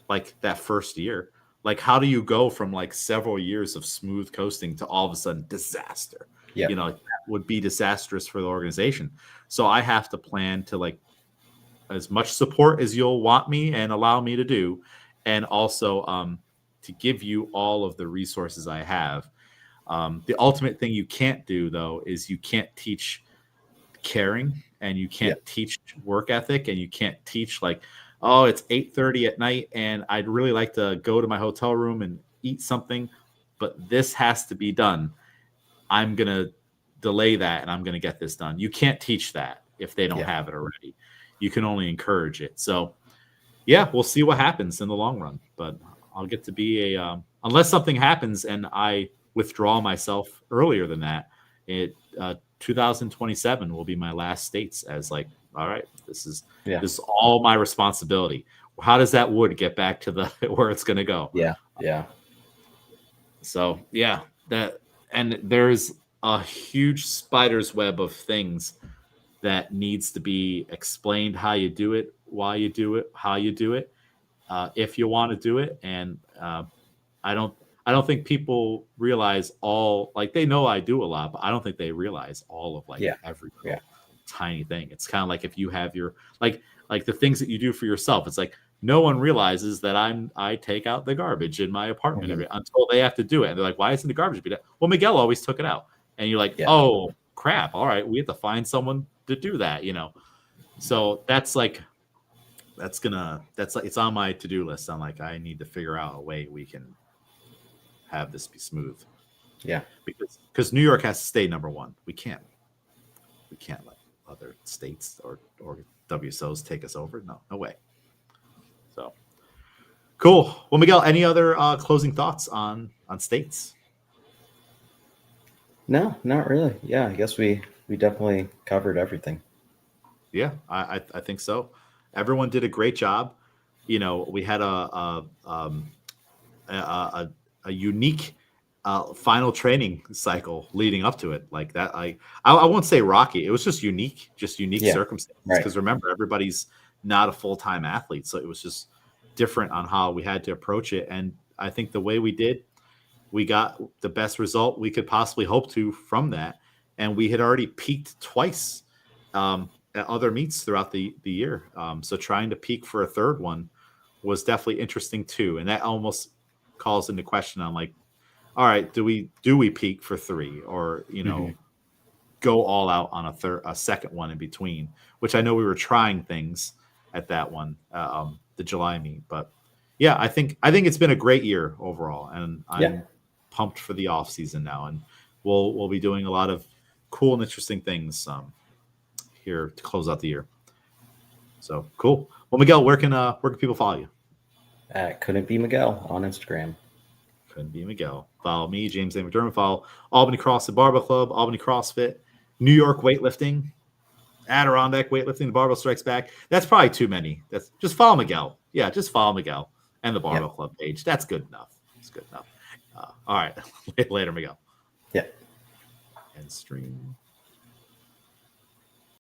like that first year. Like, how do you go from like several years of smooth coasting to all of a sudden disaster? Yeah. You know, that would be disastrous for the organization. So I have to plan to like as much support as you'll want me and allow me to do, and also to give you all of the resources I have. The ultimate thing you can't do though is you can't teach caring and you Yeah. can't teach work ethic and you can't teach like, oh, it's 8:30 at night and I'd really like to go to my hotel room and eat something, but this has to be done. I'm going to delay that and I'm going to get this done. You can't teach that if they don't Yeah. have it already. You can only encourage it. So yeah, we'll see what happens in the long run, but I'll get to be a unless something happens and I withdraw myself earlier than that. 2027 will be my last states as like, all right, this is all my responsibility. How does that wood get back to the where it's going to go? Yeah. So yeah, that and there's a huge spider's web of things that needs to be explained, how you do it, why you do it, how you do it, if you want to do it. And I don't think people realize all, like they know I do a lot, but I don't think they realize all of like every tiny thing. It's kind of like if you have your like the things that you do for yourself. It's like no one realizes that I take out the garbage in my apartment until they have to do it. And they're like, why isn't the garbage being done? Well, Miguel always took it out. And you're like, oh crap. All right, we have to find someone to do that, you know. So that's like it's on my to-do list. I'm like, I need to figure out a way we can have this be smooth. Yeah. Because New York has to stay number one. We can't let other states or WSOs take us over. No way. So cool. Well, Miguel, any other closing thoughts on states? No, not really. Yeah, I guess we definitely covered everything. Yeah, I think so. Everyone did a great job. You know, we had a unique final training cycle leading up to it, like that. I won't say rocky. It was just unique circumstances. Because remember, everybody's not a full-time athlete, so it was just different on how we had to approach it. And I think the way we did, we got the best result we could possibly hope to from that. And we had already peaked twice at other meets throughout the year. So trying to peak for a third one was definitely interesting too. And that almost calls into question on like, all right, do we peak for 3 or, you know, go all out on a second one in between, which I know we were trying things at that one, the July meet, but yeah, I think it's been a great year overall, and I'm pumped for the off season now, and we'll be doing a lot of cool and interesting things here to close out the year. So cool. Well, Miguel, where can people follow you? Couldn't Be Miguel on Instagram. Couldn't Be Miguel. Follow me, James A. McDermott. Follow Albany CrossFit Barbell Club, Albany CrossFit, New York Weightlifting, Adirondack Weightlifting, the Barbell Strikes Back. That's probably too many. That's just follow Miguel. Yeah, just follow Miguel and the Barbell Club page. That's good enough. It's good enough. All right. Later, Miguel. Yeah. End stream.